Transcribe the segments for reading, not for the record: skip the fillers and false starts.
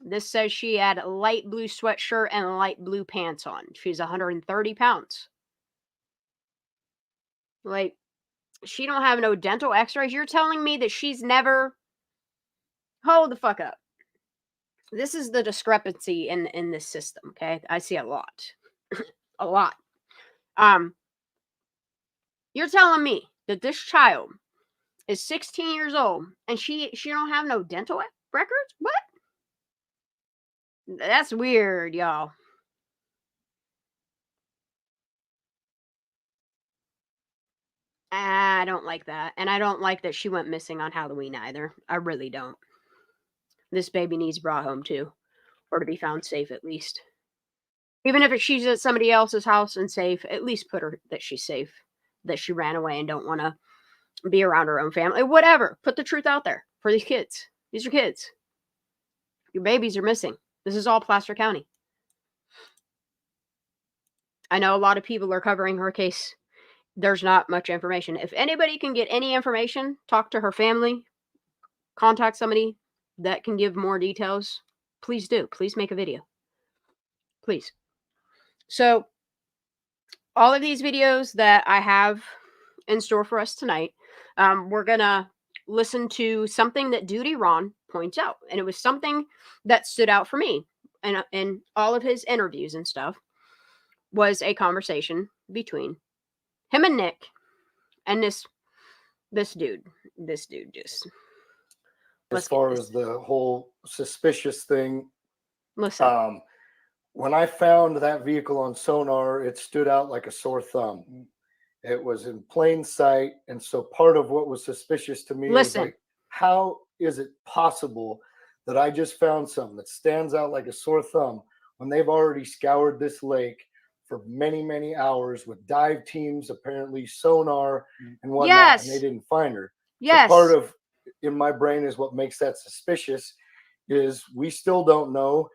This says she had a light blue sweatshirt and light blue pants on. She's 130 pounds. Like, she don't have no dental x-rays. You're telling me that she's never... Hold the fuck up. This is the discrepancy in this system, okay? I see a lot. A lot. You're telling me that this child is 16 years old and she don't have no dental records? What? That's weird, y'all. I don't like that. And I don't like that she went missing on Halloween either. I really don't. This baby needs brought home too. Or to be found safe at least. Even if she's at somebody else's house and safe, at least put her that she's safe. That she ran away and don't want to be around her own family. Whatever. Put the truth out there for these kids. These are kids. Your babies are missing. This is all Placer County. I know a lot of people are covering her case. There's not much information. If anybody can get any information, talk to her family, contact somebody that can give more details, please do. Please make a video. Please. So, all of these videos that I have in store for us tonight, we're going to listen to something that Duty Ron points out. And it was something that stood out for me in all of his interviews and stuff, was a conversation between him and Nick and this dude. This dude just... As far as the whole suspicious thing, listen. When I found that vehicle on sonar, it stood out like a sore thumb. It was in plain sight, and so part of what was suspicious to me was like, how is it possible that I just found something that stands out like a sore thumb when they've already scoured this lake for many, many hours with dive teams, apparently sonar and whatnot, and they didn't find her. Yes. So part of in my brain is what makes that suspicious is we still don't know.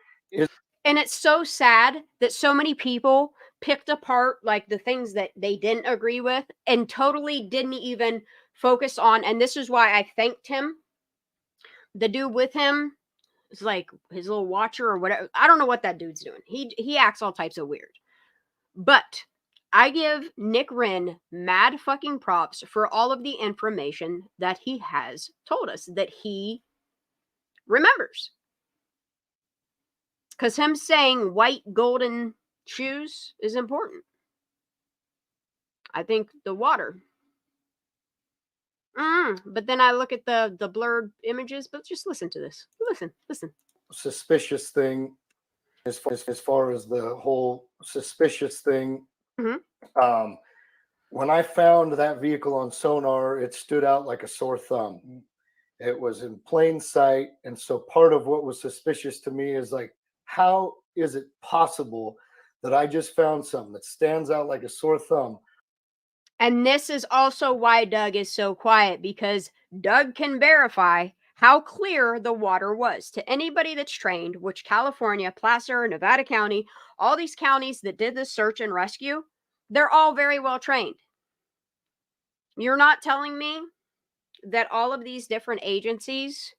And it's so sad that so many people picked apart like the things that they didn't agree with and totally didn't even focus on. And this is why I thanked him. The dude with him is like his little watcher or whatever. I don't know what that dude's doing. He acts all types of weird. But I give Nick Wren mad fucking props for all of the information that he has told us, that he remembers. Because him saying white golden shoes is important. I think the water. But then I look at the blurred images, but just listen to this. Listen. Suspicious thing as far as the whole suspicious thing. Mm-hmm. When I found that vehicle on sonar, it stood out like a sore thumb. It was in plain sight. And so part of what was suspicious to me is like, how is it possible that I just found something that stands out like a sore thumb? And this is also why Doug is so quiet, because Doug can verify how clear the water was to anybody that's trained, which California, Placer, Nevada County, all these counties that did the search and rescue, they're all very well trained. You're not telling me that all of these different agencies,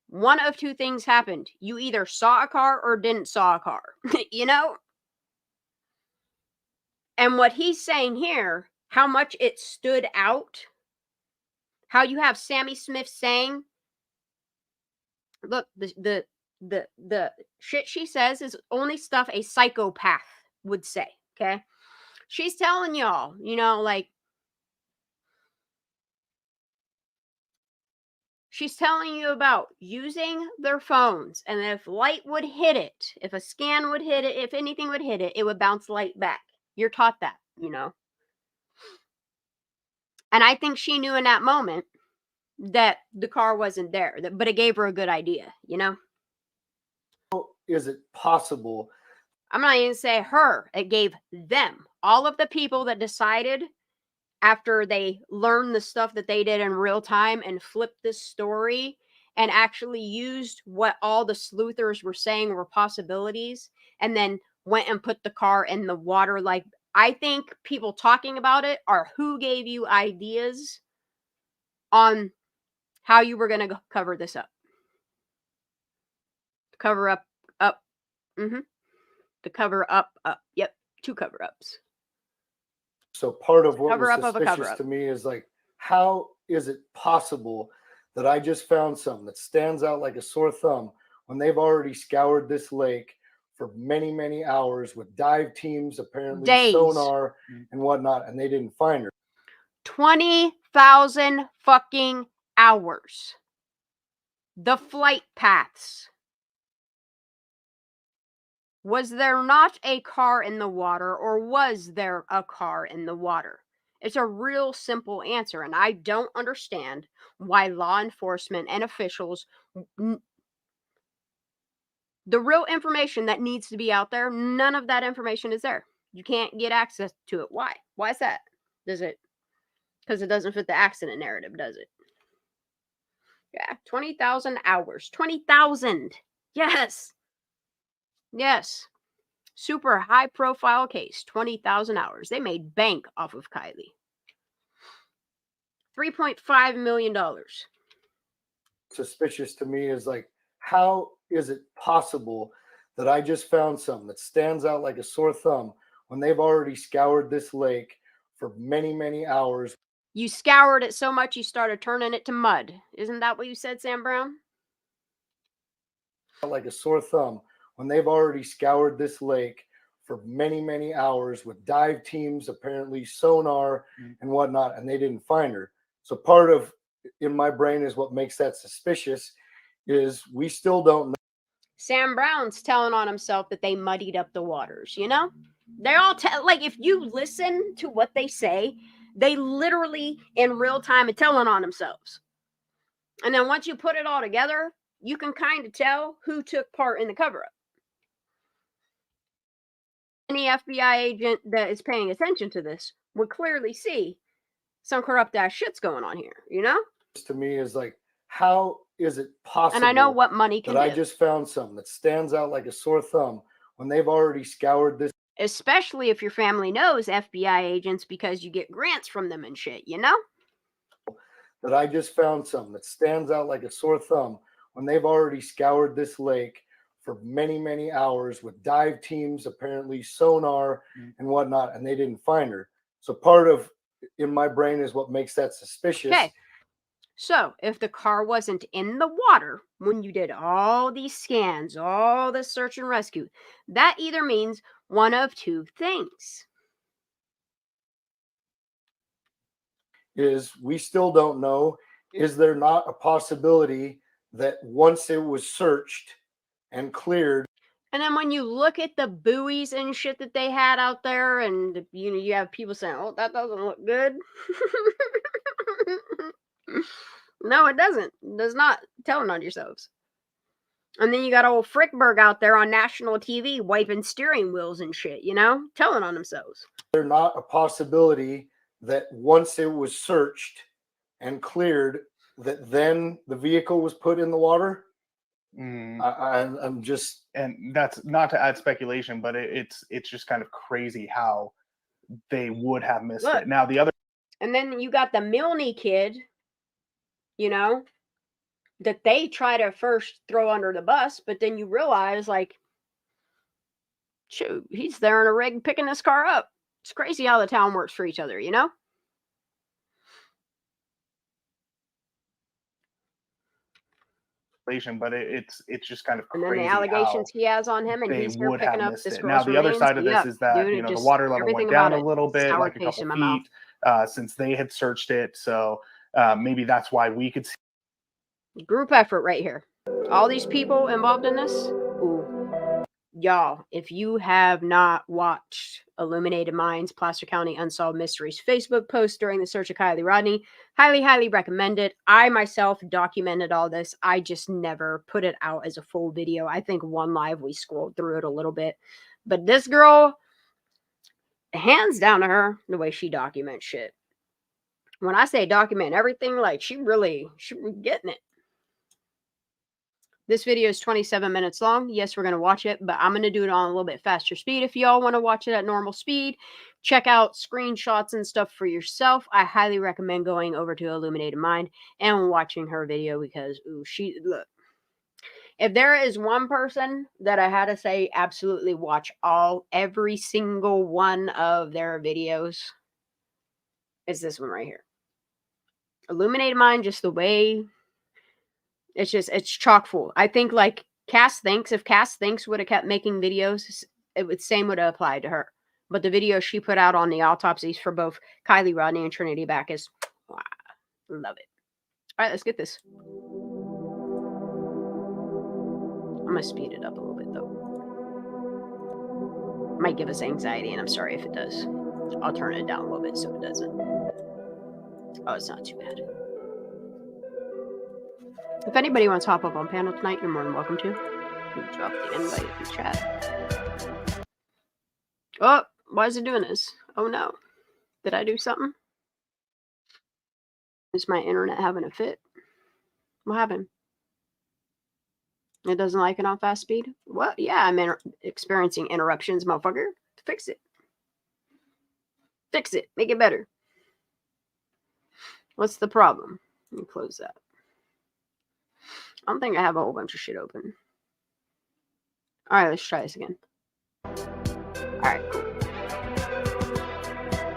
one of two things happened. You either saw a car or didn't saw a car, you know? And what he's saying here, how much it stood out, how you have Sammy Smith saying, look, the shit she says is only stuff a psychopath would say, okay? She's telling y'all, you know, like, she's telling you about using their phones, and if light would hit it, if a scan would hit it, if anything would hit it, it would bounce light back. You're taught that, you know? And I think she knew in that moment that the car wasn't there, but it gave her a good idea, you know? How is it possible? I'm not even say her. It gave them, all of the people that decided after they learned the stuff that they did in real time and flipped this story and actually used what all the sleuthers were saying were possibilities and then went and put the car in the water. Like, I think people talking about it are who gave you ideas on how you were going to cover this up. Cover up. The cover up. Yep, 2 cover-ups. So part of what Cover was up of a suspicious cover-up. to me is like, how is it possible that I just found something that stands out like a sore thumb when they've already scoured this lake for many, many hours with dive teams, apparently Days. sonar and whatnot, and they didn't find her? 20,000 fucking hours. The flight paths. Was there not a car in the water, or was there a car in the water? It's a real simple answer, and I don't understand why law enforcement and officials, the real information that needs to be out there, none of that information is there. You can't get access to it. Why? Why is that? Does it? Because it doesn't fit the accident narrative, does it? Yeah, 20,000 hours. 20,000. Yes. Yes. Super high profile case. 20,000 hours. They made bank off of Kiely. $3.5 million. Suspicious to me is like, how is it possible that I just found something that stands out like a sore thumb when they've already scoured this lake for many, many hours? You scoured it so much you started turning it to mud. Isn't that what you said, Sam Brown? Like a sore thumb when they've already scoured this lake for many, many hours with dive teams, apparently sonar and whatnot, and they didn't find her. So part of in my brain is what makes that suspicious is we still don't know. Sam Brown's telling on himself that they muddied up the waters, you know? They're all like, if you listen to what they say, they literally in real time are telling on themselves. And then once you put it all together, you can kind of tell who took part in the cover-up. Any FBI agent that is paying attention to this would clearly see some corrupt ass shit's going on here, you know? To me is like, how is it possible? And I know what money can that do. I just found something that stands out like a sore thumb when they've already scoured this. Especially if your family knows FBI agents because you get grants from them and shit, you know? That I just found something that stands out like a sore thumb when they've already scoured this lake for many, many hours with dive teams, apparently sonar and whatnot, and they didn't find her. So part of in my brain is what makes that suspicious. Okay. So if the car wasn't in the water when you did all these scans, all this search and rescue, that either means one of 2 things. Is we still don't know, is there not a possibility that once it was searched and cleared? And then when you look at the buoys and shit that they had out there, and you know, you have people saying, "Oh, that doesn't look good." No, it doesn't. It does not. Telling on yourselves. And then you got old Frickberg out there on national TV wiping steering wheels and shit, you know, telling on themselves. Is there not a possibility that once it was searched and cleared, that then the vehicle was put in the water? I'm just, and that's not to add speculation, but it's just kind of crazy how they would have missed it. Now the other, and then you got the Milne kid, you know, that they try to first throw under the bus, but then you realize, like, shoot, he's there in a rig picking this car up. It's crazy how the town works for each other, you know? but it's just kind of crazy. And then the allegations he has on him, and they he's here would picking have up missed this it. girl's Now the other remains. side of this Yep, is that dude, you know just the water level everything went down about a little bit, sour like a taste in couple my feet, since they had searched it. So maybe that's why we could see group effort right here. All these people involved in this. Ooh. Y'all, if you have not watched Illuminated Minds, Placer County Unsolved Mysteries Facebook post during the search of Kiely Rodni, highly recommend it. I myself documented all this. I just never put it out as a full video. I think one live we scrolled through it a little bit. But this girl, hands down to her, the way she documents shit. When I say document everything, like she really getting it. This video is 27 minutes long. Yes, we're going to watch it, but I'm going to do it on a little bit faster speed. If y'all want to watch it at normal speed, check out screenshots and stuff for yourself. I highly recommend going over to Illuminated Mind and watching her video because, ooh, look. If there is one person that I had to say absolutely watch every single one of their videos, it's this one right here. Illuminated Mind, just the way it's chock full. I think like Cass Thinks, if Cass Thinks would have kept making videos, same would have applied to her. But the video she put out on the autopsies for both Kiely, Rodni, and Trinity Backus, wow, love it. All right, let's get this. I'm going to speed it up a little bit, though. Might give us anxiety, and I'm sorry if it does. I'll turn it down a little bit so it doesn't. Oh, it's not too bad. If anybody wants to hop up on panel tonight, you're more than welcome to. Drop the invite in the chat. Oh, why is it doing this? Oh, no. Did I do something? Is my internet having a fit? What happened? It doesn't like it on fast speed? What? Yeah, I'm experiencing interruptions, motherfucker. Fix it. Fix it. Make it better. What's the problem? Let me close that. I don't think I have a whole bunch of shit open. All right, let's try this again. All right, cool.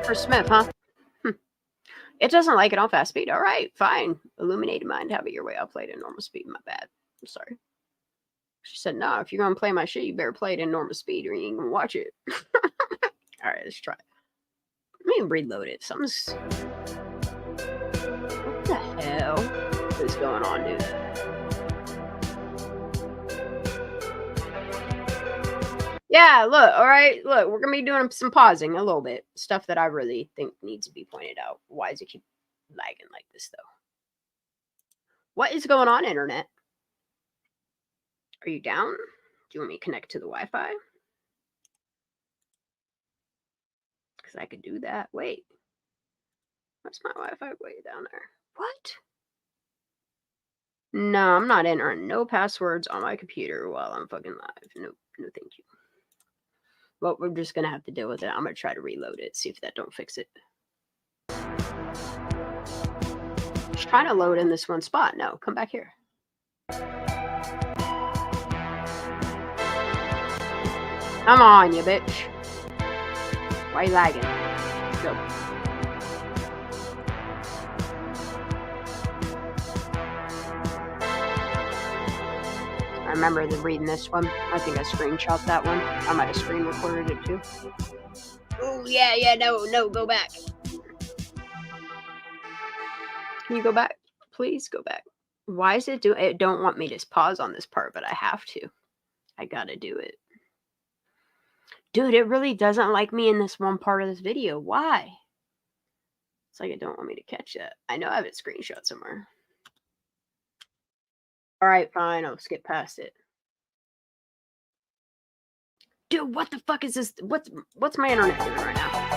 For Smith, huh? It doesn't like it on fast speed. All right, fine. Illuminated Mind, have it your way. I'll play it in normal speed. My bad. I'm sorry. She said, no, if you're going to play my shit, you better play it in normal speed or you ain't going to watch it. All right, let's try it. Let me reload it. Something's... What the hell is going on, dude? Yeah, look, all right, look, we're going to be doing some pausing a little bit. Stuff that I really think needs to be pointed out. Why does it keep lagging like this, though? What is going on, internet? Are you down? Do you want me to connect to the Wi-Fi? Because I could do that. Wait. What's my Wi-Fi way down there? What? No, I'm not entering no passwords on my computer while I'm fucking live. No, no thank you. But we're just going to have to deal with it. I'm going to try to reload it, see if that don't fix it. Just trying to load in this one spot. No, come back here. Come on, you bitch. Why are you lagging? Let's go. I remember reading this one. I think I screenshot that one. I might have screen recorded it too. Oh, yeah, no, go back. Can you go back? Please go back. Why is it doing it? Don't want me to pause on this part, but I have to. I gotta do it. Dude, it really doesn't like me in this one part of this video. Why? It's like it don't want me to catch that. I know I have it screenshot somewhere. All right, fine. I'll skip past it. Dude, what the fuck is this? What's my internet doing right now?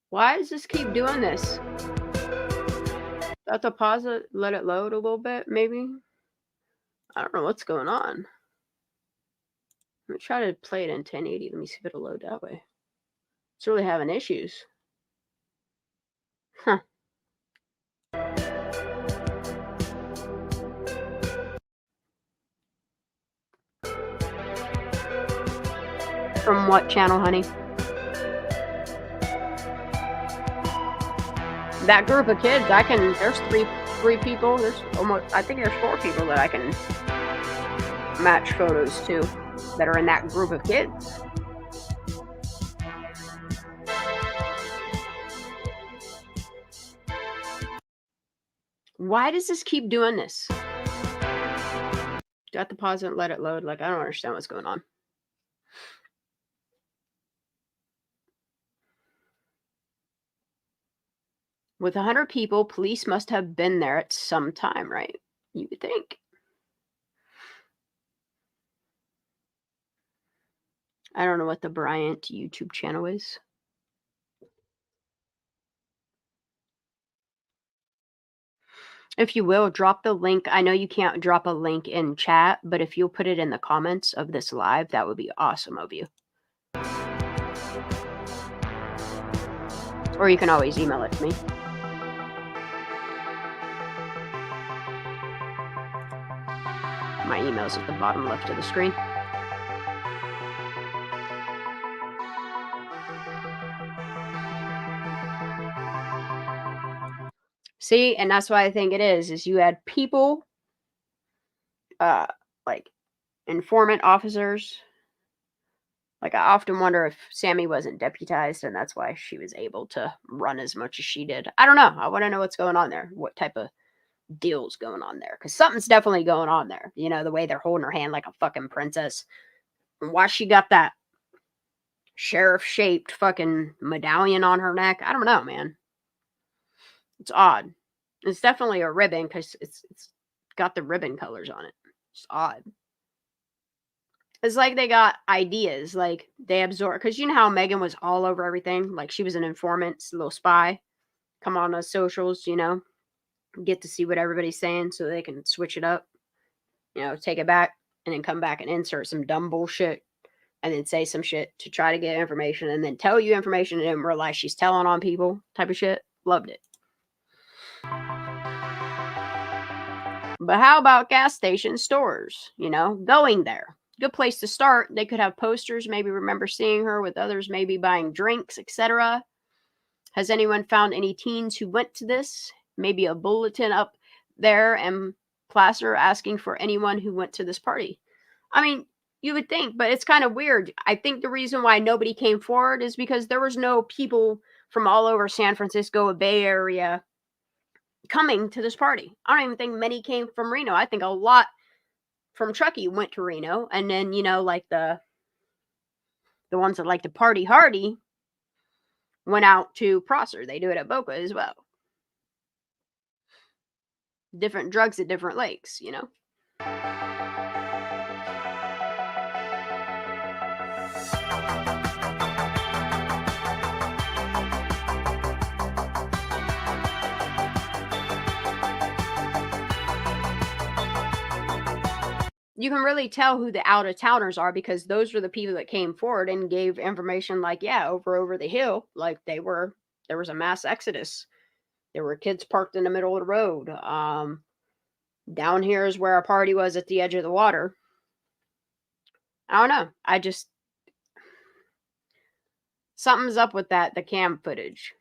Why does this keep doing this? I have to pause it, let it load a little bit, maybe? I don't know what's going on. I'm going to try to play it in 1080. Let me see if it'll load that way. It's really having issues. Huh. From what channel, honey? That group of kids, there's three people. There's I think there's 4 people that I can match photos to that are in that group of kids. Why does this keep doing this? Do I have to pause it and let it load? Like, I don't understand what's going on. With 100 people, police must have been there at some time, right? You would think. I don't know what the Bryant YouTube channel is. If you will, drop the link. I know you can't drop a link in chat, but if you'll put it in the comments of this live, that would be awesome of you. Or you can always email it to me. My email's at the bottom left of the screen. See, and that's why I think it is you had people, like informant officers. Like, I often wonder if Sammy wasn't deputized and that's why she was able to run as much as she did. I don't know. I want to know what's going on there. What type of deal's going on there? Because something's definitely going on there. You know, the way they're holding her hand like a fucking princess. And why she got that sheriff-shaped fucking medallion on her neck. I don't know, man. It's odd. It's definitely a ribbon because it's got the ribbon colors on it. It's odd. It's like they got ideas, like they absorb, because you know how Megan was all over everything, like she was an informant, a little spy, come on those socials, you know, get to see what everybody's saying so they can switch it up, you know, take it back and then come back and insert some dumb bullshit and then say some shit to try to get information and then tell you information and then realize she's telling on people type of shit. Loved it. But how about gas station stores, you know, going there? Good place to start. They could have posters, maybe remember seeing her with others, maybe buying drinks, etc. Has anyone found any teens who went to this? Maybe a bulletin up there and plaster asking for anyone who went to this party. I mean, you would think, but it's kind of weird. I think the reason why nobody came forward is because there was no people from all over San Francisco, Bay Area, coming to this party. I don't even think many came from Reno. I think a lot from Truckee went to Reno, and then, you know, like the ones that like to party hardy went out to Prosser. They do it at Boca as well. Different drugs at different lakes, you know. You can really tell who the out-of-towners are because those were the people that came forward and gave information like, yeah, over the hill, like there was a mass exodus. There were kids parked in the middle of the road. Down here is where a party was at the edge of the water. I don't know. Something's up with the cam footage.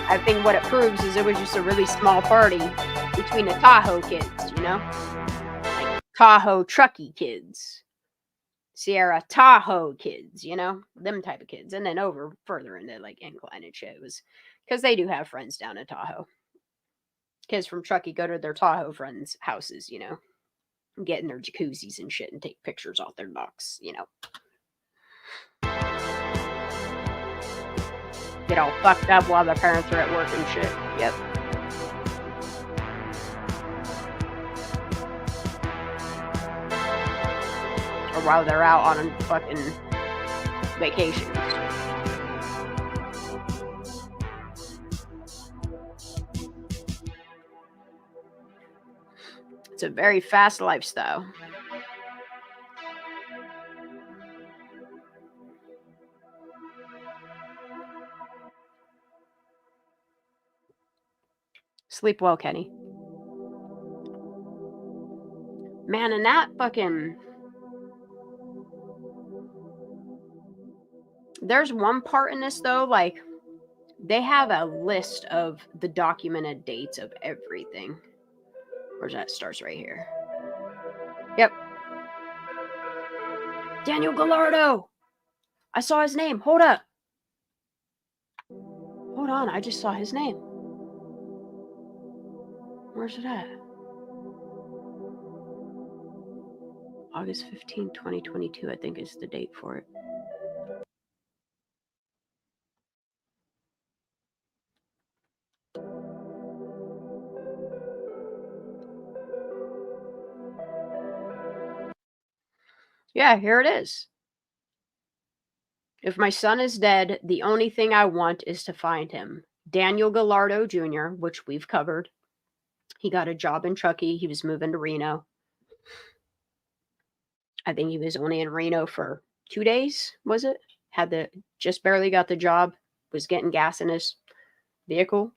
I think what it proves is it was just a really small party between the Tahoe kids, you know? Like Tahoe Truckee kids. Sierra Tahoe kids, you know? Them type of kids. And then over further into like Incline and shit. It was because they do have friends down in Tahoe. Kids from Truckee go to their Tahoe friends' houses, you know? Get in their jacuzzis and shit and take pictures off their docks, you know? Get all fucked up while their parents are at work and shit. Yep. Or while they're out on fucking vacations. It's a very fast lifestyle. Sleep well, Kenny. Man, and that fucking... There's one part in this, though, like, they have a list of the documented dates of everything. Where's that? Starts right here. Yep. Daniel Gallardo! I saw his name. Hold up. Hold on, I just saw his name. Where's it at? August 15, 2022, I think is the date for it. Yeah, here it is. If my son is dead, the only thing I want is to find him. Daniel Gallardo Jr., which we've covered. He got a job in Truckee. He was moving to Reno. I think he was only in Reno for 2 days, was it? Just barely got the job, was getting gas in his vehicle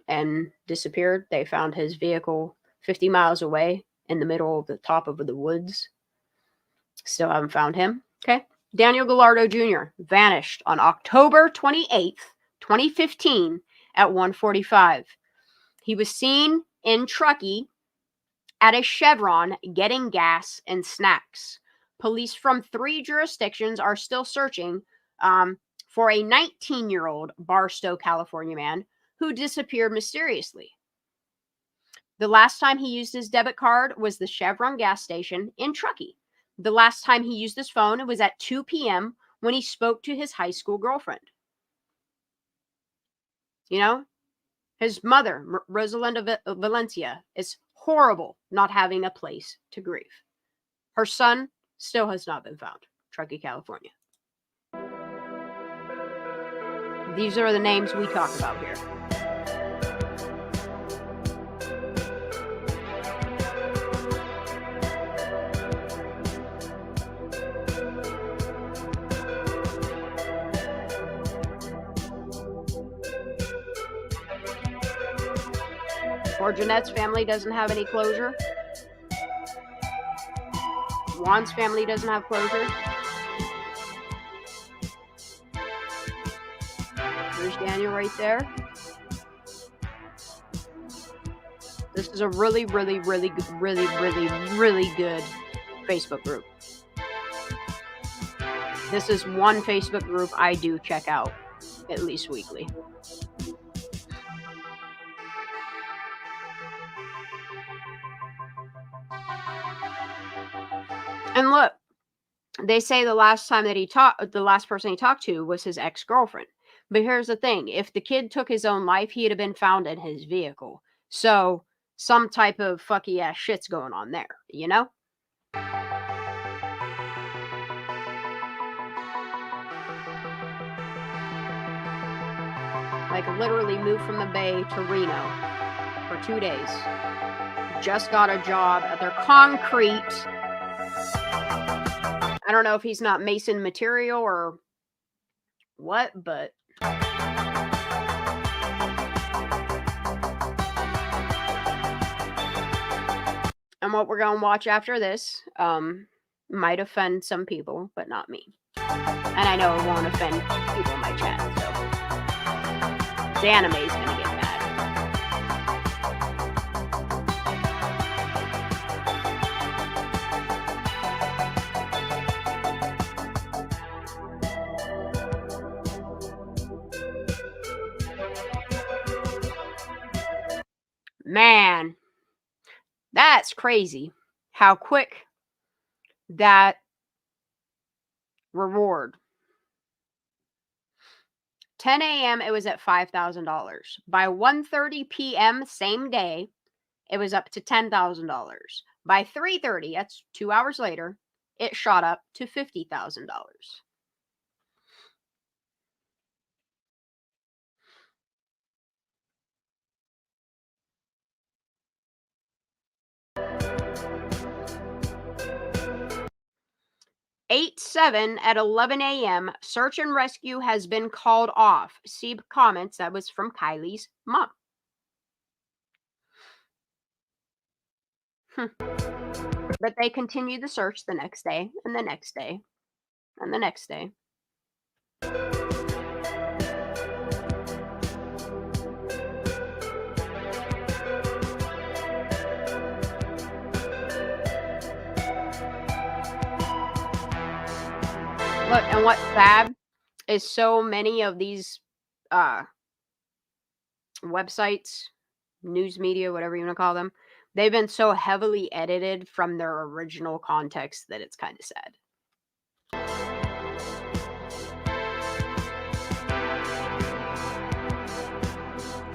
and disappeared. They found his vehicle 50 miles away in the middle of the top of the woods. Still haven't found him. Okay. Daniel Gallardo Jr. vanished on October 28th, 2015 at 1:45. He was seen in Truckee at a Chevron getting gas and snacks. Police from 3 jurisdictions are still searching for a 19-year-old Barstow, California man who disappeared mysteriously. The last time he used his debit card was the Chevron gas station in Truckee. The last time he used his phone, it was at 2 p.m. when he spoke to his high school girlfriend. You know, his mother, Rosalinda Valencia, is horrible not having a place to grieve. Her son still has not been found. Truckee, California. These are the names we talk about here. Or Jeanette's family doesn't have any closure. Juan's family doesn't have closure. There's Daniel right there. This is a really good Facebook group. This is one Facebook group I do check out at least weekly. And look, they say the last person he talked to was his ex-girlfriend. But here's the thing. If the kid took his own life, he'd have been found in his vehicle. So some type of fucky ass shit's going on there, you know? Like literally moved from the Bay to Reno for 2 days. Just got a job at their concrete. I don't know if he's not mason material or what, but and what we're going to watch after this might offend some people, but not me. And I know it won't offend people in my chat, so the AnaMay's going to get mad. Man, that's crazy how quick that reward. 10 a.m. it was at $5,000. By 1:30 p.m. same day, it was up to $10,000. By 3:30, that's 2 hours later, it shot up to $50,000. At 11 a.m., search and rescue has been called off. See comments that was from Kiely's mom. But they continued the search the next day, and the next day, and the next day. Look, and what's sad is so many of these websites, news media, whatever you want to call them, they've been so heavily edited from their original context that it's kind of sad.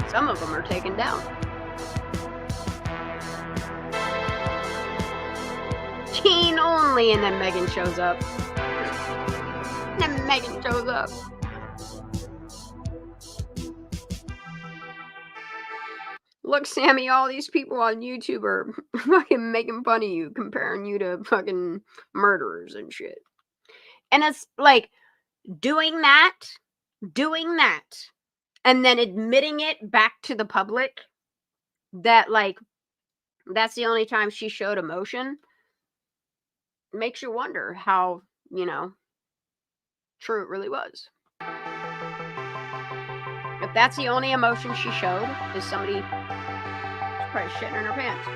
Some of them are taken down. Teen only, and then Megan shows up. then Megan shows up. Look, Sammy, all these people on YouTube are fucking making fun of you, comparing you to fucking murderers and shit. And it's like doing that, and then admitting it back to the public that, like, that's the only time she showed emotion, makes you wonder how, you know, true it really was. If that's the only emotion she showed, is somebody probably shitting in her pants.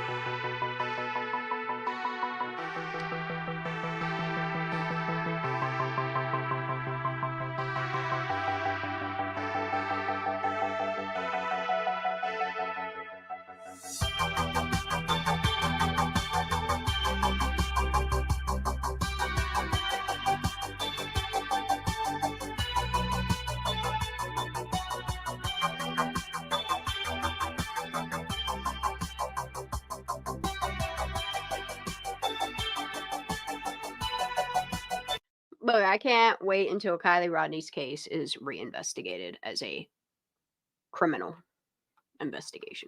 Look, I can't wait until Kiely Rodni's case is reinvestigated as a criminal investigation.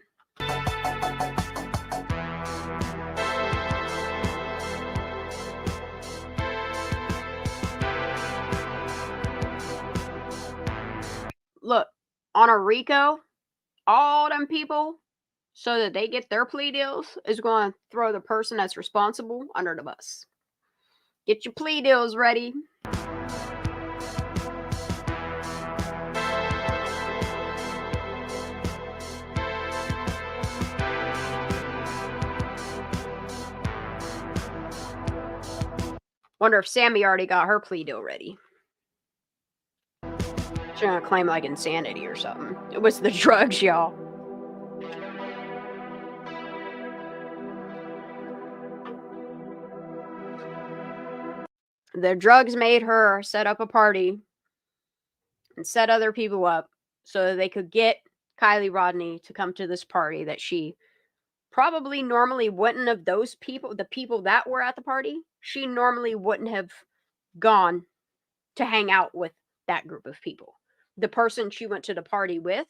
Look, on a RICO, all them people, so that they get their plea deals, is going to throw the person that's responsible under the bus. Get your plea deals ready. Wonder if Sammy already got her plea deal ready. She's gonna claim like insanity or something. It was the drugs, y'all. The drugs made her set up a party and set other people up so that they could get Kiely Rodni to come to this party that she probably normally wouldn't have. Those people, the people that were at the party, she normally wouldn't have gone to hang out with that group of people. The person she went to the party with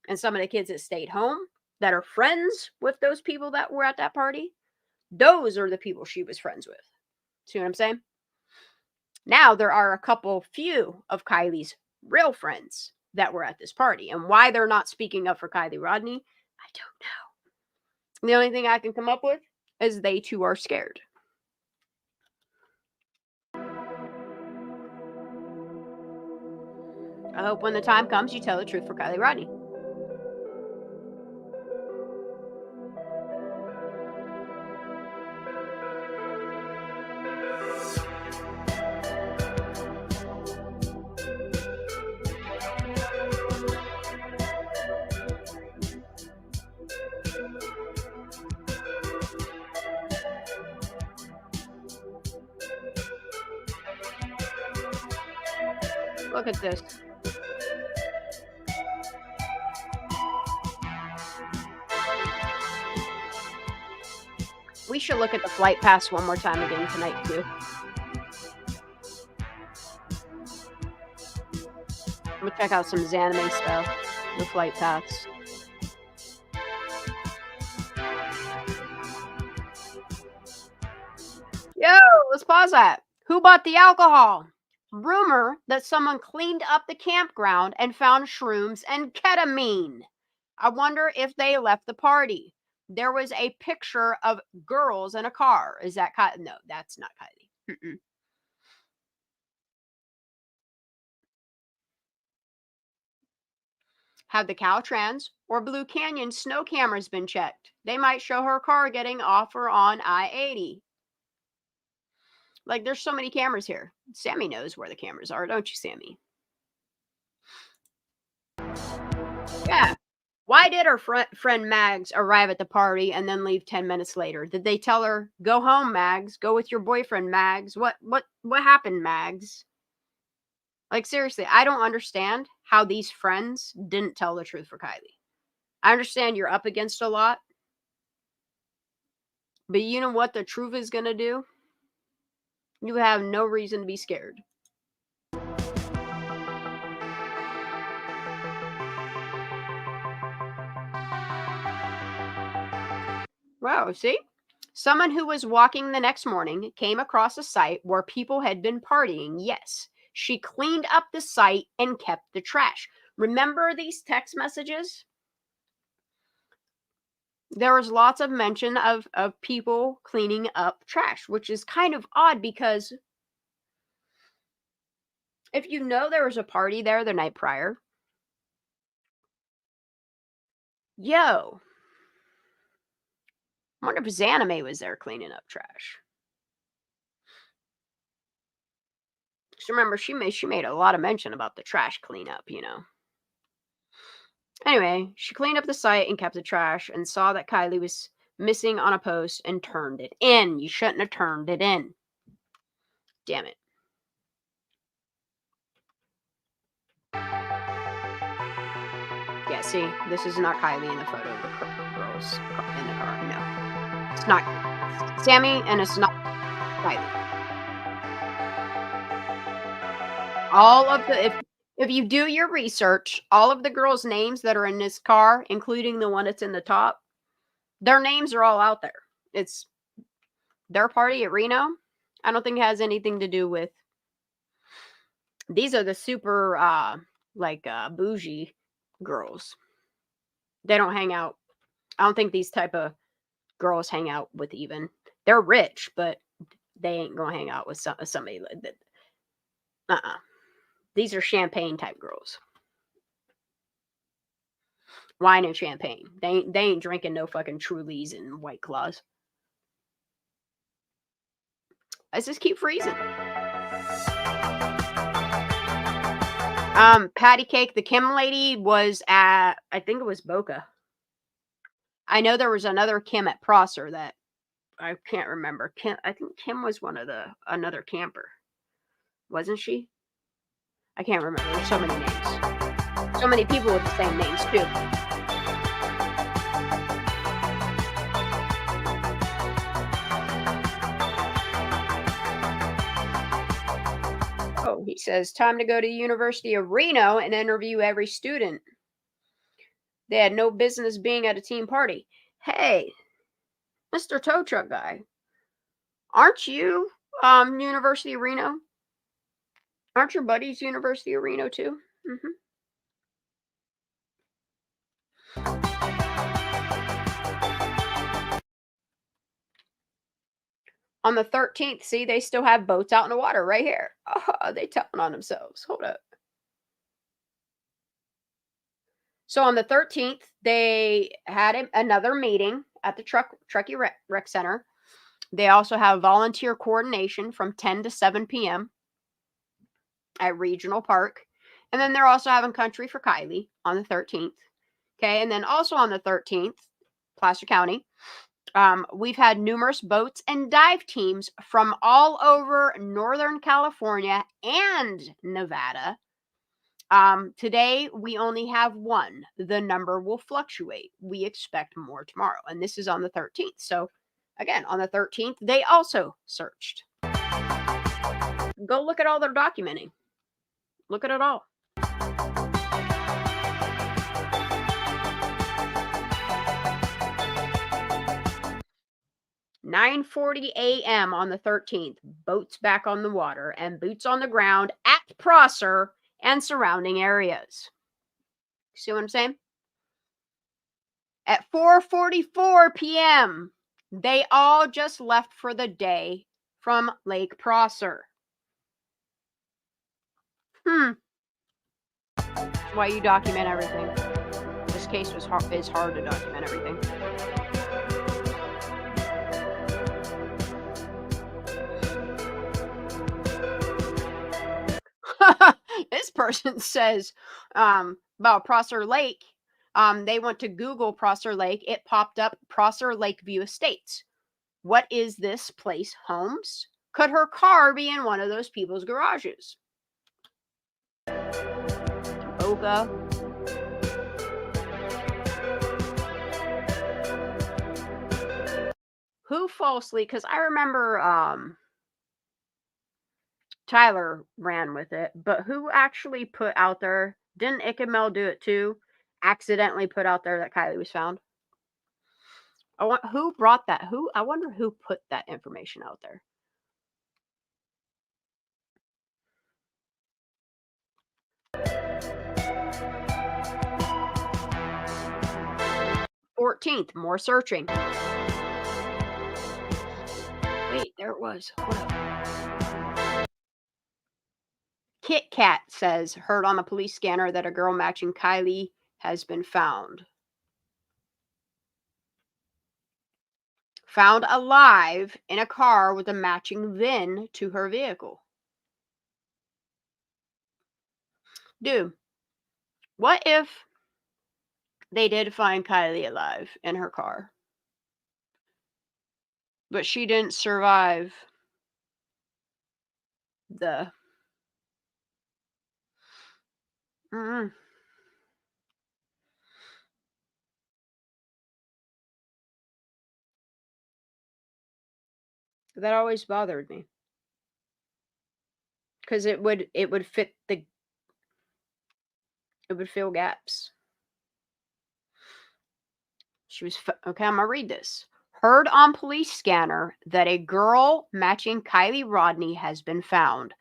and some of the kids that stayed home that are friends with those people that were at that party, those are the people she was friends with. See what I'm saying? Now there are a few of Kylie's real friends that were at this party. And why they're not speaking up for Kiely Rodni, I don't know. The only thing I can come up with is they too are scared. I hope when the time comes, you tell the truth for Kiely Rodni. Look at this. We should look at the flight pass one more time again tonight, too. I'm gonna check out some AnaMay stuff. The flight pass. Yo, let's pause that. Who bought the alcohol? Rumor that someone cleaned up the campground and found shrooms and ketamine. I wonder if they left the party. There was a picture of girls in a car. Is that Kylie? No, that's not Kylie. Mm-mm. Have the Caltrans or Blue Canyon snow cameras been checked? They might show her car getting off or on I-80. Like, there's so many cameras here. Sammy knows where the cameras are, don't you, Sammy? Yeah. Why did her friend Mags arrive at the party and then leave 10 minutes later? Did they tell her, go home, Mags? Go with your boyfriend, Mags? What happened, Mags? Like, seriously, I don't understand how these friends didn't tell the truth for Kylie. I understand you're up against a lot. But you know what the truth is going to do? You have no reason to be scared. Wow, see? Someone who was walking the next morning came across a site where people had been partying. Yes, she cleaned up the site and kept the trash. Remember these text messages? There was lots of mention of people cleaning up trash, which is kind of odd because if you know there was a party there the night prior, yo, I wonder if AnaMay was there cleaning up trash. So remember, she made a lot of mention about the trash cleanup, you know. Anyway, she cleaned up the site and kept the trash and saw that Kiely was missing on a post and turned it in. You shouldn't have turned it in. Damn it. Yeah, see, this is not Kiely in the photo of the girls in the car. No, it's not Sammy and it's not Kiely. All of the, if you do your research, all of the girls' names that are in this car, including the one that's in the top, their names are all out there. It's their party at Reno. I don't think it has anything to do with. These are the super bougie girls. They don't hang out. I don't think these type of girls hang out with even. They're rich, but they ain't gonna hang out with somebody like that. These are champagne type girls. Wine and champagne. They ain't drinking no fucking Trulies and White Claws. Let's just keep freezing. Patty Cake, the Kim lady was at, I think it was Boca. I know there was another Kim at Prosser that I can't remember. I think Kim was another camper. Wasn't she? I can't remember. There's so many names. So many people with the same names too. Oh, he says, time to go to the University of Reno and interview every student. They had no business being at a team party. Hey, Mr. Tow Truck Guy, aren't you University of Reno? Aren't your buddies University of Reno too? Mm-hmm. On the 13th, see, they still have boats out in the water right here. Oh, they telling on themselves. Hold up. So on the 13th, they had another meeting at the Truckee Rec Center. They also have volunteer coordination from 10 to 7 p.m. at Regional Park. And then they're also having Country for Kiely on the 13th. Okay, and then also on the 13th, Placer County, we've had numerous boats and dive teams from all over Northern California and Nevada. Today, we only have one. The number will fluctuate. We expect more tomorrow. And this is on the 13th. So, again, on the 13th, they also searched. Go look at all their documenting. Look at it all. 9:40 a.m. on the 13th, boats back on the water and boots on the ground at Prosser and surrounding areas. See what I'm saying? At 4:44 p.m., they all just left for the day from Lake Prosser. Why you document everything? This case is hard to document everything. This person says about Prosser Lake. They went to Google Prosser Lake. It popped up Prosser Lakeview Estates. What is this place, Holmes? Could her car be in one of those people's garages? Boga. Who falsely? Because I remember Tyler ran with it, but who actually put out there? Didn't Ichamel do it too? Accidentally put out there that Kiely was found. Who brought that? I wonder who put that information out there. "14th, more searching." Wait, there it was. Hold up. Kit Kat says, heard on the police scanner that a girl matching Kiely has been found. Found alive in a car with a matching VIN to her vehicle. Dude, what if they did find Kiely alive in her car, but she didn't survive the... That always bothered me. Because it would fit the... It would fill gaps. She was... Okay, I'm going to read this. Heard on police scanner that a girl matching Kiely Rodni has been found.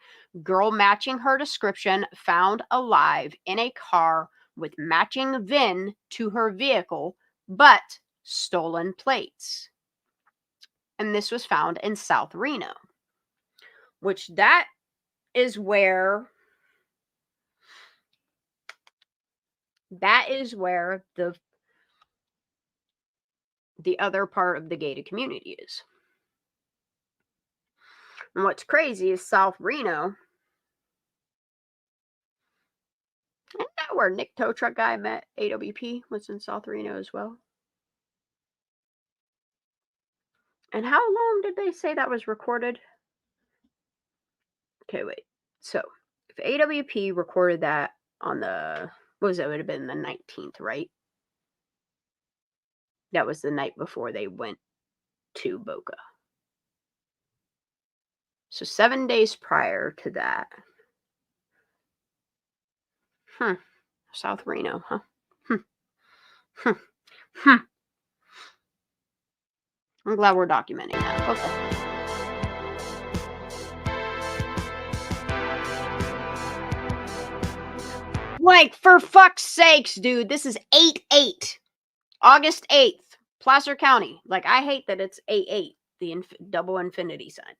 Girl matching her description found alive in a car with matching VIN to her vehicle, but stolen plates. And this was found in South Reno, which that is where the other part of the gated community is. And what's crazy is South Reno. Isn't that where Nick Tow Truck Guy met AWP? Was in South Reno as well. And how long did they say that was recorded? Okay, wait. So, if AWP recorded that on the... What was it? It would have been the 19th, right? That was the night before they went to Boca. So 7 days prior to that. South Reno, huh? I'm glad we're documenting that. Okay. Like, for fuck's sakes, dude. This is 8/8. August 8th. Placer County. Like, I hate that it's 8/8. The double infinity sign.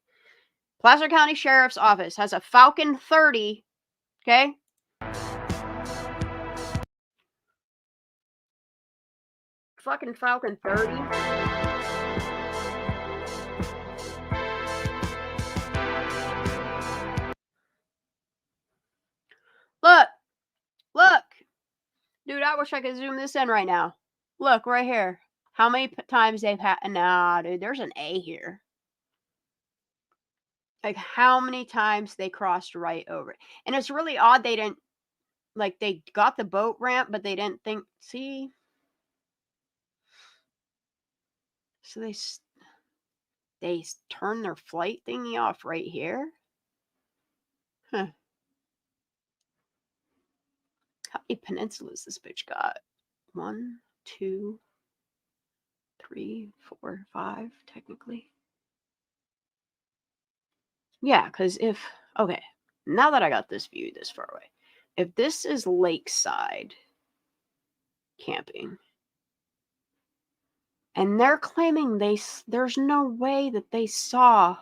Placer County Sheriff's Office has a Falcon 30. Okay? Fucking Falcon 30. Look. Dude, I wish I could zoom this in right now. Look, right here. How many times they've had... Nah, dude, there's an A here. Like, how many times they crossed right over it. And it's really odd they didn't... Like, they got the boat ramp, but they didn't think... See? So they turned their flight thingy off right here? Huh. How many peninsulas this bitch got? 1, 2, 3, 4, 5, technically. Yeah, because if... Okay, now that I got this view this far away. If this is lakeside camping, and they're claiming there's no way that they saw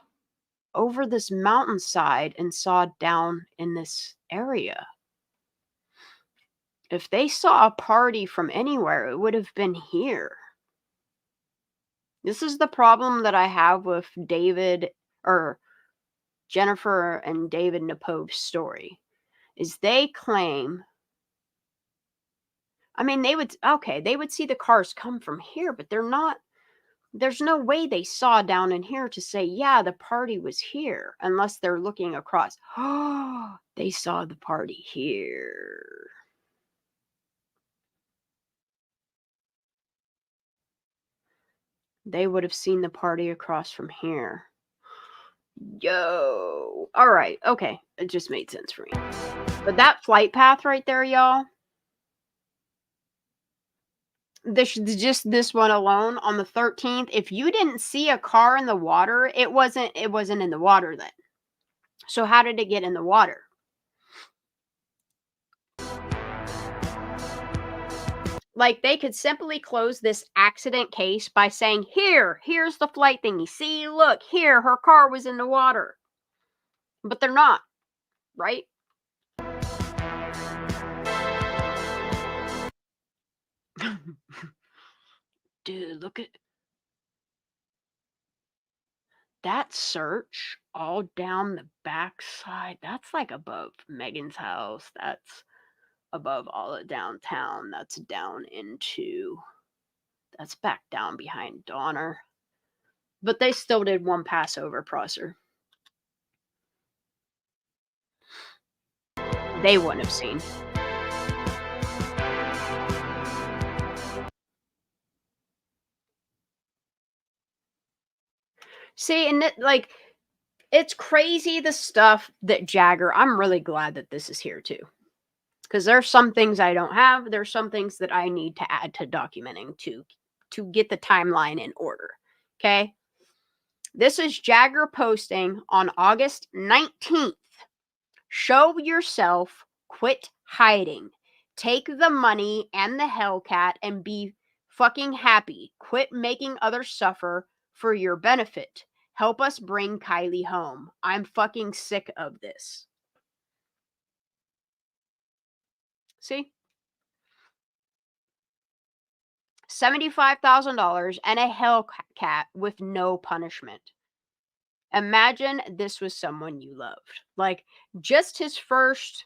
over this mountainside and saw down in this area. If they saw a party from anywhere, it would have been here. This is the problem that I have with Jennifer and David Napove's story. Is they claim... I mean, they would see the cars come from here, but they're not... There's no way they saw down in here to say, yeah, the party was here, unless they're looking across. Oh, they saw the party here. They would have seen the party across from here. Yo. All right. Okay. It just made sense for me. But that flight path right there, y'all. This one alone on the 13th. If you didn't see a car in the water, it wasn't in the water then. So how did it get in the water? Like, they could simply close this accident case by saying, here's the flight thingy. See, look, here, her car was in the water. But they're not, right? Dude, look at that search all down the backside. That's like above Megan's house. That's above all of downtown. That's down into, that's back down behind Donner. But they still did one Passover Prosser. They wouldn't have seen. See, and like, it's crazy the stuff that Jagger, I'm really glad that this is here too. Because there's some things I don't have. There's some things that I need to add to documenting to get the timeline in order. Okay. This is Jagger posting on August 19th. Show yourself, quit hiding. Take the money and the Hellcat and be fucking happy. Quit making others suffer for your benefit. Help us bring Kiely home. I'm fucking sick of this. See? $75,000 and a Hellcat with no punishment. Imagine this was someone you loved. Like, just his first...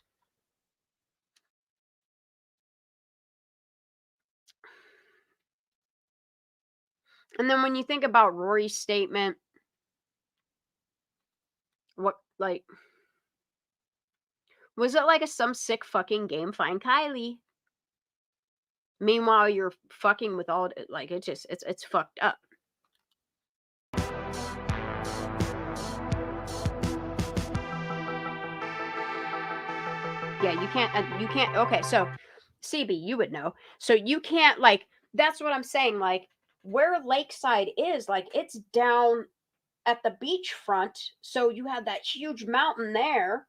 And then when you think about Rory's statement, what, like... Was it like some sick fucking game? Find Kiely. Meanwhile, you're fucking with all... Like, it's fucked up. Yeah, you can't, okay, so, CB, you would know. So you can't, like, that's what I'm saying, like, where Lakeside is, like, it's down at the beachfront, so you have that huge mountain there,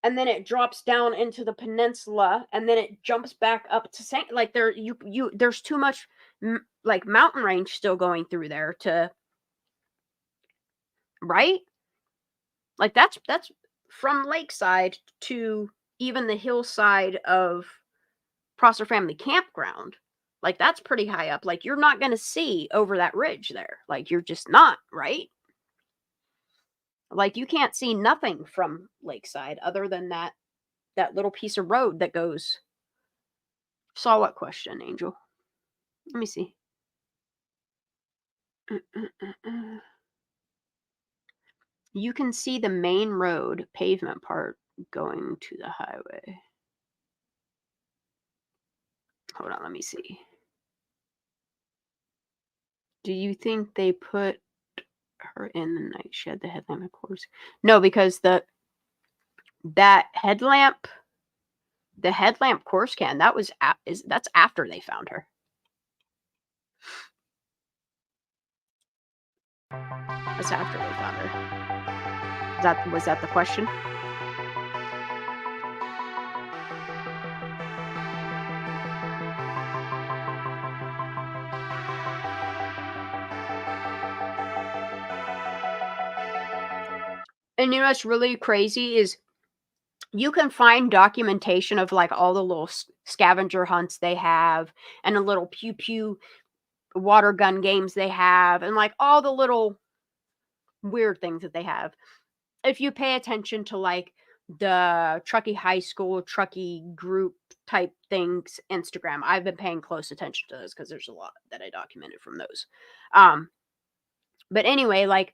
and then it drops down into the peninsula, and then it jumps back up to St. Like, there's too much, like, mountain range still going through there to, right? Like, that's from Lakeside to even the hillside of Prosser Family Campground. Like, that's pretty high up. Like, you're not going to see over that ridge there. Like, you're just not, right? Like, you can't see nothing from Lakeside other than that little piece of road that goes. Saw what question, Angel? Let me see. You can see the main road pavement part going to the highway. Hold on, let me see. Do you think they put her in the night shed, the headlamp, of course? No, because that headlamp, the headlamp course can, that's after they found her. That's after they found her. Was that the question? And you know what's really crazy is you can find documentation of like all the little scavenger hunts they have and the little pew pew water gun games they have and like all the little weird things that they have. If you pay attention to like the Truckee High School, Truckee group type things, Instagram, I've been paying close attention to those because there's a lot that I documented from those. But anyway, like,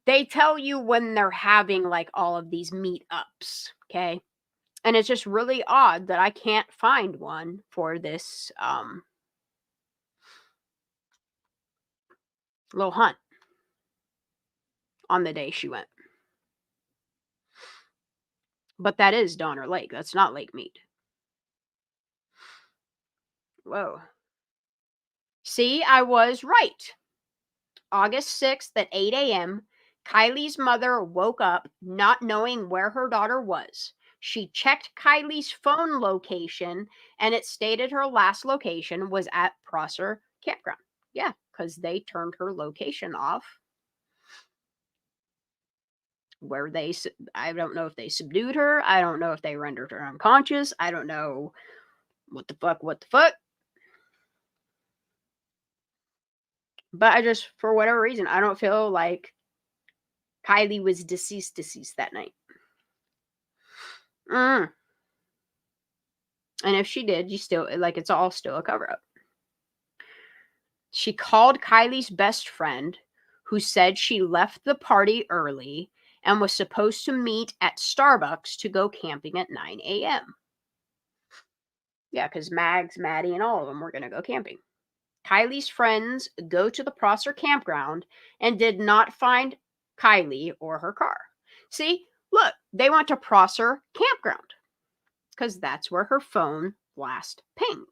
they tell you when they're having like all of these meetups, okay? And it's just really odd that I can't find one for this little hunt on the day she went. But that is Donner Lake. That's not Lake Mead. Whoa. See, I was right. August 6th at 8 a.m., Kiely's mother woke up not knowing where her daughter was. She checked Kiely's phone location, and it stated her last location was at Prosser Campground. Yeah, because they turned her location off. Where I don't know if they subdued her. I don't know if they rendered her unconscious. I don't know what the fuck. But I just, for whatever reason, I don't feel like Kiely was deceased that night. And if she did, you still, like, it's all still a cover-up. She called Kiely's best friend, who said she left the party early and was supposed to meet at Starbucks to go camping at 9 a.m. Yeah, because Mags, Maddie, and all of them were going to go camping. Kiely's friends go to the Prosser campground and did not find Kiely or her car. See, look, they went to Prosser campground because that's where her phone last pinged.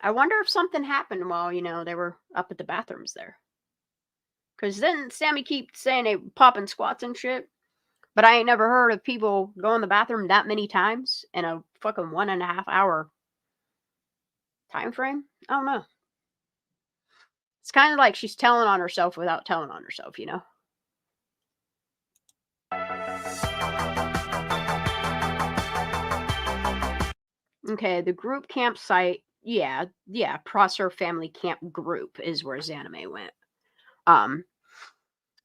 I wonder if something happened while, they were up at the bathrooms there. Because then Sammy keeps saying they popping squats and shit. But I ain't never heard of people going to the bathroom that many times in a fucking 1.5 hour time frame. I don't know. It's kind of like she's telling on herself without telling on herself, Okay, the group campsite. Yeah, Prosser Family Camp Group is where AnaMay went.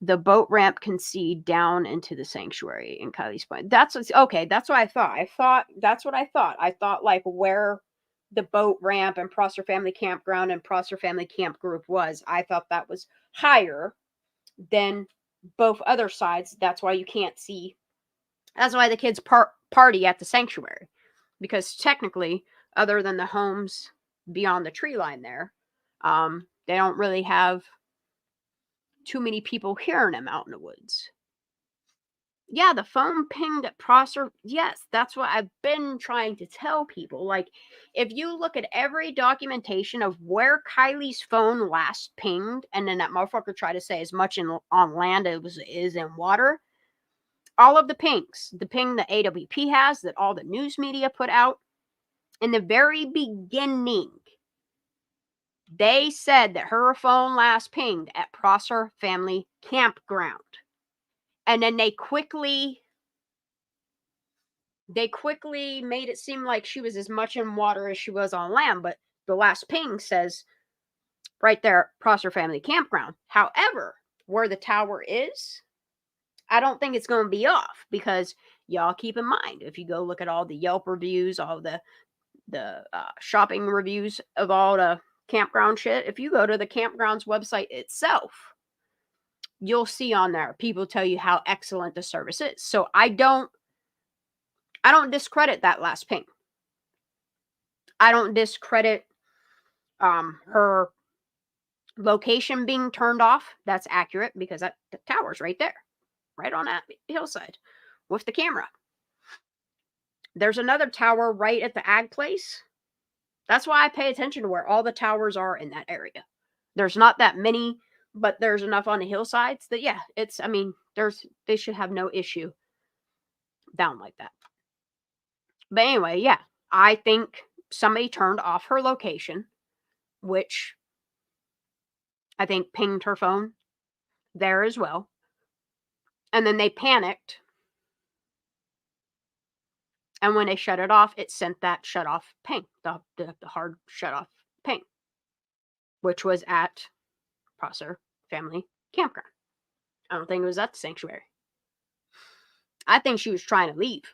The boat ramp can see down into the sanctuary in Kiely's Point. That's okay. That's what I thought. That's what I thought. I thought like where the boat ramp and Prosser Family Campground and Prosser Family Camp Group was. I thought that was higher than both other sides. That's why you can't see. That's why the kids party at the sanctuary, because technically, other than the homes beyond the tree line there, they don't really have too many people hearing them out in the woods. Yeah, the phone pinged at Prosser. Yes, that's what I've been trying to tell people. Like, if you look at every documentation of where Kiely's phone last pinged, and then that motherfucker tried to say as much on land as it is in water, all of the pings, the ping that AWP has, that all the news media put out, in the very beginning, they said that her phone last pinged at Prosser Family Campground. And then they quickly made it seem like she was as much in water as she was on land. But the last ping says right there, Prosser Family Campground. However, where the tower is, I don't think it's going to be off, because y'all keep in mind, if you go look at all the Yelp reviews, all the shopping reviews of all the campground shit, if you go to the campground's website itself, you'll see on there people tell you how excellent the service is. So I don't discredit that last ping. I don't discredit her location being turned off. That's accurate, because the tower's right there, right on that hillside with the camera. There's another tower right at the ag place. That's why I pay attention to where all the towers are in that area. There's not that many, but there's enough on the hillsides that, yeah, they should have no issue down like that. But anyway, yeah, I think somebody turned off her location, which I think pinged her phone there as well. And then they panicked. And when they shut it off, it sent that shut off ping, the hard shut off ping, which was at Prosser Family Campground. I don't think it was at the sanctuary. I think she was trying to leave.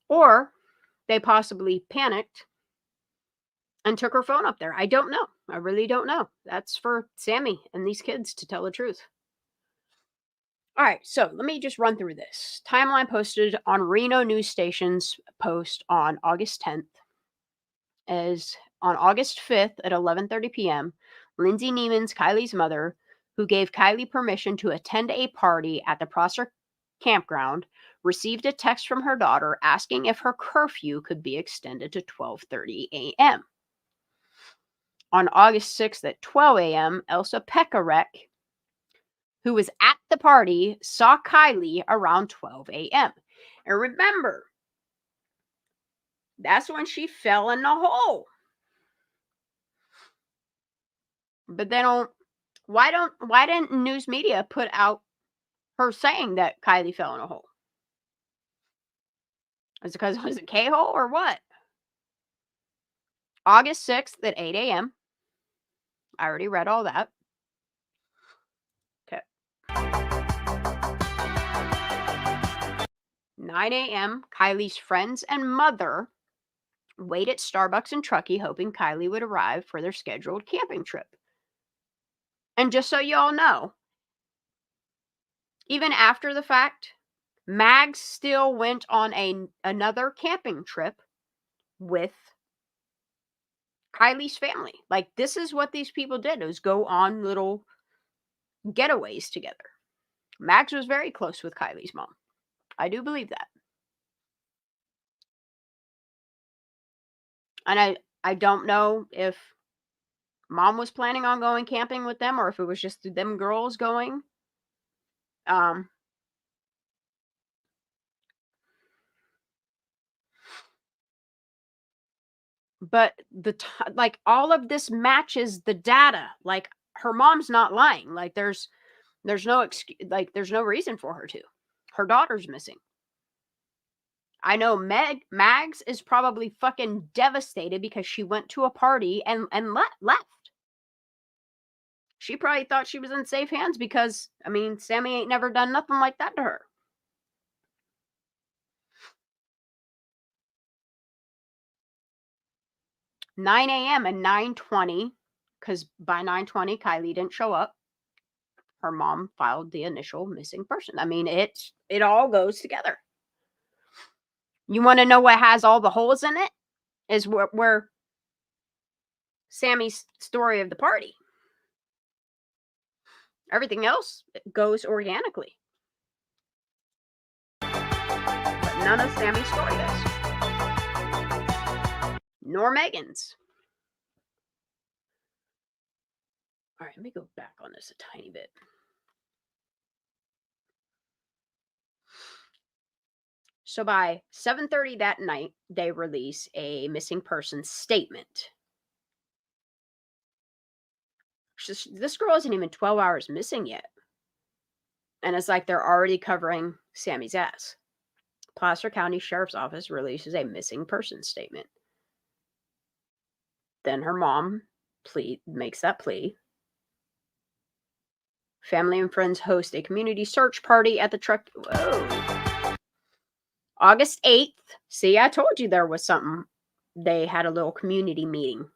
Or they possibly panicked and took her phone up there. I don't know. I really don't know. That's for Sammy and these kids to tell the truth. All right, so let me just run through this. Timeline posted on Reno news station's post on August 10th is on August 5th at 11:30 p.m., Lindsay Neiman's Kiely's mother, who gave Kiely permission to attend a party at the Prosser campground, received a text from her daughter asking if her curfew could be extended to 12:30 a.m. On August 6th at 12 a.m., Elsa Pekarek, who was at the party, saw Kiely around 12 a.m. And remember, that's when she fell in the hole. But they don't. Why didn't news media put out her saying that Kiely fell in a hole? Is it because it was a K-hole or what? August 6th at 8 a.m. I already read all that. Okay. 9 a.m. Kiely's friends and mother wait at Starbucks in Truckee, hoping Kiely would arrive for their scheduled camping trip. And just so you all know, even after the fact, Mags still went on another camping trip with Kiely's family. Like, this is what these people did, was go on little getaways together. Mags was very close with Kiely's mom. I do believe that. And I don't know if mom was planning on going camping with them or if it was just them girls going. But like, all of this matches the data. Like, her mom's not lying. Like, there's no excuse, like, there's no reason for her to. Her daughter's missing. I know Mags is probably fucking devastated because she went to a party and left. She probably thought she was in safe hands because, I mean, Sammy ain't never done nothing like that to her. "9 a.m. and 9:20, because by 9:20, Kiely didn't show up. Her mom filed the initial missing person. I mean, it all goes together. You want to know what has all the holes in it? Is where Sammy's story of the party. Everything else goes organically. But none of Sammy's story does. Nor Megan's. All right, let me go back on this a tiny bit. So by 7:30 that night, they release a missing person statement. This girl isn't even 12 hours missing yet. And it's like they're already covering Sammy's ass. Placer County Sheriff's Office releases a missing person statement. Then her mom makes that plea. Family and friends host a community search party at the truck. Whoa. August 8th. See, I told you there was something. They had a little community meeting.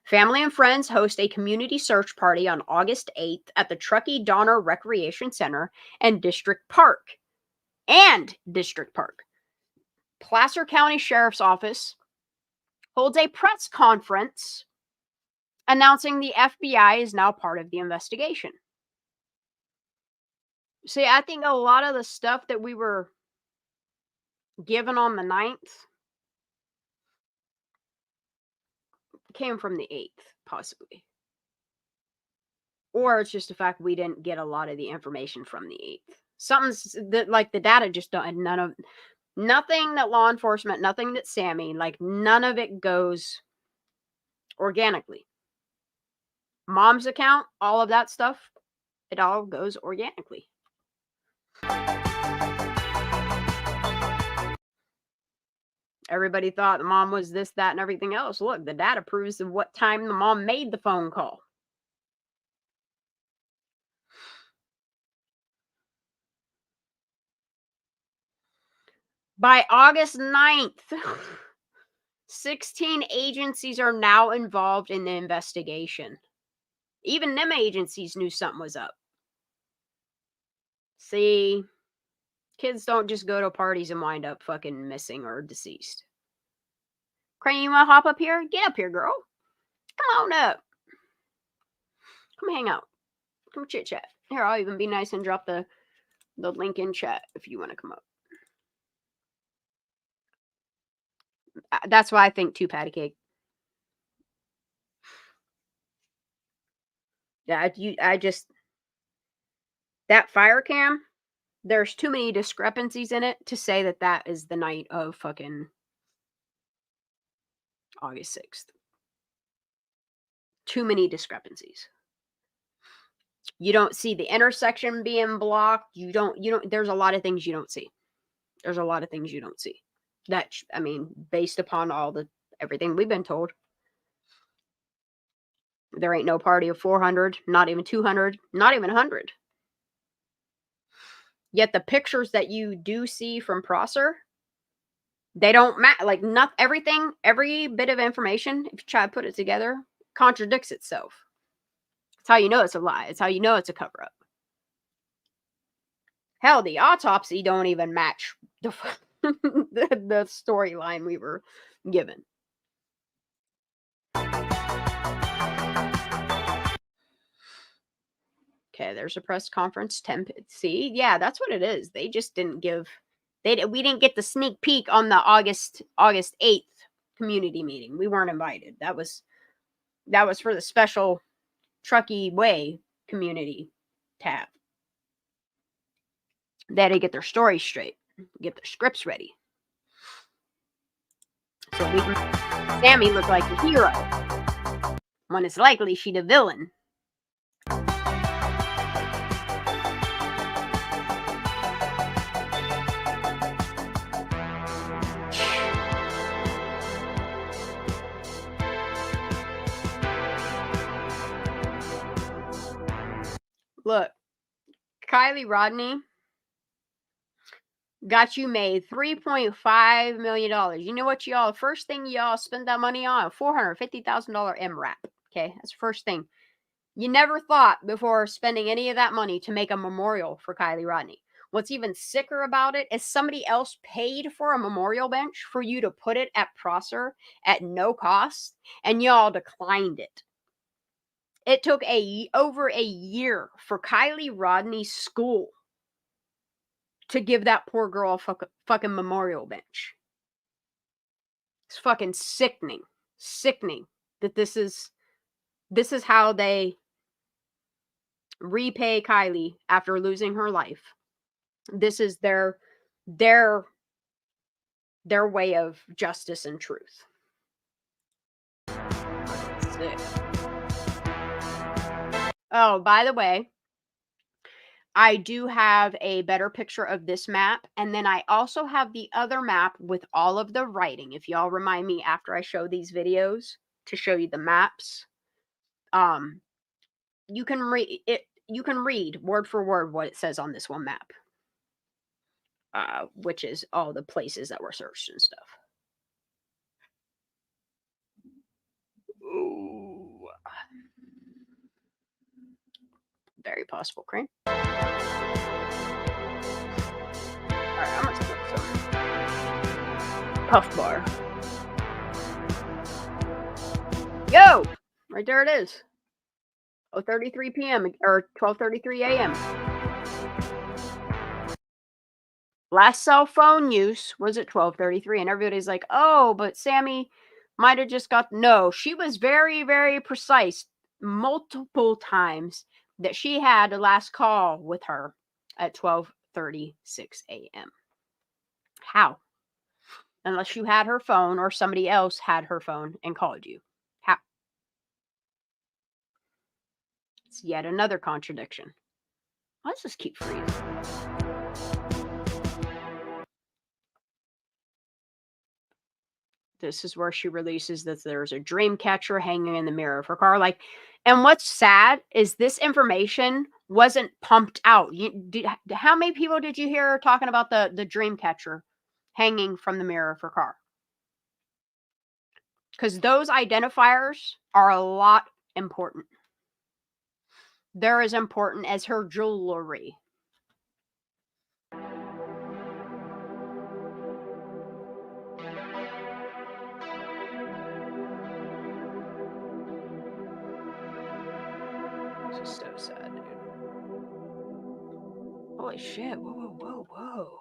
Family and friends host a community search party on August 8th at the Truckee Donner Recreation Center and District Park. Placer County Sheriff's Office holds a press conference announcing the FBI is now part of the investigation. See, I think a lot of the stuff that we were given on the 9th came from the 8th, possibly. Or it's just the fact we didn't get a lot of the information from the 8th. Something's that, like, the data just don't, nothing that law enforcement, nothing that Sammy, like, none of it goes organically. Mom's account, all of that stuff, it all goes organically. Everybody thought the mom was this, that, and everything else. Look, the data proves what time the mom made the phone call. By August 9th, 16 agencies are now involved in the investigation. Even them agencies knew something was up. See, kids don't just go to parties and wind up fucking missing or deceased. Crane, you want to hop up here? Get up here, girl. Come on up. Come hang out. Come chit chat. Here, I'll even be nice and drop the the link in chat if you want to come up. That's why I think 2 patty cake. Yeah, I just that fire cam. There's too many discrepancies in it to say that that is the night of fucking August 6th. Too many discrepancies. You don't see the intersection being blocked. You don't, there's a lot of things you don't see. There's a lot of things you don't see. That, I mean, based upon everything we've been told. There ain't no party of 400, not even 200, not even 100. Yet the pictures that you do see from Prosser, they don't match. Like, not everything, every bit of information, if you try to put it together, contradicts itself. It's how you know it's a lie. It's how you know it's a cover-up. Hell, the autopsy don't even match the the storyline we were given. Okay, there's a press conference. See, yeah, that's what it is. They just didn't give. We didn't get the sneak peek on the August 8th community meeting. We weren't invited. That was for the special Truckee Way community tab. They had to get their story straight, get their scripts ready. So we can Sammy looked like the hero, when it's likely she the villain. Look, Kiely Rodni got you made $3.5 million. You know what, y'all? First thing y'all spend that money on? A $450,000 MRAP. Okay, that's the first thing. You never thought before spending any of that money to make a memorial for Kiely Rodni. What's even sicker about it is somebody else paid for a memorial bench for you to put it at Prosser at no cost, and y'all declined it. It took over a year for Kiely Rodni's school to give that poor girl a fucking memorial bench. It's fucking sickening. Sickening that this is how they repay Kiely after losing her life. This is their way of justice and truth. Sick. Oh, by the way, I do have a better picture of this map, and then I also have the other map with all of the writing. If y'all remind me after I show these videos to show you the maps, you can read it. You can read word for word what it says on this one map, which is all the places that were searched and stuff. Ooh. Very possible, Crane. All right, I'm gonna smoke some Puff Bar. Yo, right there it is. 12:33 p.m. or 12:33 a.m. Last cell phone use was at 12:33, and everybody's like, "Oh, but Sammy might have just got." No, she was very, very precise. Multiple times that she had the last call with her at 12:36 a.m. How? Unless you had her phone or somebody else had her phone and called you. How? It's yet another contradiction. Let's just keep freezing. This is where she releases that there's a dream catcher hanging in the mirror of her car. Like, and what's sad is this information wasn't pumped out. How many people did you hear talking about the dream catcher hanging from the mirror of her car? Because those identifiers are a lot important. They're as important as her jewelry. This is so sad, dude. Holy shit. Whoa, whoa, whoa, whoa.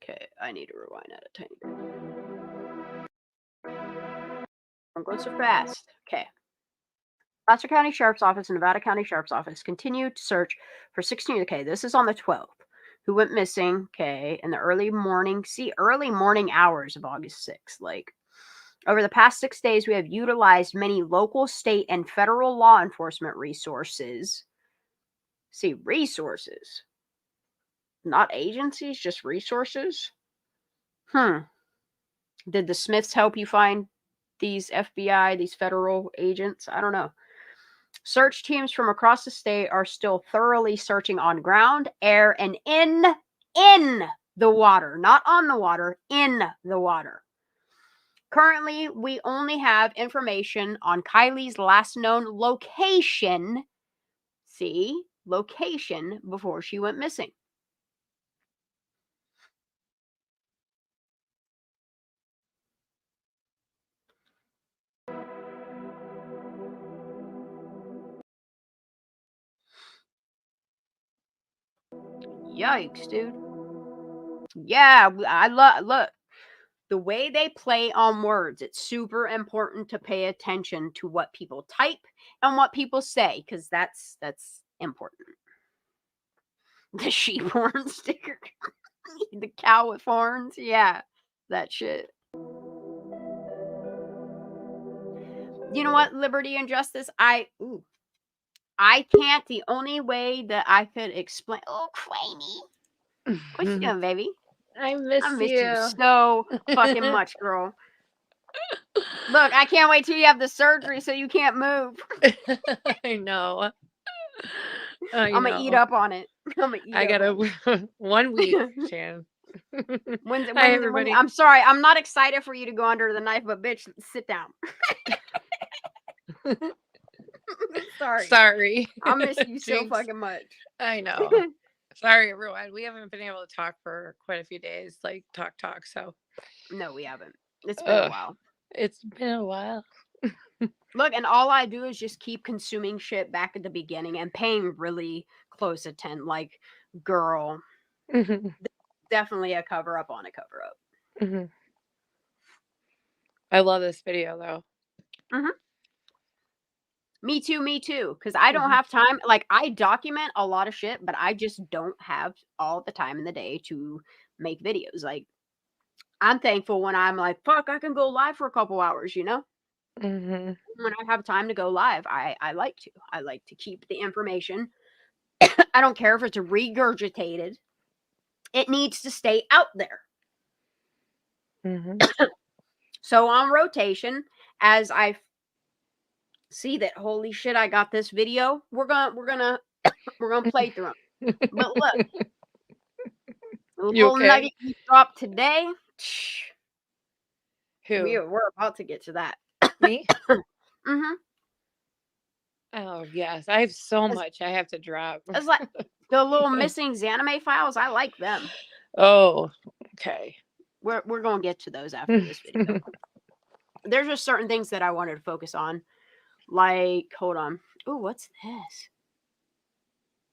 Okay, I need to rewind that a tiny bit. I'm going so fast. Okay. Placer County Sheriff's Office and Nevada County Sheriff's Office continued to search for 16. Okay, this is on the 12th. Who went missing? Okay, in the early morning hours of August 6th. Like, over the past 6 days, we have utilized many local, state, and federal law enforcement resources. See, resources. Not agencies, just resources. Did the Smiths help you find these FBI, these federal agents? I don't know. Search teams from across the state are still thoroughly searching on ground, air, and in the water. Not on the water, in the water. Currently, we only have information on Kiely's last known location. See? Location before she went missing. Yikes, dude. Yeah, I look. The way they play on words, it's super important to pay attention to what people type and what people say, because that's important. The sheep horn sticker. The cow with horns. Yeah, that shit. You know what? Liberty and justice. I can't. The only way that I could explain. Oh, Queenie. What you doing, baby? I miss you so fucking much, girl. Look, I can't wait till you have the surgery so you can't move. I know. I'm gonna eat up on it. I gotta 1 week, Shan. Hi, everybody. I'm sorry. I'm not excited for you to go under the knife, but bitch, sit down. Sorry. I miss you so fucking much. I know. Sorry, everyone. We haven't been able to talk for quite a few days. Like talk. So no, we haven't. It's been a while. It's been a while. Look, and all I do is just keep consuming shit back at the beginning and paying really close attention. Like, girl, definitely a cover up on a cover up. I love this video though. Me too. Because I don't have time. Like, I document a lot of shit, but I just don't have all the time in the day to make videos. Like, I'm thankful when I'm like, fuck, I can go live for a couple hours, you know? When I have time to go live, I like to. I like to keep the information. I don't care if it's regurgitated. It needs to stay out there. So on rotation, as I see that, holy shit, I got this video, we're gonna play through them. But look, a little nugget you dropped today. Who? We're about to get to that. Me? Oh yes, I have so much I have to drop. It's like the little missing AnaMay files. I like them. Oh, okay. We're gonna get to those after this video. There's just certain things that I wanted to focus on. Like, hold on. Oh, what's this?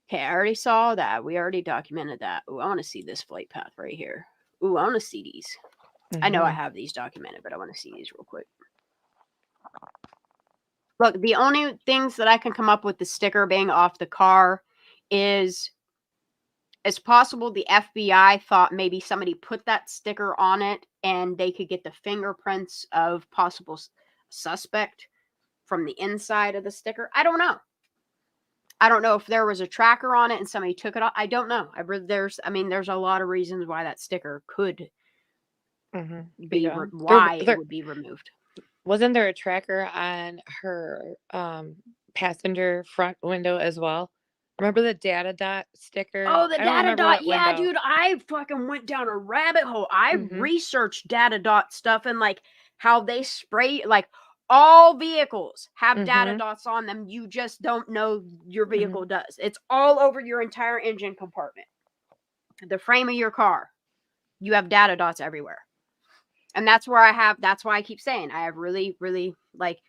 Okay, I already saw that. We already documented that. Oh, I want to see this flight path right here. Oh, I want to see these. I know I have these documented, but I want to see these real quick. Look, the only things that I can come up with the sticker being off the car is it's possible the FBI thought maybe somebody put that sticker on it and they could get the fingerprints of possible suspect from the inside of the sticker. I don't know. I don't know if there was a tracker on it and somebody took it off. I don't know. There's a lot of reasons why that sticker could be why it would be removed. Wasn't there a tracker on her passenger front window as well? Remember the data dot sticker? Oh, the data dot. Yeah, dude, I fucking went down a rabbit hole. I researched data dot stuff and like how they spray, like all vehicles have data dots on them. You just don't know your vehicle does. It's all over your entire engine compartment. the frame of your car, you have data dots everywhere. And that's why I keep saying I have really, really, like,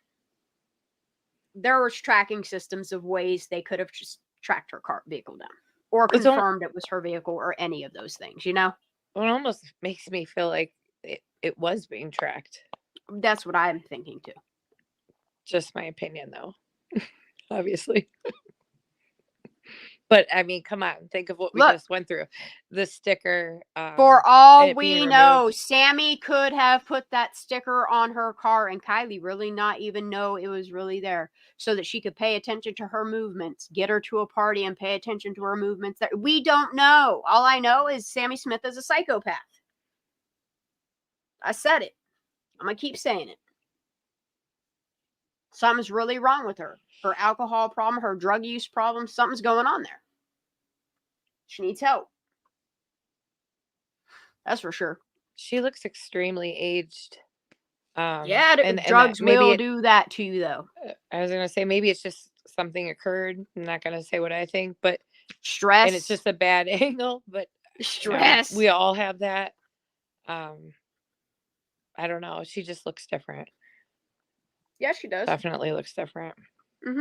there was tracking systems of ways they could have just tracked her vehicle down or confirmed it was her vehicle or any of those things, you know? It almost makes me feel like it was being tracked. That's what I'm thinking too. Just my opinion, though. Obviously. But I mean, come on, think of what we just went through. The sticker. For all we know, Sammy could have put that sticker on her car and Kiely really not even know it was really there, so that she could pay attention to her movements, get her to a party and pay attention to her movements. That we don't know. All I know is Sammy Smith is a psychopath. I said it. I'm going to keep saying it. Something's really wrong with her. Her alcohol problem, her drug use problem, something's going on there. She needs help. That's for sure. She looks extremely aged. Yeah, and drugs will do that to you, though. I was going to say, maybe it's just something occurred. I'm not going to say what I think, but stress. And it's just a bad angle, but stress. We all have that. I don't know. She just looks different. Yeah, she does. Definitely looks different. Mm-hmm.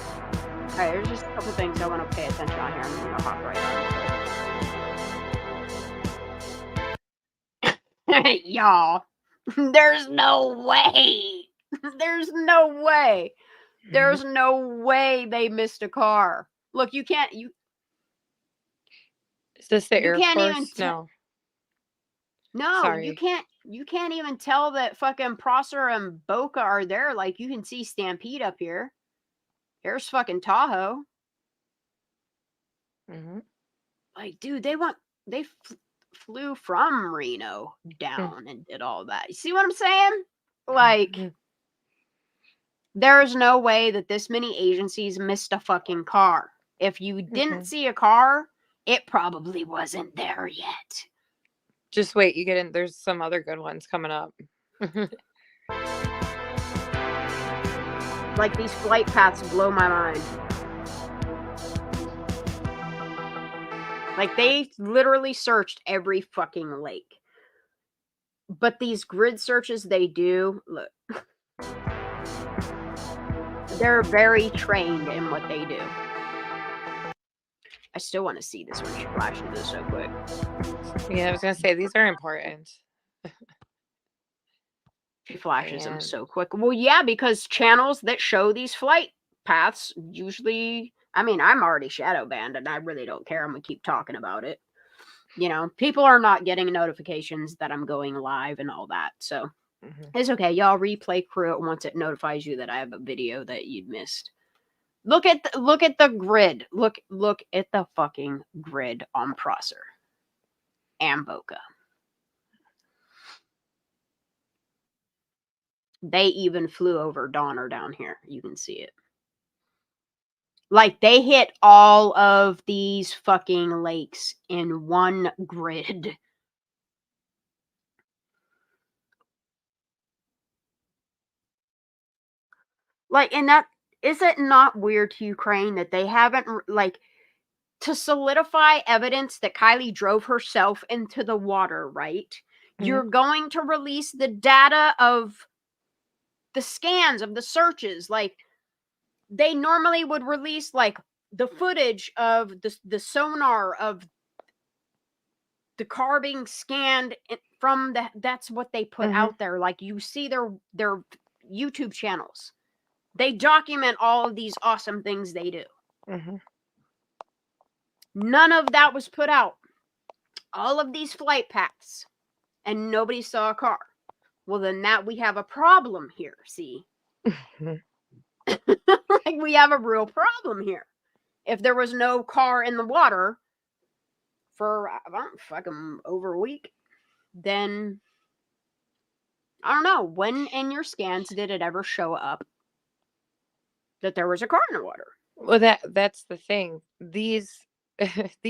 All right, there's just a couple things I want to pay attention on here. I'm going to hop right on. Y'all, there's no way. There's no way. There's no way they missed a car. Look, you can't. Is this the Air Force? No. No, sorry. You can't even tell that fucking Prosser and Boca are there. Like, you can see Stampede up here. Here's fucking Tahoe. Mm-hmm. Like, dude, they flew from Reno down and did all that. You see what I'm saying? Like, there's no way that this many agencies missed a fucking car. If you didn't see a car, it probably wasn't there yet. Just wait, you get in. There's some other good ones coming up. Like, these flight paths blow my mind. Like, they literally searched every fucking lake. But these grid searches they do, look. They're very trained in what they do. I still want to see this when she flashes this so quick. Yeah, I was going to say, these are important. She flashes them so quick. Well, yeah, because channels that show these flight paths usually, I mean, I'm already shadow banned and I really don't care. I'm going to keep talking about it. You know, people are not getting notifications that I'm going live and all that. So it's okay. Y'all replay crew it once it notifies you that I have a video that you'd missed. Look at the grid. Look at the fucking grid on Prosser and Boca. They even flew over Donner down here. You can see it. Like, they hit all of these fucking lakes in one grid. Like, and that, is it not weird to Ukraine that they haven't, like, to solidify evidence that Kiely drove herself into the water, right? You're going to release the data of the scans of the searches. Like, they normally would release, like, the footage of the sonar of the car being scanned from that's what they put out there. Like, you see their YouTube channels. They document all of these awesome things they do. None of that was put out. All of these flight paths. And nobody saw a car. Well, then we have a problem here, see? Like, we have a real problem here. If there was no car in the water for fucking over a week, then I don't know. When in your scans did it ever show up that there was a car in the water? Well, that's the thing. These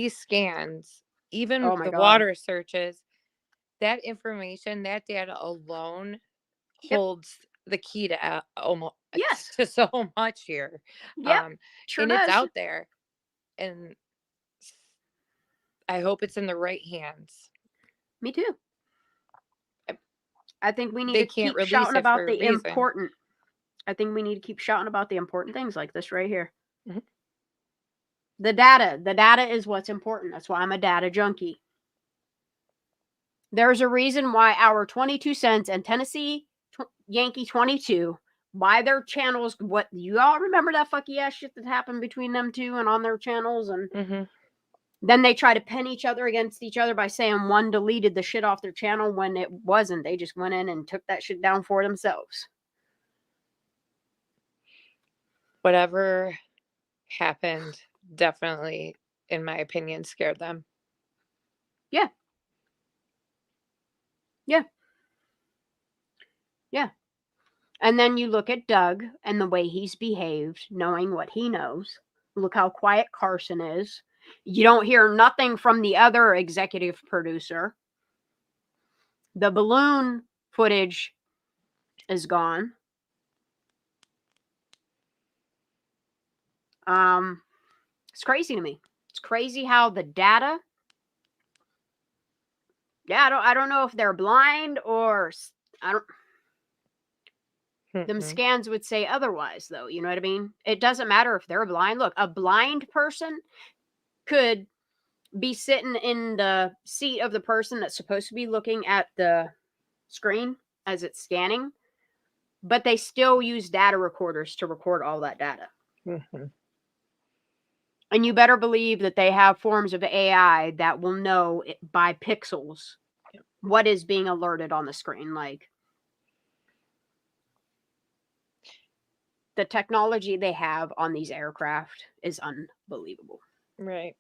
scans, even the water searches, that information, that data alone holds the key to almost to so much here. Sure and does. it's out there. and I hope it's in the right hands. Me too. I think we need They to can't keep release shouting it about for a the reason. important. I think we need to keep shouting about the important things like this right here. Mhm. The data is what's important. That's why I'm a data junkie. There's a reason why our 22 cents and Tennessee Yankee 22, why their channels, what you all remember that fucky ass shit that happened between them two and on their channels, and then they try to pin each other against each other by saying one deleted the shit off their channel when it wasn't. They just went in and took that shit down for themselves. Whatever happened definitely, in my opinion, scared them. Yeah. Yeah. Yeah. And then you look at Doug and the way he's behaved, knowing what he knows. Look how quiet Carson is. You don't hear nothing from the other executive producer. The balloon footage is gone. It's crazy to me. It's crazy how the data. Yeah, I don't know if they're blind or I don't. Them scans would say otherwise, though. You know what I mean? It doesn't matter if they're blind. Look, a blind person could be sitting in the seat of the person that's supposed to be looking at the screen as it's scanning, but they still use data recorders to record all that data. And you better believe that they have forms of AI that will know by pixels what is being alerted on the screen. Like, the technology they have on these aircraft is unbelievable. Right.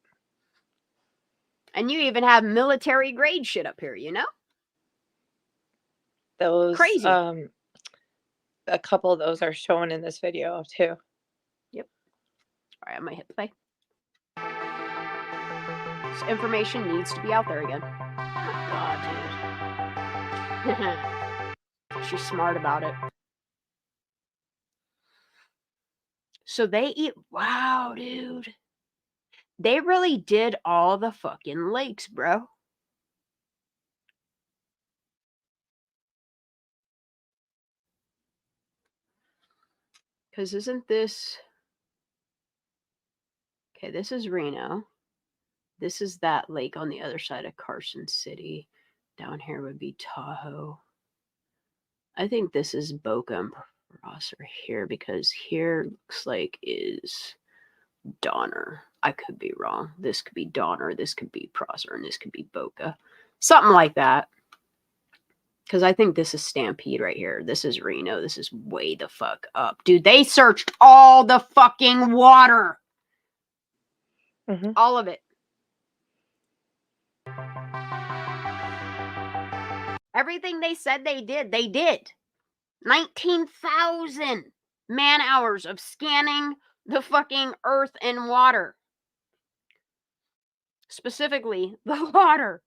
And you even have military grade shit up here, you know? Those crazy. A couple of those are shown in this video too. Yep. All right, I'm gonna hit play. This information needs to be out there again. Oh my god, dude. She's smart about it. So they eat. Wow, dude. They really did all the fucking lakes, bro. Because isn't this... Okay, this is Reno. This is that lake on the other side of Carson City. Down here would be Tahoe. I think this is Boca and Prosser here, because here looks like is Donner. I could be wrong. This could be Donner, this could be Prosser, and this could be Boca. Something like that. Because I think this is Stampede right here. This is Reno. This is way the fuck up. Dude, they searched all the fucking water. All of it. Everything they said they did, they did. 19,000 man hours of scanning the fucking earth and water. Specifically, the water.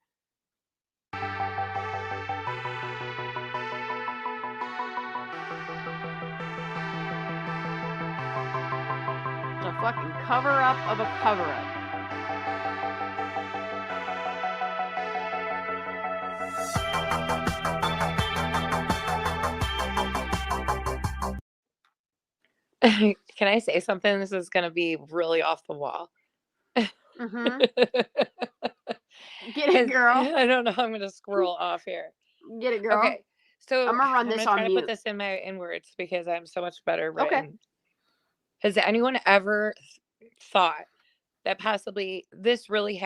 A fucking cover-up of a cover-up. Can I say something? This is going to be really off the wall. Get it, girl. I don't know how I'm going to squirrel off here. Get it, girl. Okay, so I'm gonna run this on try to mute. put this in words because I'm so much better written. Okay. Has anyone ever thought that possibly this really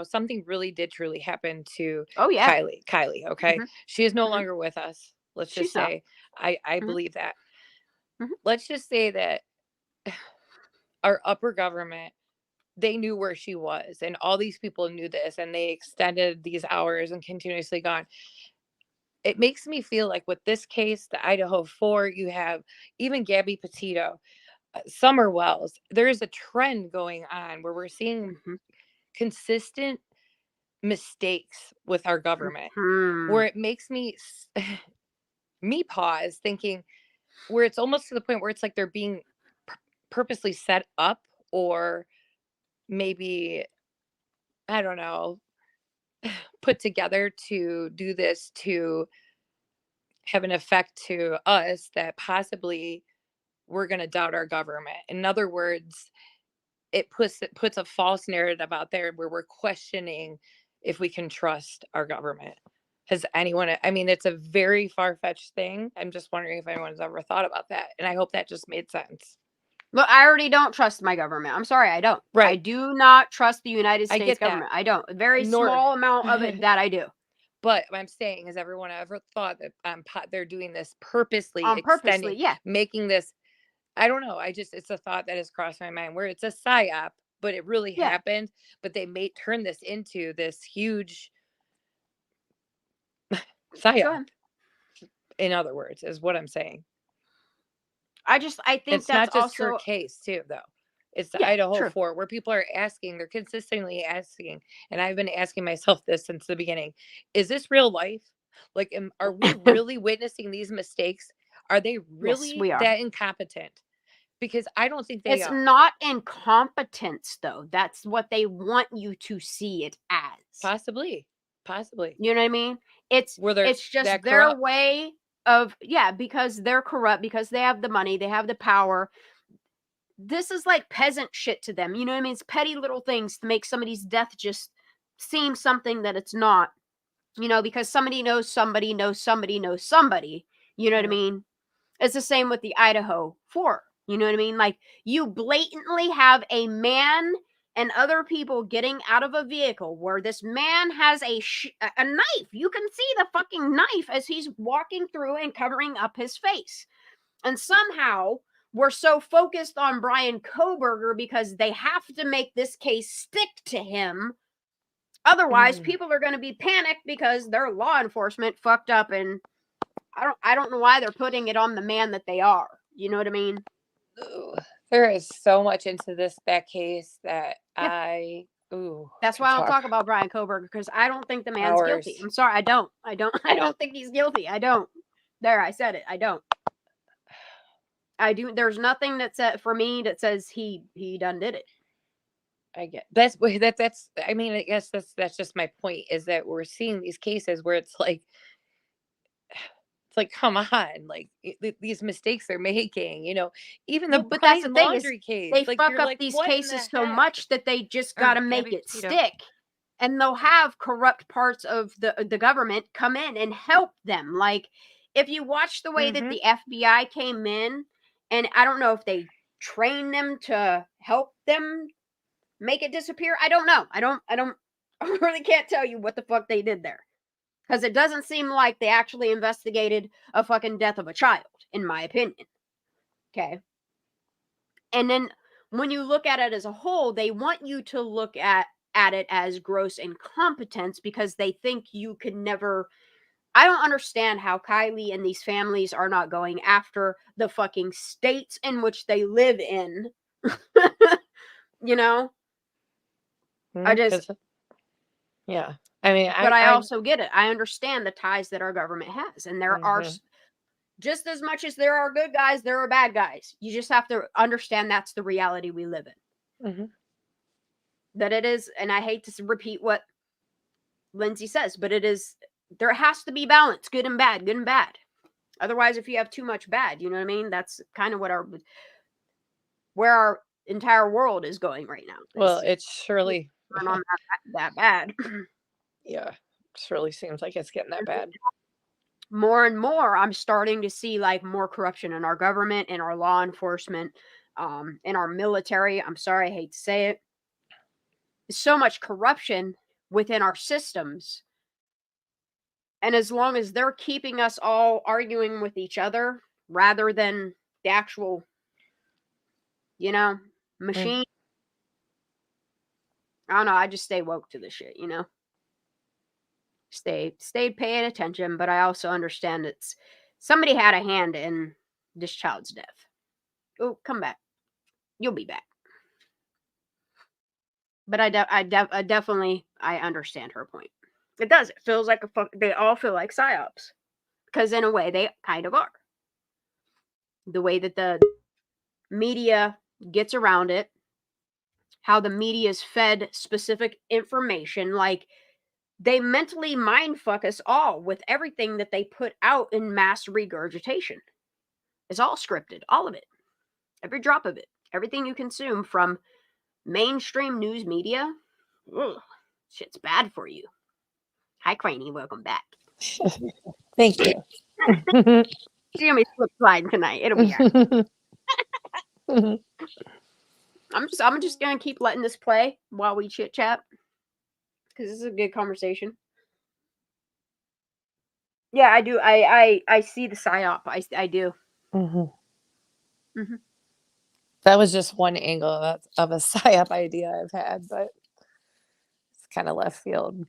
something really did truly happen to Kiely, okay? She is no longer with us. Let's just say I believe that. Let's just say that our upper government, they knew where she was, and all these people knew this, and they extended these hours and continuously gone. It makes me feel like with this case, the Idaho 4, you have even Gabby Petito, Summer Wells. There is a trend going on where we're seeing consistent mistakes with our government, where it makes me pause, thinking where it's almost to the point where it's like they're being purposely set up or maybe, I don't know, put together to do this to have an effect to us that possibly we're going to doubt our government. In other words, it puts a false narrative out there where we're questioning if we can trust our government. Has anyone, I mean, it's a very far-fetched thing. I'm just wondering if anyone's ever thought about that. And I hope that just made sense. Look, I already don't trust my government. I'm sorry, I don't. Right. I do not trust the United I States get that. government. I don't. A very small amount of it that I do. But what I'm saying, has everyone ever thought that they're doing this purposely, Purposely, yeah. making this, I don't know. It's a thought that has crossed my mind where it's a psyop, but it really happened. But they may turn this into this huge psyop. In other words, is what I'm saying. I think it's that's not just also her case too, though. It's the Idaho 4 where people are asking, they're consistently asking, and I've been asking myself this since the beginning: is this real life? Like, are we really witnessing these mistakes? Are they really that incompetent? Because I don't think they are. It's not incompetence, though. That's what they want you to see it as. Possibly. You know what I mean? It's just their way of, because they're corrupt, because they have the money, they have the power. This is like peasant shit to them. You know what I mean? It's petty little things to make somebody's death just seem something that it's not. You know, because somebody knows somebody knows somebody knows somebody. You know what I mean? It's the same with the Idaho 4. You know what I mean? Like, you blatantly have a man and other people getting out of a vehicle where this man has a knife. You can see the fucking knife as he's walking through and covering up his face. And somehow we're so focused on Bryan Kohberger because they have to make this case stick to him. Otherwise, people are going to be panicked because their law enforcement fucked up, and I don't know why they're putting it on the man that they are. You know what I mean? Ooh, there is so much into that case that that's why I don't talk about Bryan Kohberger, because I don't think the man's guilty. I'm sorry, I don't think he's guilty. I don't. There, I said it. I don't. I do. There's nothing that said for me that says he done did it. I get that's I mean, I guess that's just my point, is that we're seeing these cases where it's like, come on, like, these mistakes they're making, you know, even the money laundry case. They fuck up these cases so much that they just got to make it stick. And they'll have corrupt parts of the government come in and help them. Like, if you watch the way that the FBI came in, and I don't know if they trained them to help them make it disappear. I don't know. I really can't tell you what the fuck they did there. Because it doesn't seem like they actually investigated a fucking death of a child, in my opinion. Okay. And then when you look at it as a whole, they want you to look at it as gross incompetence because they think you could never. I don't understand how Kiely and these families are not going after the fucking states in which they live in. You know? I just. Yeah. I mean, but I also get it. I understand the ties that our government has. And there are, just as much as there are good guys, there are bad guys. You just have to understand that's the reality we live in. That it is, and I hate to repeat what Lindsay says, but it is, there has to be balance, good and bad, good and bad. Otherwise, if you have too much bad, you know what I mean? That's kind of where our entire world is going right now. Well, it's surely not that bad. Yeah, surely seems like it's getting that bad. More and more, I'm starting to see like more corruption in our government, in our law enforcement, in our military. I'm sorry, I hate to say it. There's so much corruption within our systems. And as long as they're keeping us all arguing with each other rather than the actual, machine. I don't know. I just stay woke to this shit, Stay paying attention, but I also understand it's somebody had a hand in this child's death. Oh, come back. You'll be back. But I definitely understand her point. It does. It feels like they all feel like psyops. Because in a way, they kind of are. The way that the media gets around it how the media is fed specific information. Like, they mentally mindfuck us all with everything that they put out in mass regurgitation. It's all scripted, all of it, every drop of it, everything you consume from mainstream news media. Ugh, shit's bad for you. Hi, Craney, welcome back. Thank you. She's gonna be slip sliding tonight. It'll be alright. I'm just gonna keep letting this play while we chit chat, because this is a good conversation. Yeah, I do. I see the psyop. I do. That was just one angle of a psyop idea I've had, but it's kind of left field.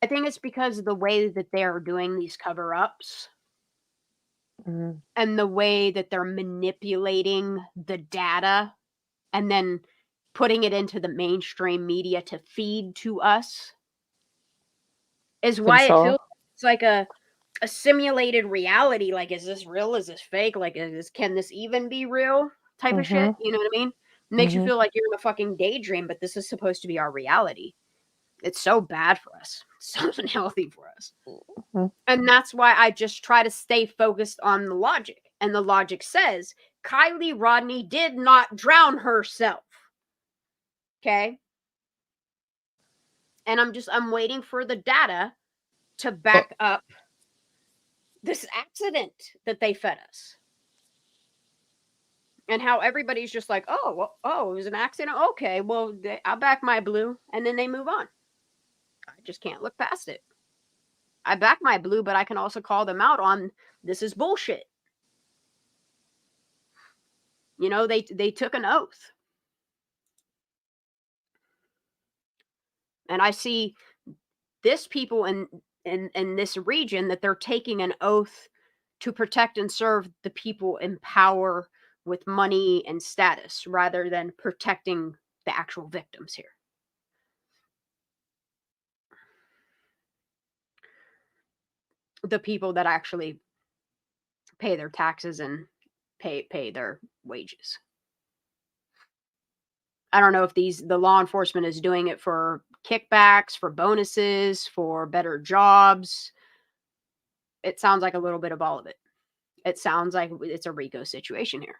I think it's because of the way that they are doing these cover-ups. And the way that they're manipulating the data and then putting it into the mainstream media to feed to us is why it feels it's like a simulated reality. Like, is this real? Is this fake? Like, can this even be real type of shit? You know what I mean? It makes you feel like you're in a fucking daydream, but this is supposed to be our reality. It's so bad for us. It's so unhealthy for us. And that's why I just try to stay focused on the logic. And the logic says Kiely Rodni did not drown herself. Okay? And I'm waiting for the data to back up this accident that they fed us. And how everybody's just like, oh, it was an accident? Okay, well, I'll back my blue. And then they move on. I just can't look past it. I back my blue, but I can also call them out on this is bullshit. You know, they took an oath. And I see this people in this region that they're taking an oath to protect and serve the people in power with money and status rather than protecting the actual victims here. The people that actually pay their taxes and pay their wages. I don't know if the law enforcement is doing it for kickbacks, for bonuses, for better jobs. It sounds like a little bit of all of it. It sounds like it's a RICO situation here.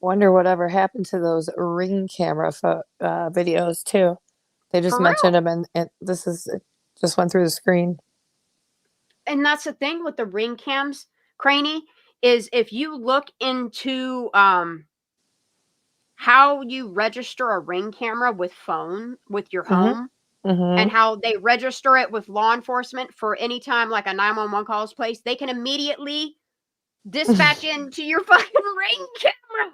Wonder whatever happened to those Ring camera videos too. They just mentioned them, and this just went through the screen. And that's the thing with the Ring cams, Craney, is if you look into how you register a Ring camera with your home, and how they register it with law enforcement for any time like a 911 call is placed, they can immediately dispatch into your fucking Ring camera.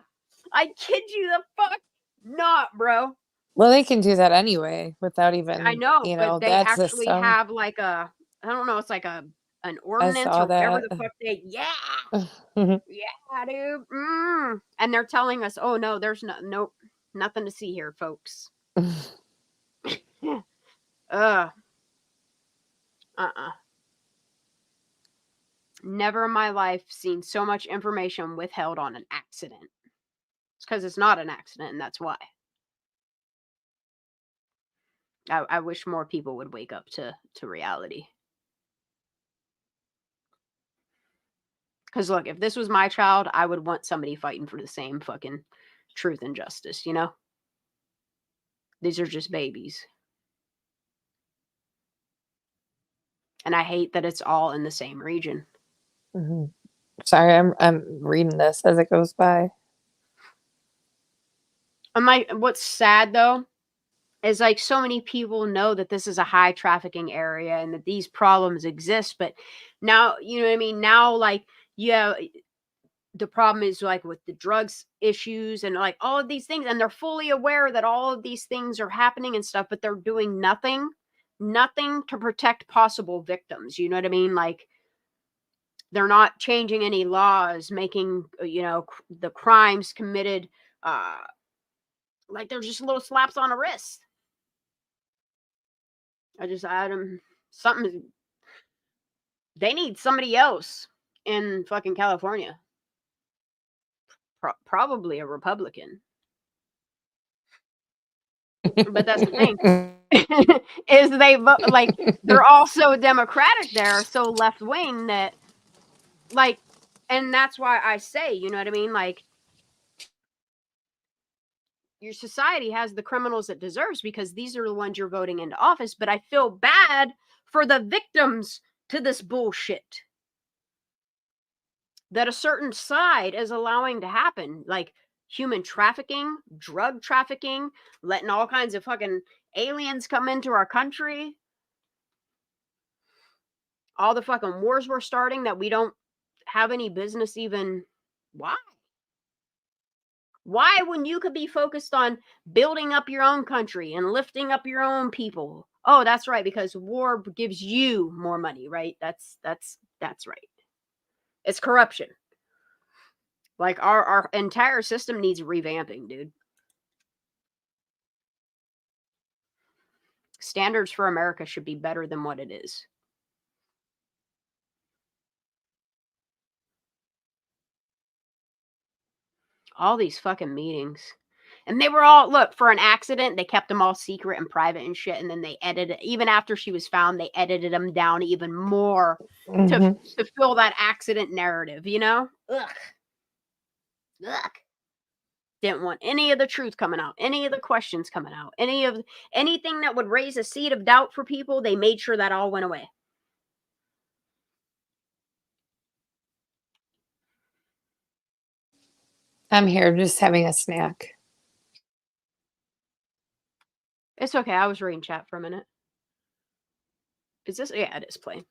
I kid you the fuck not, bro. Well, they can do that anyway without even. I know, but they actually have like I don't know, it's like an ordinance or whatever the fuck they. Yeah, yeah, dude. And they're telling us, oh no, there's nothing to see here, folks. Never in my life seen so much information withheld on an accident. It's because it's not an accident, and that's why. I wish more people would wake up to reality. Because look, if this was my child, I would want somebody fighting for the same fucking truth and justice, you know? These are just babies. And I hate that it's all in the same region. Sorry, I'm reading this as it goes by. What's sad though is like so many people know that this is a high trafficking area and that these problems exist, but now, you know what I mean? Now, like, yeah, the problem is like with the drugs issues and like all of these things, and they're fully aware that all of these things are happening and stuff, but they're doing nothing to protect possible victims. You know what I mean? Like, they're not changing any laws, making, you know, the crimes committed, like they're just little slaps on the wrist. Something. They need somebody else in fucking California Probably a Republican. But that's the thing. Is they vote like they're all so Democratic there, so left wing that like, and that's why I say, you know what I mean? Like, your society has the criminals it deserves because these are the ones you're voting into office. But I feel bad for the victims to this bullshit that a certain side is allowing to happen. Like human trafficking, drug trafficking, letting all kinds of fucking aliens come into our country. All the fucking wars we're starting that we don't have any business even. Why? Why, when you could be focused on building up your own country and lifting up your own people? Oh, that's right, because war gives you more money, right? That's right. It's corruption. Like our entire system needs revamping, dude. Standards for America should be better than what it is. All these fucking meetings. And they were all, look, for an accident, they kept them all secret and private and shit. And then they edited, even after she was found, they edited them down even more to fill that accident narrative, you know? Ugh. Didn't want any of the truth coming out, any of the questions coming out, anything that would raise a seed of doubt for people. They made sure that all went away. I'm here just having a snack. It's okay. I was reading chat for a minute. Is this? Yeah, it is playing.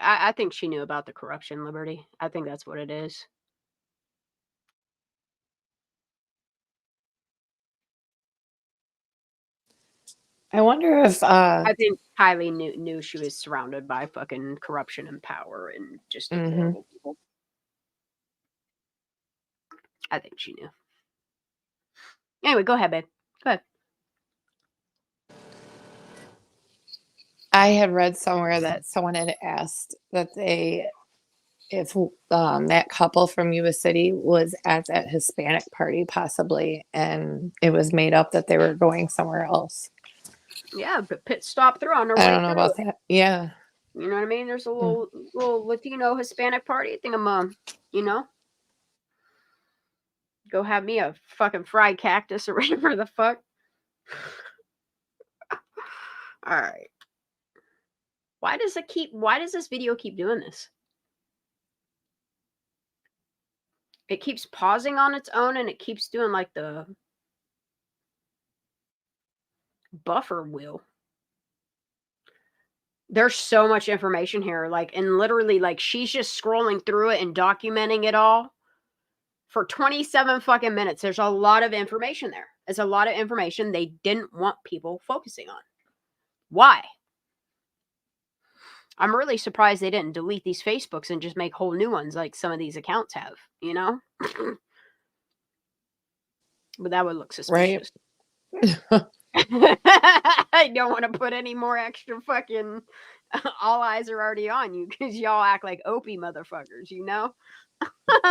I think she knew about the corruption, Liberty. I think that's what it is. I wonder if I think Kiely knew she was surrounded by fucking corruption and power and just horrible people. I think she knew. Anyway, go ahead, babe. Go ahead. I had read somewhere that someone had asked that if that couple from Yuba City was at that Hispanic party possibly, and it was made up that they were going somewhere else. Yeah, but pit stop through on their way. I don't know about that. Yeah. You know what I mean? There's a little Latino Hispanic party. I think I'm you know, go have me a fucking fried cactus or whatever the fuck. All right. Why does this video keep doing this? It keeps pausing on its own and it keeps doing like the buffer wheel. There's so much information here, like, and literally, like, she's just scrolling through it and documenting it all for 27 fucking minutes. There's a lot of information there. It's a lot of information they didn't want people focusing on. Why? I'm really surprised they didn't delete these Facebooks and just make whole new ones like some of these accounts have, you know? But that would look suspicious. Right. I don't want to put any more extra fucking all eyes are already on you because y'all act like Opie motherfuckers, you know?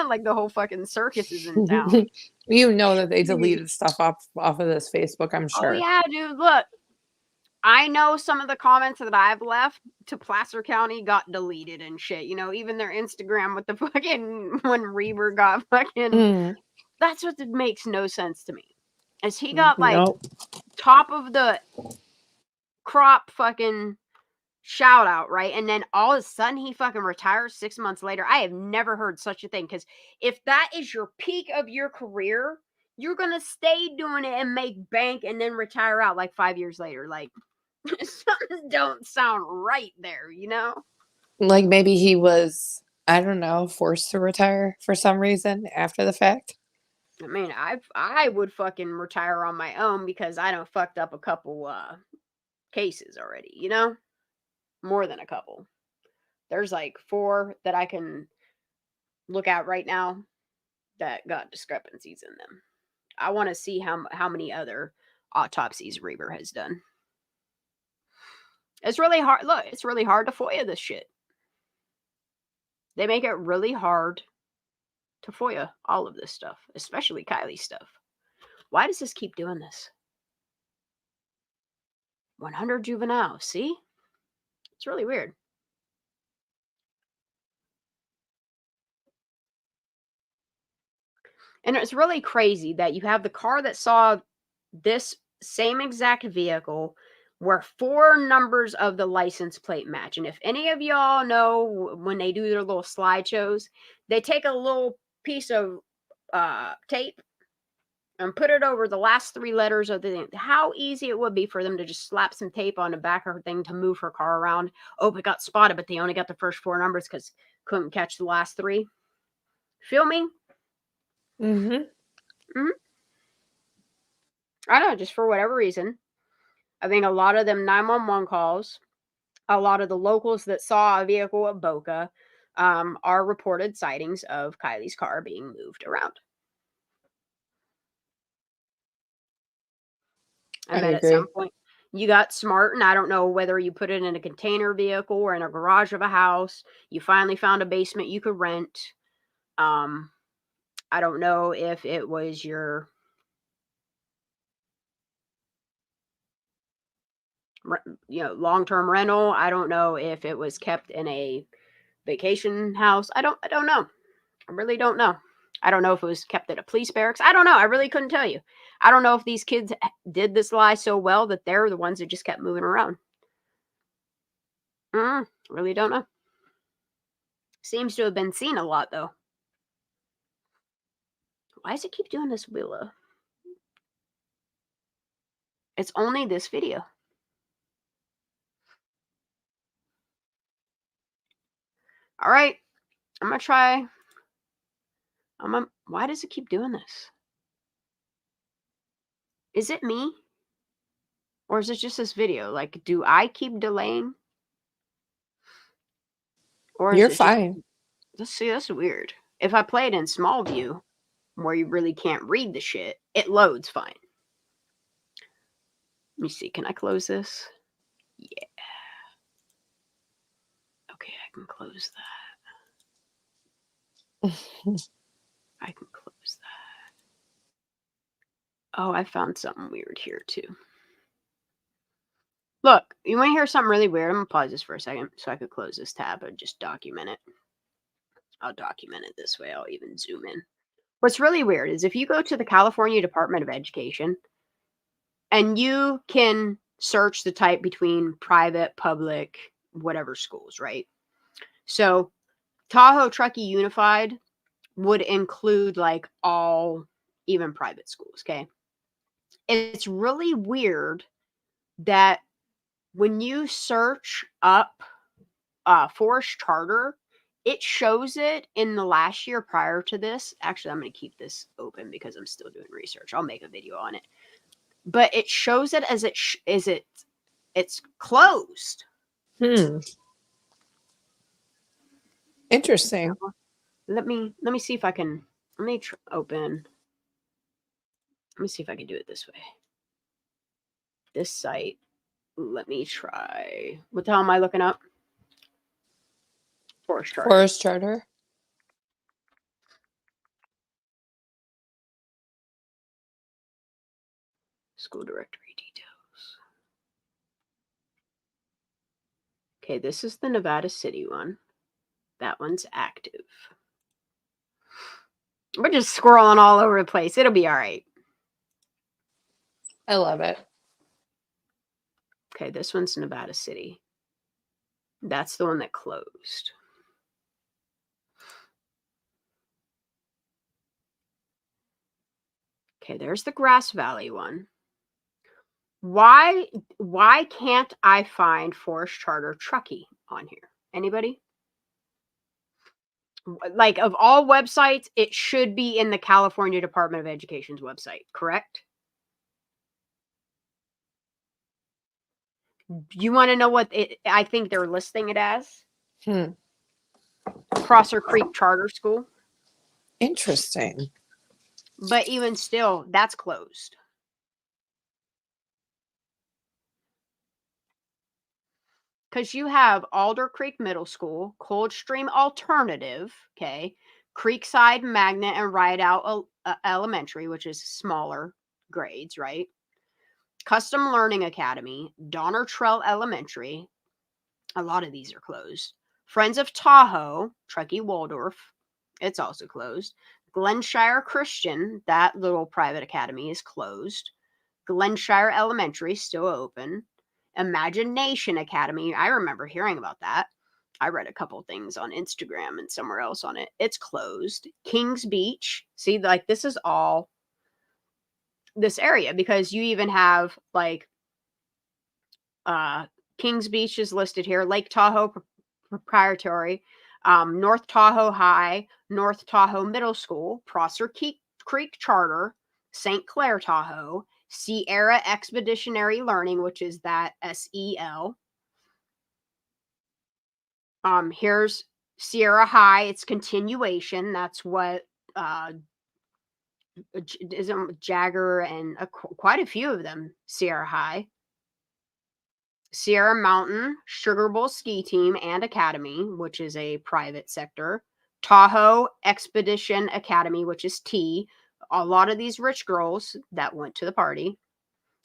Like the whole fucking circus is in town. You know that they deleted stuff off of this Facebook, I'm sure. Oh yeah, dude, look. I know some of the comments that I've left to Placer County got deleted and shit. You know, even their Instagram with the fucking when Reber got fucking that's what makes no sense to me. Is he got like top of the crop fucking shout out, right? And then all of a sudden he fucking retires 6 months later. I have never heard such a thing, because if that is your peak of your career, you're gonna stay doing it and make bank and then retire out like 5 years later. Like something don't sound right there, you know? Like maybe he was, I don't know, forced to retire for some reason after the fact. I mean, I would fucking retire on my own because I done fucked up a couple cases already, you know? More than a couple. There's like 4 that I can look at right now that got discrepancies in them. I want to see how many other autopsies Reber has done. It's really hard. Look, it's really hard to FOIA this shit. They make it really hard to FOIA all of this stuff, especially Kiely's stuff. Why does this keep doing this? 100 juveniles. See? It's really weird. And it's really crazy that you have the car that saw this same exact vehicle where 4 numbers of the license plate match. And if any of y'all know, when they do their little slideshows, they take a little piece of tape and put it over the last 3 letters of the thing. How easy it would be for them to just slap some tape on the back of her thing to move her car around. Oh, it got spotted, but they only got the first 4 numbers because couldn't catch the last 3. Feel me? Mm-hmm. Mm-hmm. I don't know, just for whatever reason. I think a lot of them 911 calls, a lot of the locals that saw a vehicle at Boca are reported sightings of Kiely's car being moved around. And then at some point, you got smart, and I don't know whether you put it in a container vehicle or in a garage of a house. You finally found a basement you could rent. I don't know if it was your long-term rental. I don't know if it was kept in a vacation house. I don't know. I really don't know. I don't know if it was kept at a police barracks. I don't know. I really couldn't tell you. I don't know if these kids did this lie so well that they're the ones that just kept moving around. Really don't know. Seems to have been seen a lot, though. Why does it keep doing this, Willa? It's only this video. All right. I'm going to try. Why does it keep doing this? Is it me? Or is it just this video? Like, do I keep delaying? Or is You're it fine. Let's see, that's weird. If I play it in small view, where you really can't read the shit, it loads fine. Let me see. Can I close this? Yeah. Okay, I can close that. I can close that. Oh, I found something weird here too. Look, you want to hear something really weird? I'm going to pause this for a second so I could close this tab and just document it. I'll document it this way. I'll even zoom in. What's really weird is if you go to the California Department of Education and you can search the type between private, public, whatever schools, right? So Tahoe Truckee Unified would include like all, even private schools, okay? It's really weird that when you search up Forest Charter, it shows it in the last year prior to this. Actually, I'm going to keep this open because I'm still doing research. I'll make a video on it. But it shows it as it's closed. Interesting. Let me see if I can. Let me open. Let me see if I can do it this way. This site. Let me try. What the hell am I looking up? Forest Charter. Forest Charter. School directory details. Okay, this is the Nevada City one. That one's active. We're just scrolling all over the place. It'll be all right. I love it. Okay, this one's Nevada City. That's the one that closed. Okay, there's the Grass Valley one. Why can't I find Forest Charter Truckee on here? Anybody? Like, of all websites, it should be in the California Department of Education's website, correct? You want to know what I think they're listing it as? Crosser Creek Charter School. Interesting. But even still, that's closed. because you have Alder Creek Middle School, Coldstream Alternative, okay, Creekside Magnet and Rideout Elementary, which is smaller grades, right? Custom Learning Academy, Donner Trail Elementary. A lot of these are closed. Friends of Tahoe, Truckee Waldorf. It's also closed. Glenshire Christian, that little private academy, is closed. Glenshire Elementary, still open. Imagination Academy, I remember hearing about that. I read a couple things on Instagram and somewhere else on it. It's closed. Kings Beach, see, like this is all this area, because you even have like Kings Beach is listed here, Lake Tahoe Proprietary, North Tahoe High, North Tahoe Middle School, Prosser Creek Charter, St. Clair Tahoe, Sierra Expeditionary Learning, which is that SEL. Here's Sierra High, it's continuation. That's what isn't Jagger and quite a few of them, Sierra High. Sierra Mountain Sugar Bowl Ski Team and Academy, which is a private sector. Tahoe Expedition Academy, which is T. A lot of these rich girls that went to the party.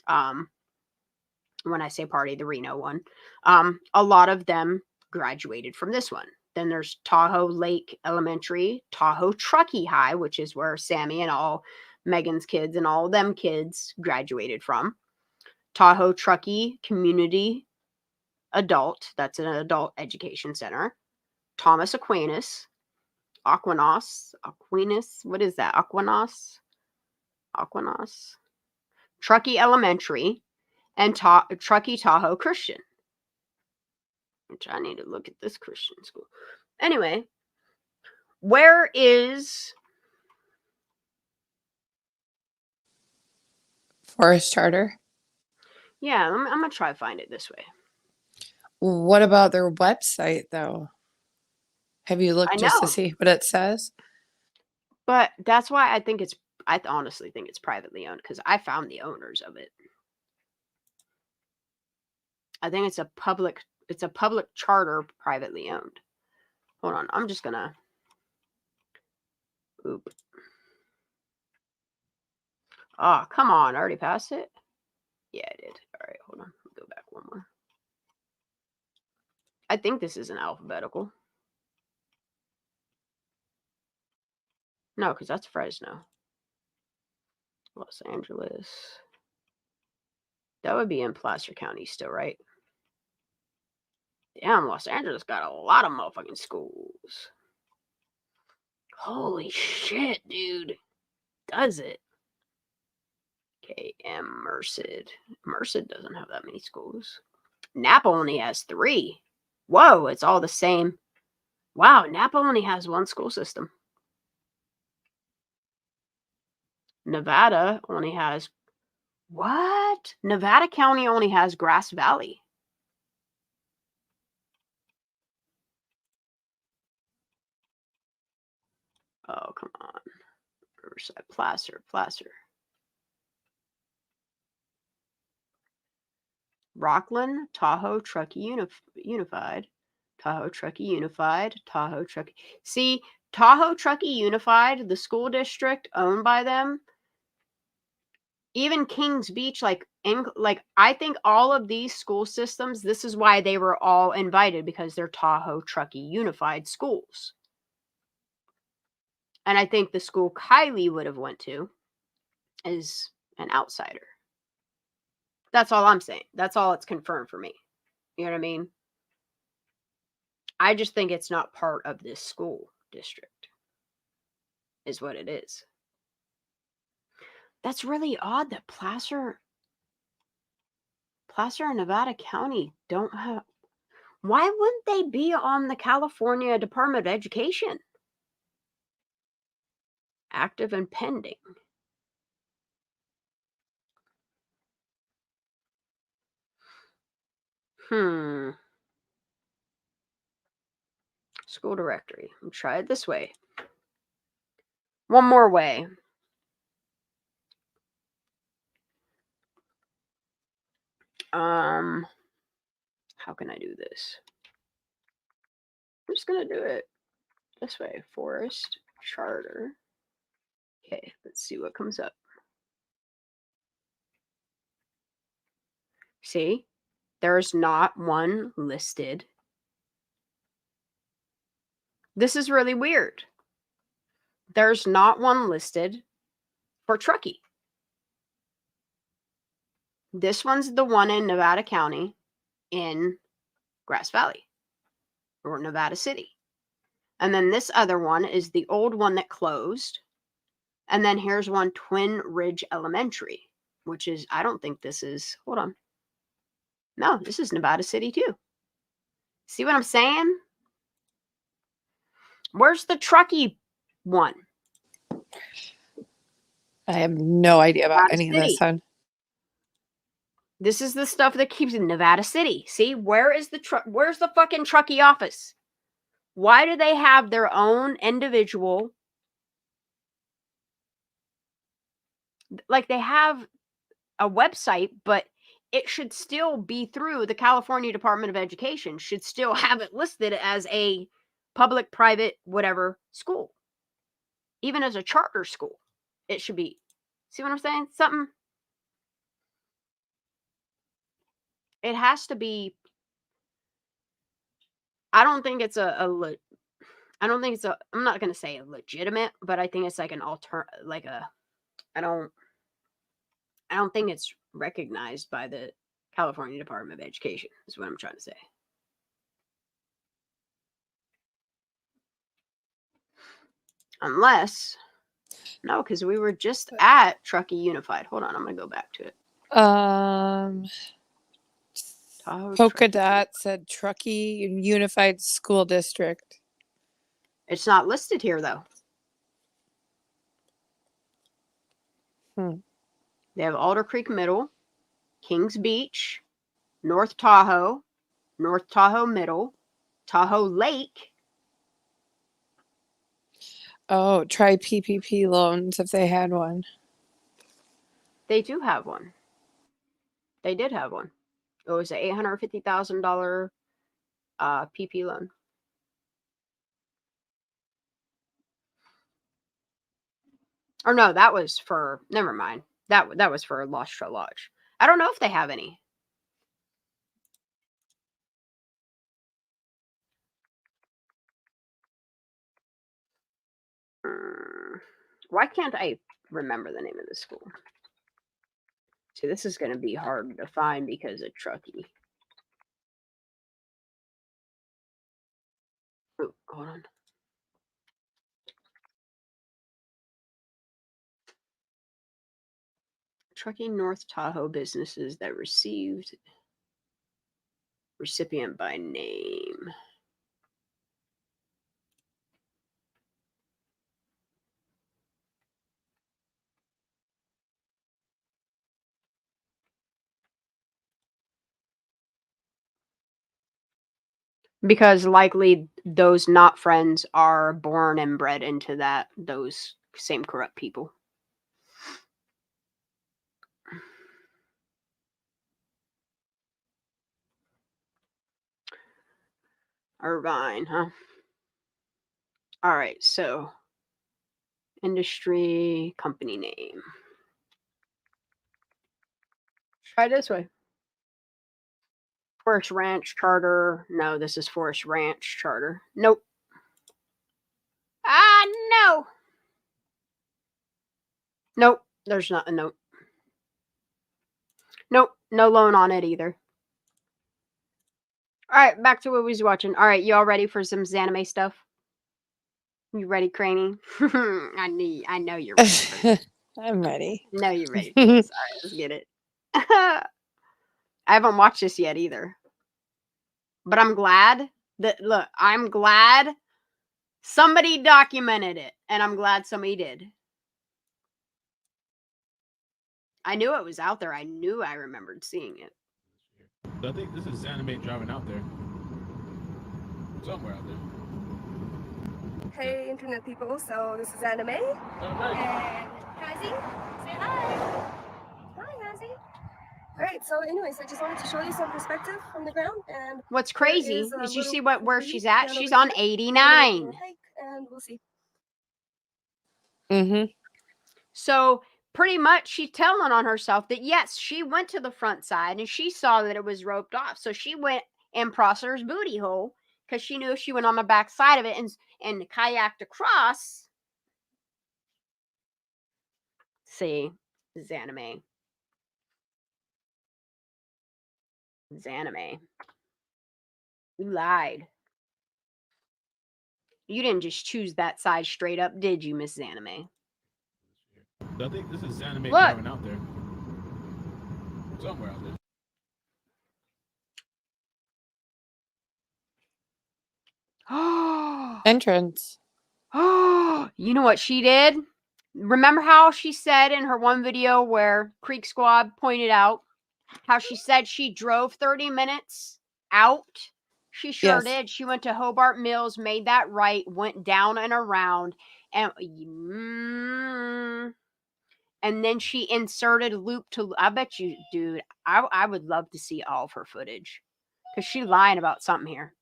When I say party, the Reno one. A lot of them graduated from this one. Then there's Tahoe Lake Elementary, Tahoe Truckee High, which is where Sammy and all Megan's kids and all them kids graduated from. Tahoe Truckee Community Adult, that's an adult education center. Thomas Aquinas, what is that? Aquinas, Truckee Elementary, and Truckee Tahoe Christian, which I need to look at this Christian school. Anyway, where is Forest Charter? Yeah, I'm gonna try to find it this way. What about their website, though? Have you looked just to see what it says? But that's why I honestly think it's privately owned, because I found the owners of it. I think it's a public charter, privately owned. Hold on, I'm just gonna. Oop. Oh, come on, I already passed it? Yeah, I did. All right, hold on. Let me go back one more. I think this is an alphabetical. No, because that's Fresno. Los Angeles. That would be in Placer County still, right? Damn, Los Angeles got a lot of motherfucking schools. Holy shit, dude. Does it? Okay, Merced. Merced doesn't have that many schools. Napa only has 3. Whoa, it's all the same. Wow, Napa only has 1 school system. Nevada only has... What? Nevada County only has Grass Valley. Oh, come on. Riverside, Placer. Rockland, Tahoe, Truckee Unified. Tahoe, Truckee Unified. Tahoe, Truckee. See, Tahoe, Truckee Unified, the school district owned by them, even Kings Beach, like I think all of these school systems, this is why they were all invited, because they're Tahoe, Truckee Unified schools. And I think the school Kiely would have went to is an outsider. That's all I'm saying. That's all it's confirmed for me. You know what I mean? I just think it's not part of this school district, is what it is. That's really odd that Placer and Nevada County don't have... Why wouldn't they be on the California Department of Education? Active and pending. School directory. I'll try it this way. One more way. How can I do this? I'm just going to do it this way. Forest charter. Okay, let's see what comes up. See, there's not one listed. This is really weird. There's not one listed for Truckee. This one's the one in Nevada County in Grass Valley or Nevada City. And then this other one is the old one that closed. And then here's one, Twin Ridge Elementary, which is, I don't think this is, hold on. No, this is Nevada City too. See what I'm saying? Where's the Truckee one? I have no idea about Nevada any City. of this, hon. This is the stuff that keeps in Nevada City. See, where's the fucking Truckee office? Why do they have their own individual? Like they have a website, but it should still be through the California Department of Education, should still have it listed as a public, private, whatever school. Even as a charter school, it should be. See what I'm saying? Something. It has to be. I don't think it's I don't think it's I'm not going to say a legitimate, but I think it's like an I don't think it's recognized by the California Department of Education, is what I'm trying to say. Unless, no, because we were just at Truckee Unified. Hold on, I'm going to go back to it. Polka Dot said Truckee Unified School District. It's not listed here, though. They have Alder Creek Middle, Kings Beach, North Tahoe Middle, Tahoe Lake. Oh, try PPP loans if they had one. They do have one. They did have one. It was an $850,000 PP loan. Or no, that was for, never mind. That was for Lost Trail Lodge. I don't know if they have any. Why can't I remember the name of the school? See, this is going to be hard to find because of Truckee. Oh, hold on. Truckee North Tahoe businesses that received recipient by name. Because likely those not friends are born and bred into those same corrupt people. Irvine, huh? All right, so industry company name. Try this way. Forest Ranch Charter. No, this is Forest Ranch Charter. Nope. No. Nope. There's not a note. Nope. No loan on it either. All right, back to what we was watching. All right, y'all ready for some AnaMay stuff? You ready, Craney? I know you're ready. I'm ready. No, you're ready for this. All right, let's get it. I haven't watched this yet either. But I'm glad I'm glad somebody documented it. And I'm glad somebody did. I knew it was out there. I knew I remembered seeing it. I think this is AnaMay driving out there. Somewhere out there. Hey, internet people. So this is AnaMay. And Kazi, say hi. Hi, Kazi. All right. right. So, anyways, I just wanted to show you some perspective from the ground. And what's crazy is you see where she's at. She's over on here. 89. Hike, and we'll see. Mm-hmm. So pretty much she's telling on herself that yes, she went to the front side and she saw that it was roped off. So she went in Prosser's booty hole because she knew if she went on the back side of it and kayaked across. See, AnaMay. AnaMay. You lied. You didn't just choose that side straight up, did you, Miss AnaMay? I think this is AnaMay driving out there. Somewhere out there. Entrance. Oh, you know what she did? Remember how she said in her one video where Creek Squad pointed out how she said she drove 30 minutes out? She sure did. She went to Hobart Mills, made that right, went down and around, and then she inserted loop to. I bet you, dude, I would love to see all of her footage because she's lying about something here.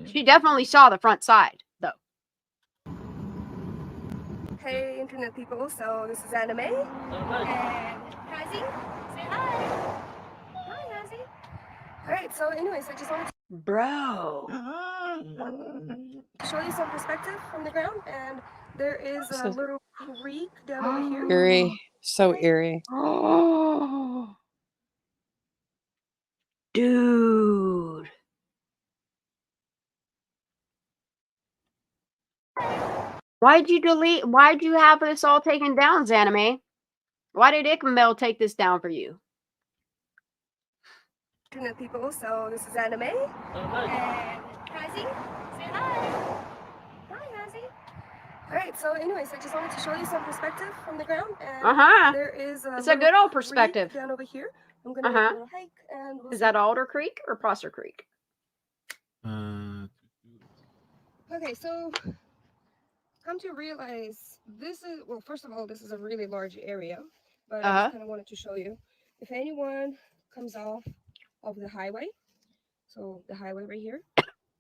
She definitely saw the front side, though. Hey, internet people. So this is AnaMay. And Hazzy, say hi. Hi, Hazzy. All right. So, anyways, I just wanted to show you some perspective from the ground, and there is a little creek down over here. Eerie. So eerie. Oh, dude. Why'd you have this all taken down, AnaMay? Why did Ickmel take this down for you? Internet people, so this is AnaMay. And Hazzy, say hi. Hi, Hazzy. All right, so anyways, I just wanted to show you some perspective from the ground, and there is it's a good old perspective down over here. I'm gonna make a little hike, and is that Alder Creek or Prosser Creek? Okay, so come to realize this is, well, first of all, this is a really large area, but I just kind of wanted to show you. If anyone comes off of the highway, so the highway right here,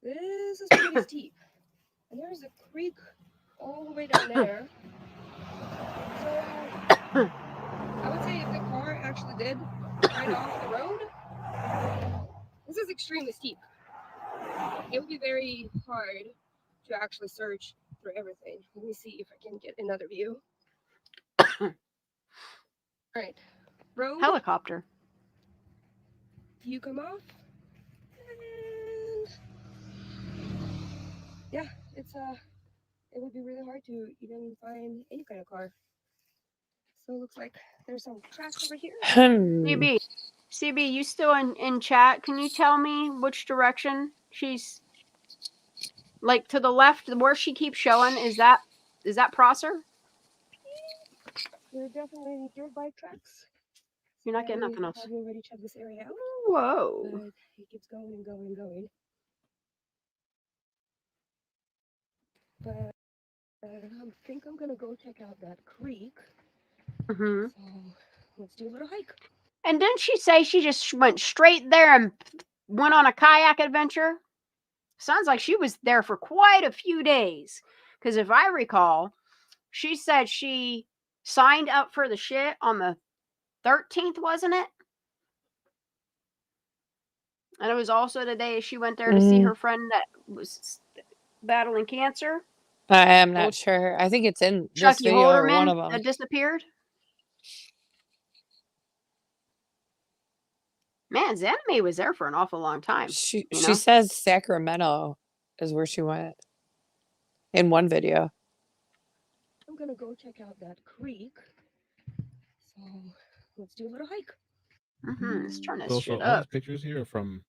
this is pretty steep, and there's a creek all the way down there. So I would say if the car actually did ride off the road, this is extremely steep. It would be very hard to actually search for everything. Let me see if I can get another view. All right, road. Helicopter. You come off, and yeah, it would be really hard to even find any kind of car. So it looks like there's some tracks over here. CB, you still in chat? Can you tell me which direction she's like to the left? Where she keeps showing is that Prosser? There are definitely dirt bike tracks. You're not getting nothing else. I've already checked this area out. Whoa! But it keeps going and going and going. But I think I'm gonna go check out that creek. So let's do a little hike. And didn't she say she just went straight there and went on a kayak adventure? Sounds like she was there for quite a few days. Because if I recall, she said she signed up for the shit on the 13th, wasn't it? And it was also the day she went there to see her friend that was battling cancer. I am not sure. I think it's in this video or one of them. That disappeared. Man, AnaMay was there for an awful long time. She says Sacramento is where she went in one video. I'm gonna go check out that creek. So let's do a little hike. Let's turn this shit all up. these pictures here are from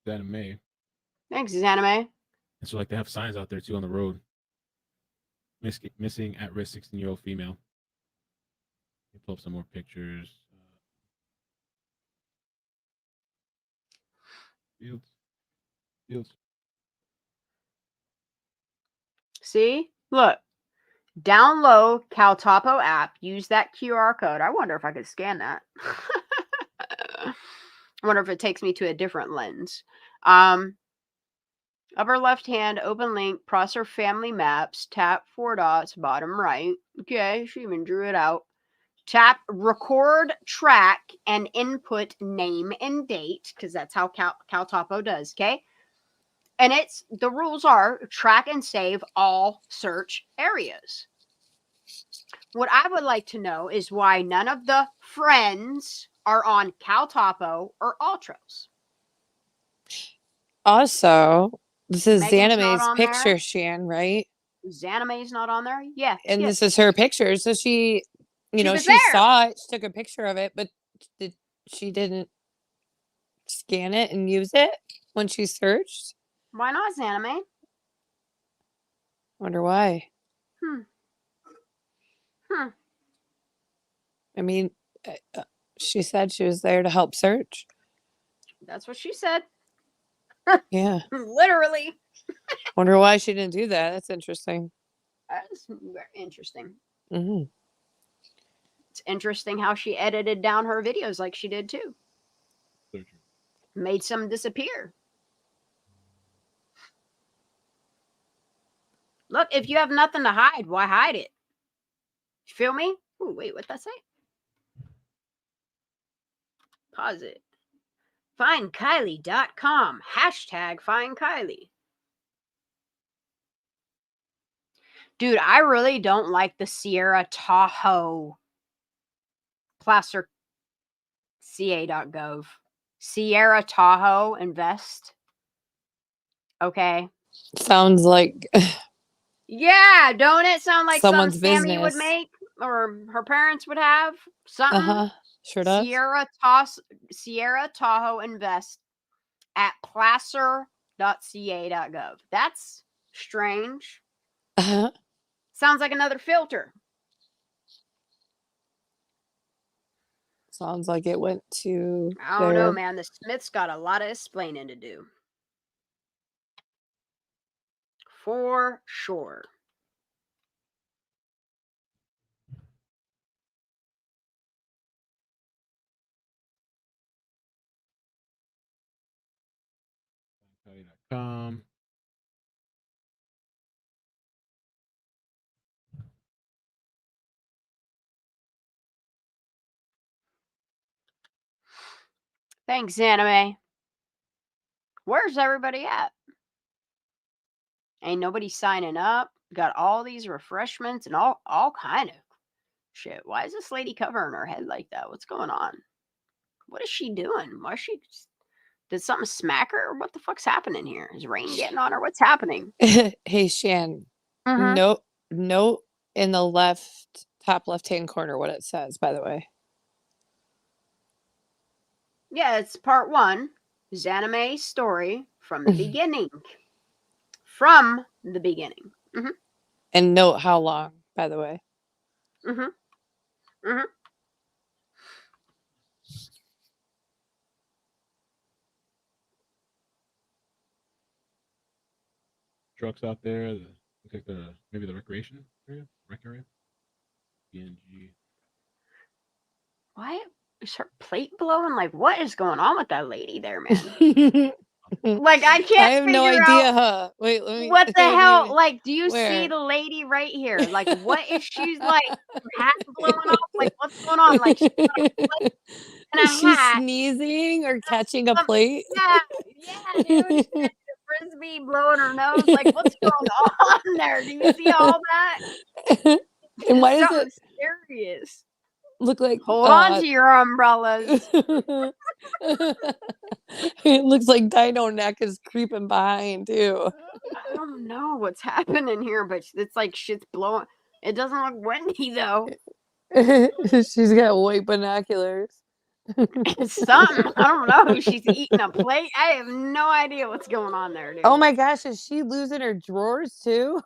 AnaMay. Thanks, AnaMay. And so, like, they have signs out there too on the road. Missing at risk 16-year-old female. Let me pull up some more pictures. Fields. See? Look. Download CalTopo app. Use that QR code. I wonder if I could scan that. I wonder if it takes me to a different lens. Upper left hand, open link, Prosser family maps, tap 4 dots, bottom right. Okay, she even drew it out. Tap record track and input name and date, because that's how CalTopo does, okay? And the rules are track and save all search areas. What I would like to know is why none of the friends are on CalTopo or Altros. Also, this is Megan's not AnaMay's on picture, there. Shan, right? AnaMay's not on there? Yeah. And yes. this is her picture. So she, you know, was she there. saw it, she took a picture of it, but she didn't scan it and use it when she searched. Why not, AnaMay? Wonder why. I mean, she said she was there to help search. That's what she said. Yeah. Literally. Wonder why she didn't do that. That's interesting. That's very interesting. Mm-hmm. It's interesting how she edited down her videos like she did too. Made some disappear. Look, if you have nothing to hide, why hide it? You feel me? Ooh, wait, what'd that say? Pause it. FindKylie.com. Hashtag FindKylie. Dude, I really don't like the Sierra Tahoe plaster ca.gov. Sierra Tahoe Invest. Okay. Sounds like yeah, don't it sound like someone's something Sammy business would make or her parents would have? Something. Sure does. Sierra Tahoe Invest at placer.ca.gov. That's strange. Sounds like another filter. Sounds like it went to. I don't know, man. The Smiths got a lot of explaining to do. For sure. Kylie.com. Thanks, AnaMay. Where's everybody at? Ain't nobody signing up. Got all these refreshments and all kind of shit. Why is this lady covering her head like that? What's going on? What is she doing? Why is she? Did something smack her? What the fuck's happening here? Is rain getting on her? What's happening? Hey, Shan. Note in the top left-hand corner what it says, by the way. Yeah, it's part 1. AnaMay's story from the beginning. From the beginning. And note how long, by the way. Trucks out there. Looks like maybe the recreation area, rec area. BNG. Why is her plate blowing? Like, what is going on with that lady there, man? Like, I can't. I have no idea. Huh? Wait, let me. What the hell? Like, do you Where? see the lady right here? Like, what if she's like hat blowing off? Like, what's going on? Like, she's got a plate and a hat. Sneezing or catching a plate? Yeah, dude. She's catching a frisbee, blowing her nose. Like, what's going on there? Do you see all that? And why does it serious? Look like hold on to your umbrellas. It looks like Dino Neck is creeping behind too. I don't know what's happening here, but it's like shit's blowing. It doesn't look windy though. She's got white binoculars. Something. I don't know. She's eating a plate. I have no idea what's going on there, dude. Oh my gosh, is she losing her drawers too?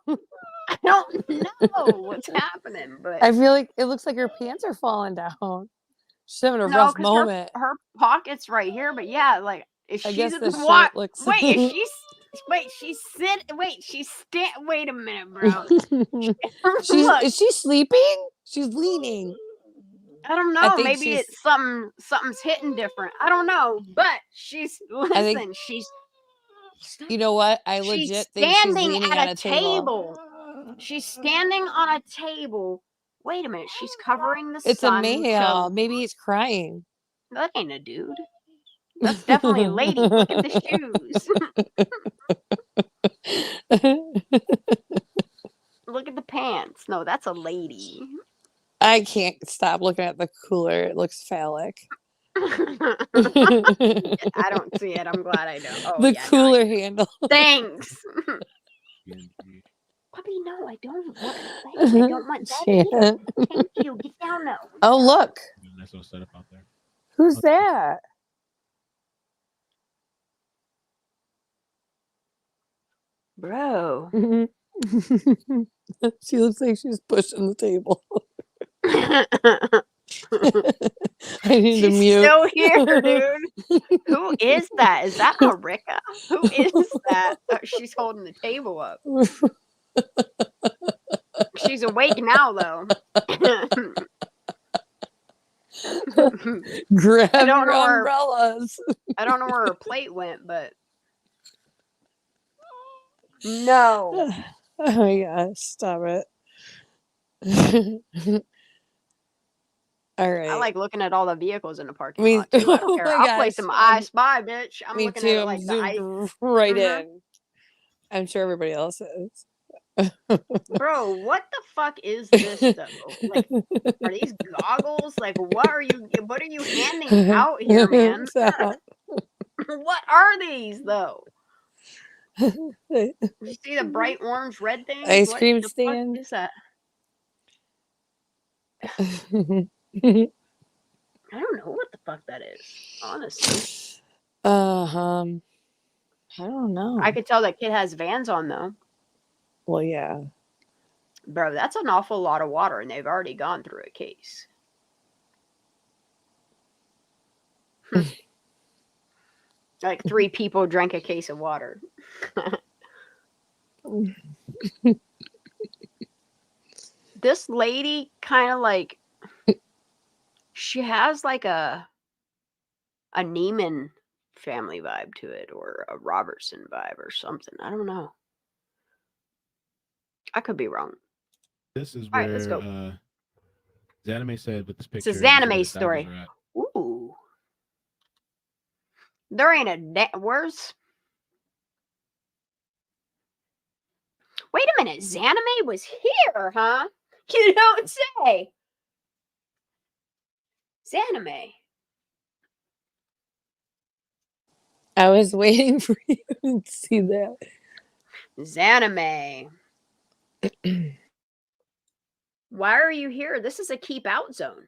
I don't know what's happening, but I feel like it looks like her pants are falling down. She's having a rough moment. Her pocket's right here, but yeah, like if I she's guess at the the shirt looks. wait, if she's Wait, she's wait a minute, bro. Is she sleeping? She's leaning. I don't know. Maybe it's something's hitting different. I don't know. But she's she's. You know what? I legit think she's leaning on a table. She's standing on a table. Wait a minute. She's covering the It's sun. a male. Maybe he's crying. That ain't a dude. That's definitely a lady. Look at the shoes. Look at the pants. No, that's a lady. I can't stop looking at the cooler. It looks phallic. I don't see it. I'm glad I don't. Oh, the cooler handle. Thanks. Puppy, no, I don't want I don't want that either. Thank you. Get down now. Oh, look. Nice little setup out there. Who's that? Bro. She looks like she's pushing the table. I need to mute. She's still here, dude. Who is that? Is that Marika? Who is that? Oh, she's holding the table up. She's awake now, though. Grab your umbrellas. I don't know where her plate went, but no. Oh my gosh, stop it. All right. I like looking at all the vehicles in the parking lot. Too. I don't care. I'll play some I Spy, bitch. I'm looking too. at it like the zoomed right in. I'm sure everybody else is. Bro, what the fuck is this though? Like, are these goggles? Like, what are you handing out here, man? What are these though? You see the bright orange red thing? Ice cream stand. What is that? I don't know what the fuck that is, honestly. I don't know. I could tell that kid has Vans on though. Well, yeah. Bro, that's an awful lot of water, and they've already gone through a case. Like 3 people drank a case of water. This lady kind of like, she has like a Neiman family vibe to it, or a Robertson vibe or something. I don't know. I could be wrong. This is All where right, let's go. AnaMay said with this picture. It's a AnaMay story. Ooh. There ain't a where's. Wait a minute, AnaMay was here, huh? You don't say. AnaMay. I was waiting for you to see that. AnaMay. Why are you here? This is a keep out zone.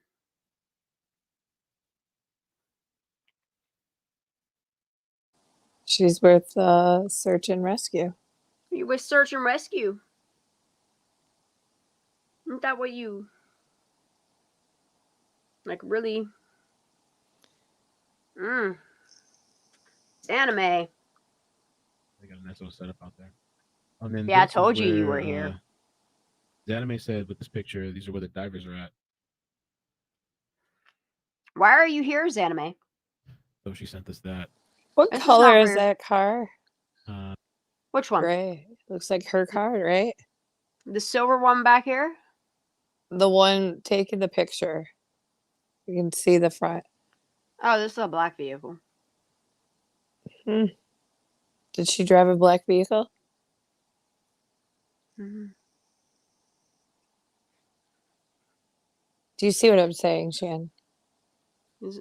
She's with search and rescue. You with search and rescue? Isn't that what you like? Really? AnaMay. They got a nice little setup out there. And then Yeah, I this is told you where, were here. AnaMay said with this picture, these are where the divers are at. Why are you here, AnaMay? So she sent us that. What This is color not is weird. that car? Which one? Gray. Looks like her car, right? The silver one back here? The one taking the picture. You can see the front. Oh, this is a black vehicle. Did she drive a black vehicle? Mm-hmm. Do you see what I'm saying, Shan?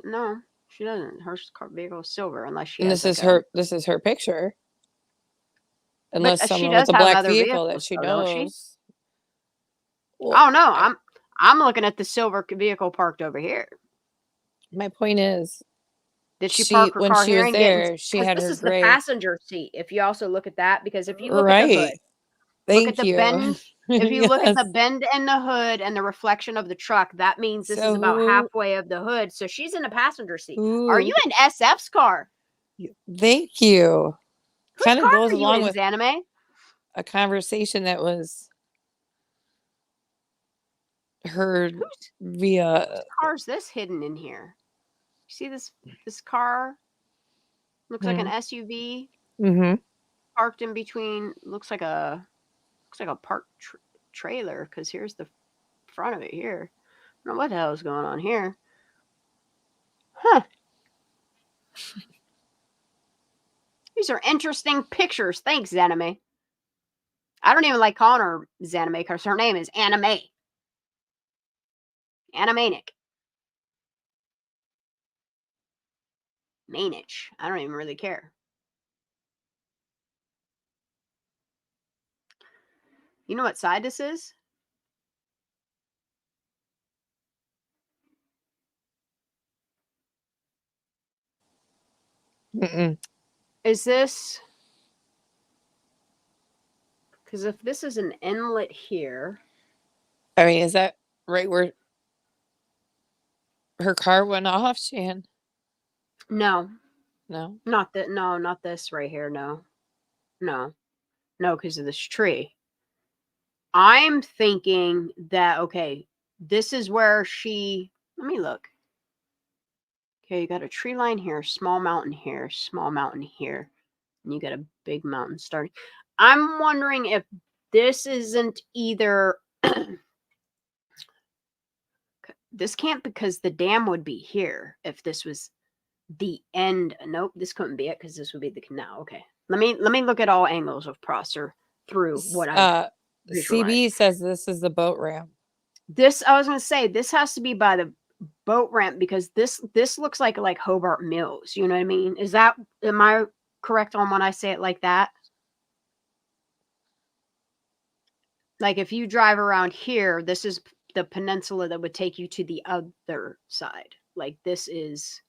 No, she doesn't. Her vehicle is silver, unless she. And has this is like her. This is her picture. Unless she someone does with a have black other vehicle vehicles, that she though, don't she? knows. Well, Oh no, I'm looking at the silver vehicle parked over here. My point is, Did she park her when car she here was and there, get? she 'Cause had this her is gray. the passenger seat. If you also look at that, because if you look Right. at the hood, Thank look at the you. bend. If you look at the Yes. bend in the hood and the reflection of the truck, that means this So is about who- halfway of the hood. So she's in a passenger seat. Are Ooh. you in SF's car? Thank you. kind of goes are you along in, with AnaMay? a conversation that was heard via. Whose car is this hidden in here? You see this car? Looks like an SUV. Parked in between. Looks like a parked trailer, because here's the front of it here. I don't know what the hell is going on here. Huh. These are interesting pictures. Thanks, AnaMay. I don't even like calling her AnaMay because her name is AnaMay. AnaMaynick. Maynich. I don't even really care. You know what side this is? Is this... Because if this is an inlet here... I mean, is that right where her car went off, Shan? No. No? Not that. No, not this right here. No. No. No, because of this tree. I'm thinking that, okay, this is where she... Let me look. Okay, you got a tree line here, small mountain here, and you got a big mountain starting. I'm wondering if this isn't either... This can't, because the dam would be here if this was the end. Nope, this couldn't be it, because this would be the canal. Okay, let me look at all angles of Prosser through what I CB says this is the boat ramp. This, I was going to say, this has to be by the boat ramp, because this looks like Hobart Mills. You know what I mean? Am I correct on when I say it like that? Like if you drive around here, this is the peninsula that would take you to the other side. Like this is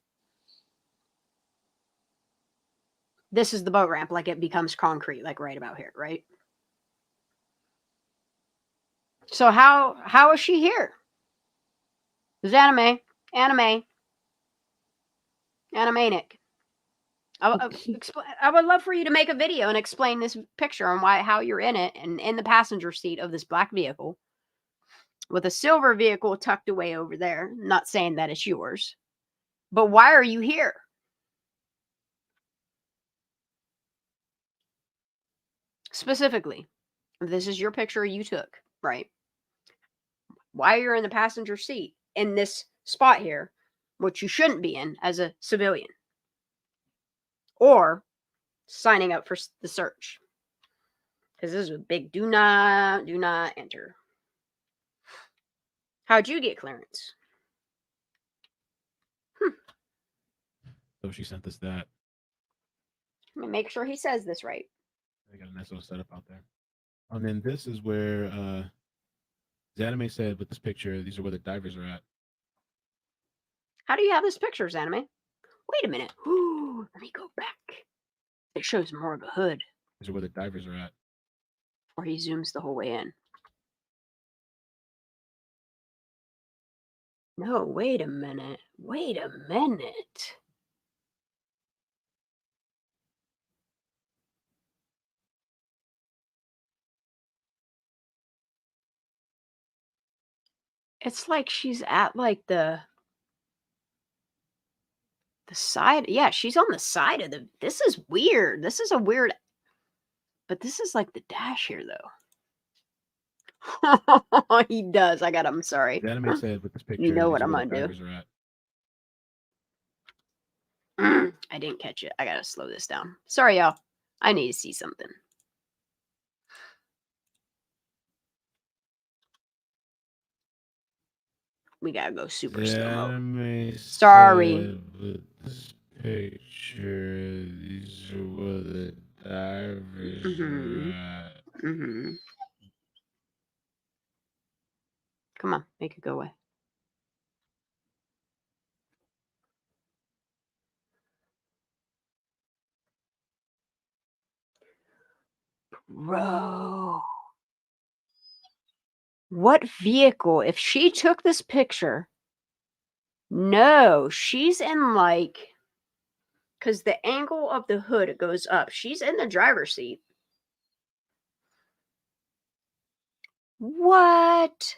the boat ramp. Like it becomes concrete, like right about here, right? So how is she here? This is AnaMay. AnaMaynick. I would love for you to make a video and explain this picture and how you're in it and in the passenger seat of this black vehicle with a silver vehicle tucked away over there. Not saying that it's yours, but why are you here? Specifically, if this is your picture you took, right? Why you're in the passenger seat in this spot here, which you shouldn't be in as a civilian, or signing up for the search, because this is a big do not enter. How'd you get clearance? So she sent us that. Let me make sure he says this right. I got a nice little setup out there. And then this is where AnaMay said with this picture, these are where the divers are at. How do you have this picture, AnaMay? Wait a minute. Ooh, let me go back. It shows more of a hood. These are where the divers are at. Or he zooms the whole way in. No, wait a minute. Wait a minute. It's like she's at like the side. Yeah, she's on the side of the... This is weird. This is a weird... But this is like the dash here, though. He does. I'm sorry. AnaMay said with this picture, you know what I'm going gonna do. I didn't catch it. I gotta slow this down. Sorry, y'all. I need to see something. We gotta go super slow. Sorry. With this picture, these are where the divers are at. Come on, make it go away. Bro. What vehicle? If she took this picture, no, she's in like... because the angle of the hood, it goes up. She's in the driver's seat. What?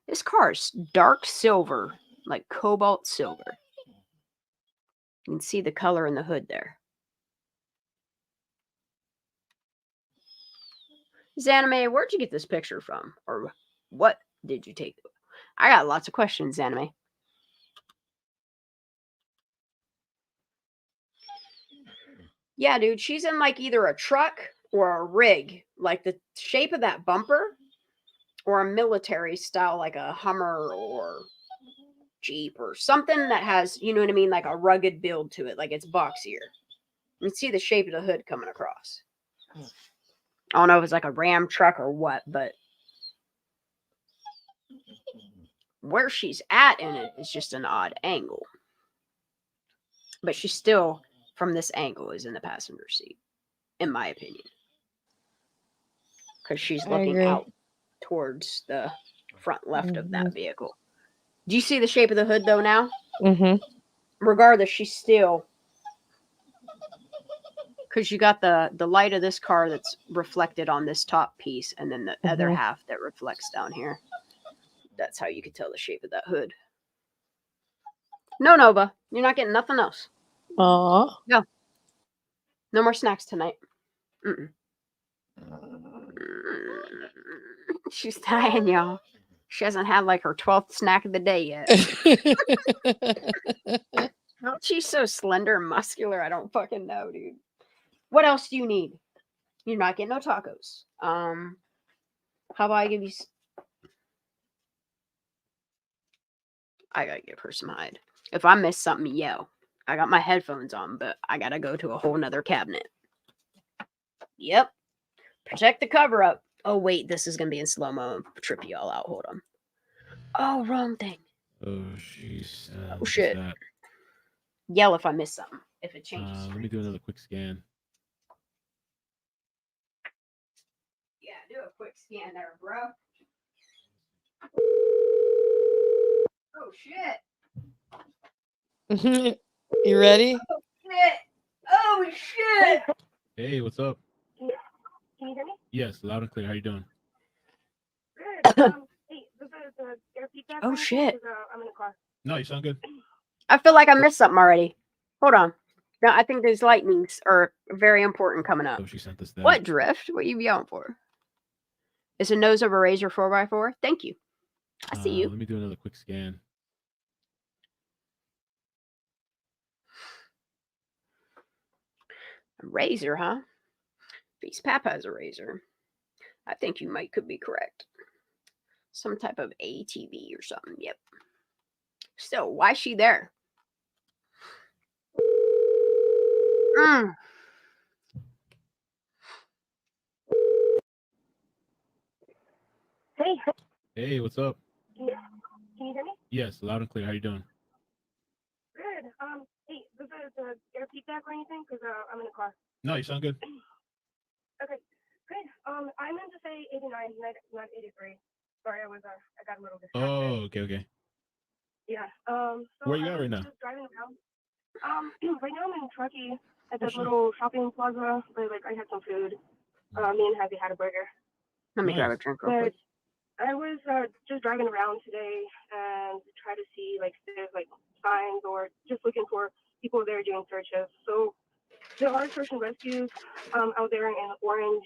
This car is dark silver, like cobalt silver. You can see the color in the hood there. AnaMay, where'd you get this picture from? Or what did you take? I got lots of questions, AnaMay. Yeah, dude, she's in like either a truck or a rig. Like the shape of that bumper, or a military style, like a Hummer or Jeep or something that has, you know what I mean, like a rugged build to it, like it's boxier. You can see the shape of the hood coming across. I don't know if it's like a Ram truck or what, but where she's at in it is just an odd angle. But she's still, from this angle, is in the passenger seat, in my opinion. Because she's looking out towards the front left of that vehicle. Do you see the shape of the hood, though, now? Mm-hmm. Regardless, she's still... Because you got the light of this car that's reflected on this top piece, and then the other half that reflects down here. That's how you could tell the shape of that hood. No, Nova. You're not getting nothing else. Aww. No. No more snacks tonight. Mm-mm. She's dying, y'all. She hasn't had like her 12th snack of the day yet. She's so slender and muscular. I don't fucking know, dude. What else do you need? You're not getting no tacos. How about I give you... I gotta give her some hide. If I miss something, yell. I got my headphones on, but I gotta go to a whole nother cabinet. Yep. Protect the cover up. Oh, wait. This is gonna be in slow-mo. Trip you all out. Hold on. Oh, wrong thing. Oh, jeez. Oh, shit. Yell if I miss something. If it changes. Let me do another quick scan. Yeah, do a quick scan there, bro. Oh, shit. You ready? Oh, shit. Oh, shit. Hey, what's up? Can you hear me? Yes, loud and clear. How you doing? Good. Hey, this is air feedback. Oh, shit. I'm in the car. No, you sound good. I feel like I missed something already. Hold on. No, I think these lightnings are very important coming up. Oh, she sent us that. What drift? What you yelling for? It's a nose of a Razor 4x4. Thank you. I see you. Let me do another quick scan. A Razor, huh? Beast Pap has a Razor. I think you could be correct. Some type of ATV or something. Yep. Still, why is she there? Hey. Hey, what's up? Can you hear me? Yes, loud and clear. How you doing? Good. Hey, this is air feedback or anything? Because I'm in the car. No, you sound good. Okay. Good. I meant to say 89, not 83. Sorry, I got a little distracted. Oh, okay. Yeah. So where you at right now? Just driving around. Right now I'm in Truckee at this little shopping plaza. Like I had some food. Me and Heavy had a burger. Let me grab a drink real quick. I was just driving around today and try to see like if there's like signs or just looking for people there doing searches. So there are search and rescues out there in orange.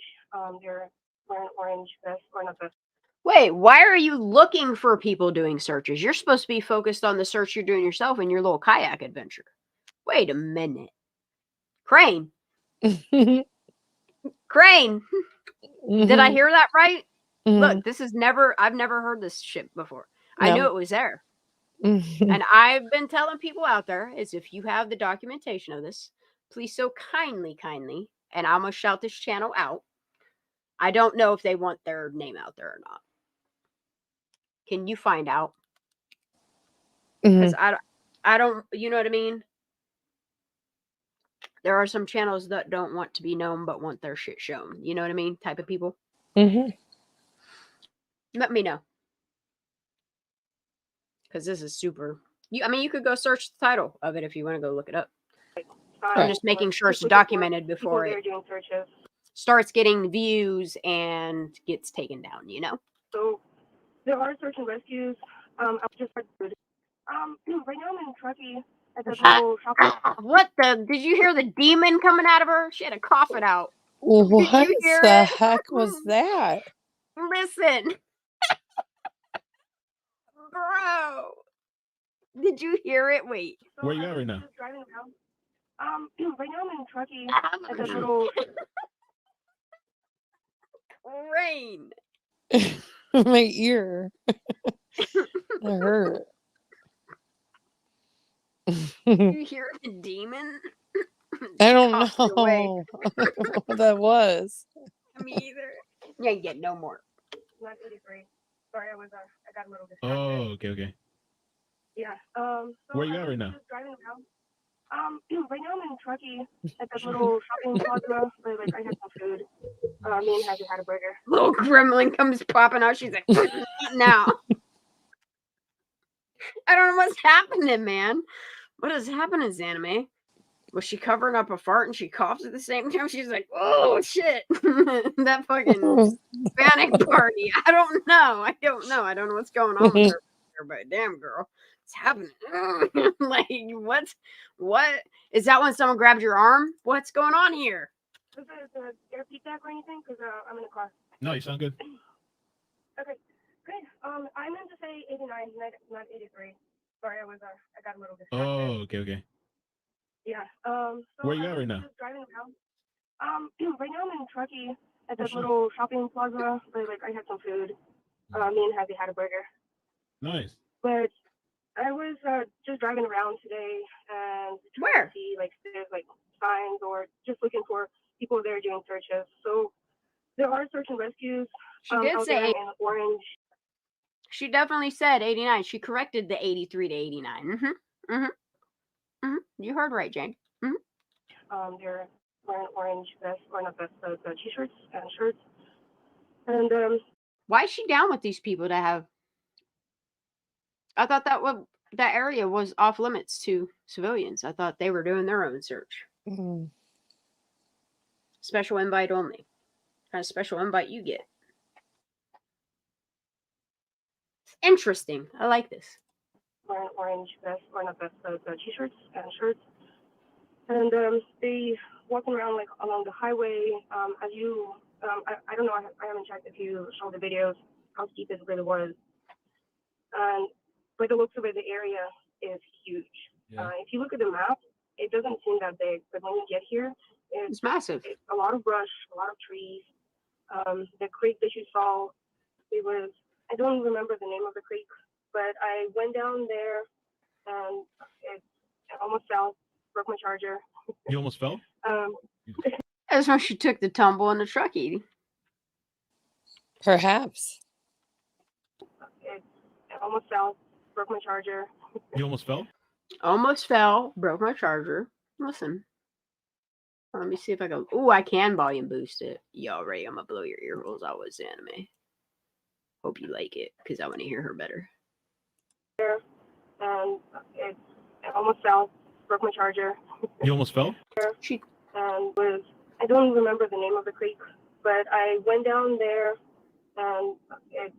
They're wearing orange vest or not vest. Wait, why are you looking for people doing searches? You're supposed to be focused on the search you're doing yourself in your little kayak adventure. Wait a minute. Crane. Crane. Did I hear that right? Look, this is I've never heard this shit before. No. I knew it was there. And I've been telling people out there is if you have the documentation of this, please so kindly, and I'm going to shout this channel out. I don't know if they want their name out there or not. Can you find out? Because I don't, you know what I mean? There are some channels that don't want to be known, but want their shit shown. You know what I mean? Type of people. Let me know. Because this is super You could go search the title of it if you want to go look it up. I'm just making sure it's documented before it starts getting views and gets taken down, you know? So there are search and rescues. I just right now I'm in Truckee at the little shopping. What the? Did you hear the demon coming out of her? She had to cough it out. What Did you hear the it? heck was that? Listen. Bro. Did you hear it? Wait. So Where you at right now? just driving around. Right now I'm in Truckee at the little rain. My ear. It hurt. You hear the demon? I don't Coughed it away. know what that was. Me either. You ain't getting no more. 983. Sorry, I got a little distracted. Oh, okay. Yeah. So Where you at right now? just driving around. Right now I'm in Truckee at the little shopping plaza where I had some food. Me and Hattie had a burger. Little gremlin comes popping out. She's like, now. I don't know what's happening, man. What is happening, AnaMay? Was she covering up a fart and she coughs at the same time? She's like, oh, shit. That fucking panic party. I don't know. I don't know what's going on with her. But damn, girl. What's happening? Like, what? Is that when someone grabbed your arm? What's going on here? Is there air feedback or anything? Because I'm in the car. No, you sound good. Okay, great. I meant to say 89, not 83. Sorry, I got a little distracted. Oh, okay. Yeah. So where you at right now? Just driving around. Right now I'm in Truckee at this little shopping plaza where I had some food. Me and Hattie had a burger. Nice. But I was just driving around today and trying to see if there's signs or just looking for people there doing searches. So there are search and rescues. She did out say there in Orange. She definitely said 89. She corrected the 83 to 89. You heard right, Jane. They're wearing orange vests, or not vests, t-shirts and shirts. And why is she down with these people to have? I thought that area was off limits to civilians. I thought they were doing their own search. Special invite only. What kind of special invite you get? Interesting. I like this. Wearing orange vests, or not vests, t-shirts and shirts. And they walking around along the highway. As you, I don't know. I haven't checked if you saw the videos how steep it really was. And by the looks of it, the area is huge. Yeah. If you look at the map, it doesn't seem that big, but when you get here, it's massive. It's a lot of brush, a lot of trees. The creek that you saw, I don't remember the name of the creek, but I went down there and it almost fell, broke my charger. You almost fell? That's when she took the tumble in the Truckee. Perhaps. It almost fell, broke my charger. You almost fell? Almost fell, broke my charger. Listen. Let me see if I can. Ooh, I can volume boost it. Y'all ready? I'm gonna blow your ear holes out with AnaMay. Hope you like it, because I want to hear her better. And it almost fell, broke my charger. You almost fell? I don't remember the name of the creek, but I went down there and it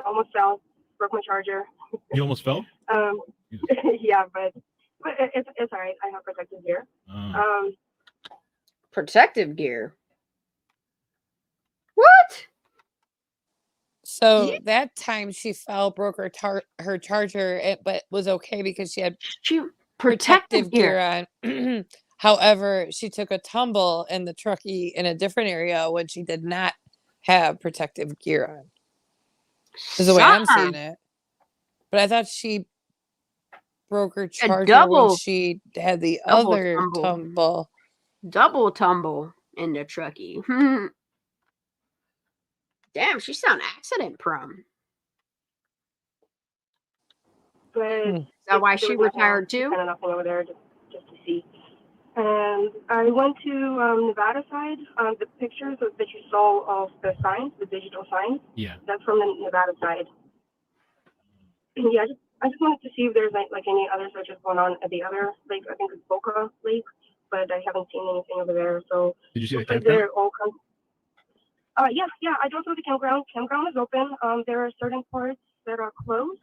almost fell, broke my charger. You almost fell? Yeah, but it's all right. I have protective gear. Protective gear? What? So that time she fell, broke her charger, but was okay because she had protective gear on. However, she took a tumble in the Truckee in a different area when she did not have protective gear on. Is the way I'm seeing it. But I thought she broke her charger when she had the other tumble. Double tumble in the Truckee. Damn, she sound accident prone. Is that why she retired too? Kind of nothing over there just to see. And I went to Nevada side. The pictures that you saw of the signs, the digital signs. Yeah. That's from the Nevada side. Yeah, I just wanted to see if there's like any other searches going on at the other lake. I think it's Boca Lake, but I haven't seen anything over there. So did you see the like they're all yeah, I drove through the campground. Campground is open. There are certain parts that are closed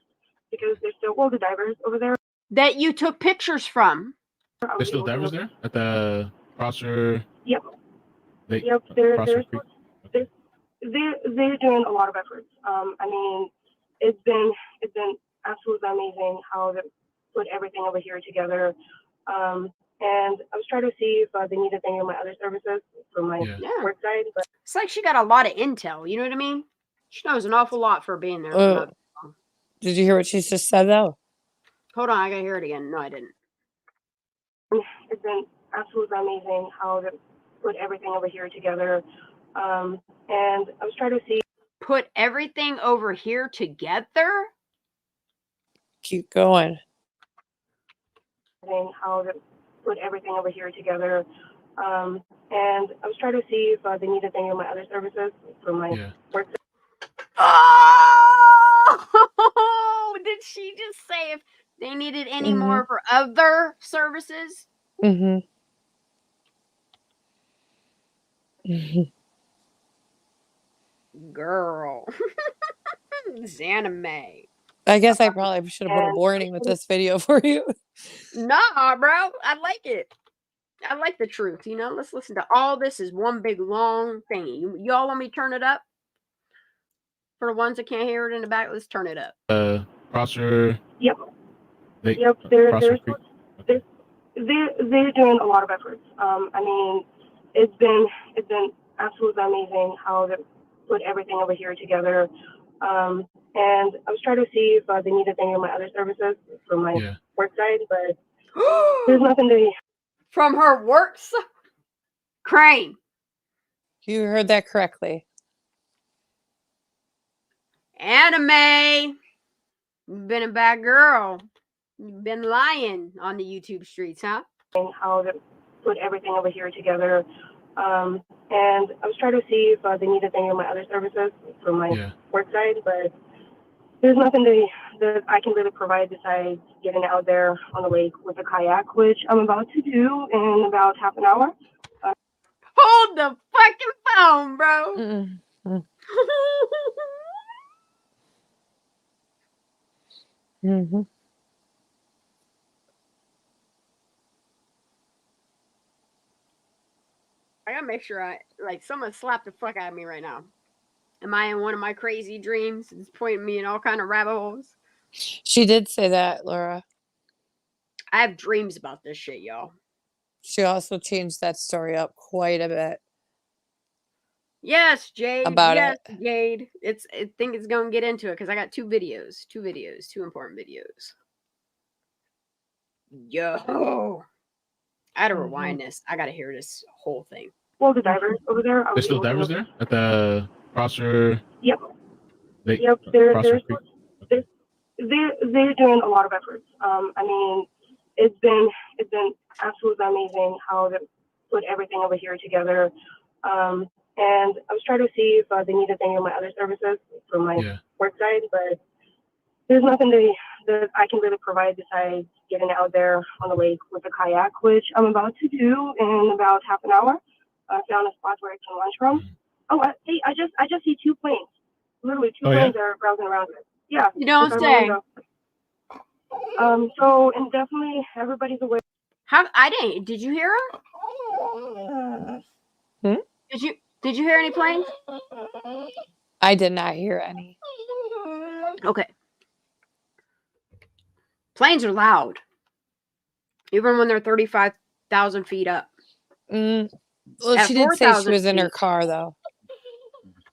because there's still all the divers over there that you took pictures from. There's still divers there at the Prosser. Yep. Lake, yep. Prosser They're doing a lot of efforts. I mean, it's been absolutely amazing how they put everything over here together. And I was trying to see if they needed any of my other services for my work side. But it's like she got a lot of intel. You know what I mean? She knows an awful lot for being there. Did you hear what she just said, though? Hold on, I gotta hear it again. No, I didn't. It's been absolutely amazing how they put everything over here together. And I was trying to see. Put everything over here together? Keep going. How they put everything over here together. And I was trying to see if they needed any of my other services for my work. Oh, did she just say if they needed any more of her other services? Girl. It's AnaMay. I guess I probably should have put a warning with this video for you. Nah, bro. I like it. I like the truth, you know? Let's listen to all this is one big long thingy. Y'all want me to turn it up? For the ones that can't hear it in the back, let's turn it up. Prosser. Yep. Lake, yep. They're doing a lot of efforts. I mean, it's been absolutely amazing how they put everything over here together. And I was trying to see if they needed any of my other services for my work side, but there's nothing to. From her work side? Crane. You heard that correctly. AnaMay. You've been a bad girl. You've been lying on the YouTube streets, huh? And how they put everything over here together. And I was trying to see if they needed any of my other services for my work side, but there's nothing that I can really provide besides getting out there on the lake with a kayak, which I'm about to do in about half an hour. Hold the fucking phone, bro. I gotta make sure someone slapped the fuck out of me right now. Am I in one of my crazy dreams? It's pointing me in all kind of rabbit holes. She did say that, Laura. I have dreams about this shit, y'all. She also changed that story up quite a bit. Yes, Jade. About it. Jade. I think it's gonna get into it because I got two important videos. Yo. I had to rewind this. I gotta hear this whole thing. Well, the divers over there. There's still divers there at the Prosser. Yep. Lake, yep. They're doing a lot of efforts. I mean, it's been absolutely amazing how they put everything over here together. And I was trying to see if they needed any of my other services for my work side, but there's nothing that I can really provide besides getting out there on the lake with a kayak, which I'm about to do in about half an hour. I found a spot where I can launch from. Oh, I just see two planes. Literally two planes are browsing around it. Yeah. You don't say. So, and definitely everybody's aware. Did you hear them? Did you hear any planes? I did not hear any. Okay. Planes are loud. Even when they're 35,000 feet up. Well, she did say she was in her car, though.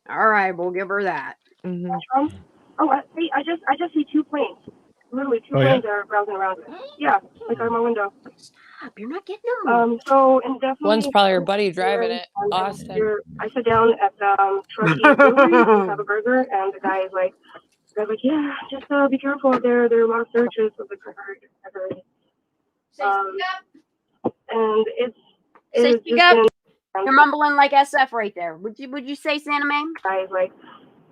All right, we'll give her that. Oh, I just see two planes. Literally two planes are browsing around it. Yeah, like out of my window. Stop! You're not getting them. So, and definitely. One's probably her buddy driving it, Austin. I sit down at the Truckee Brewery to have a burger, and the guy is like, yeah, just be careful. There are a lot of searches. I heard. And it's speak up. You're mumbling like SF right there. Would you say AnaMay? Guys like,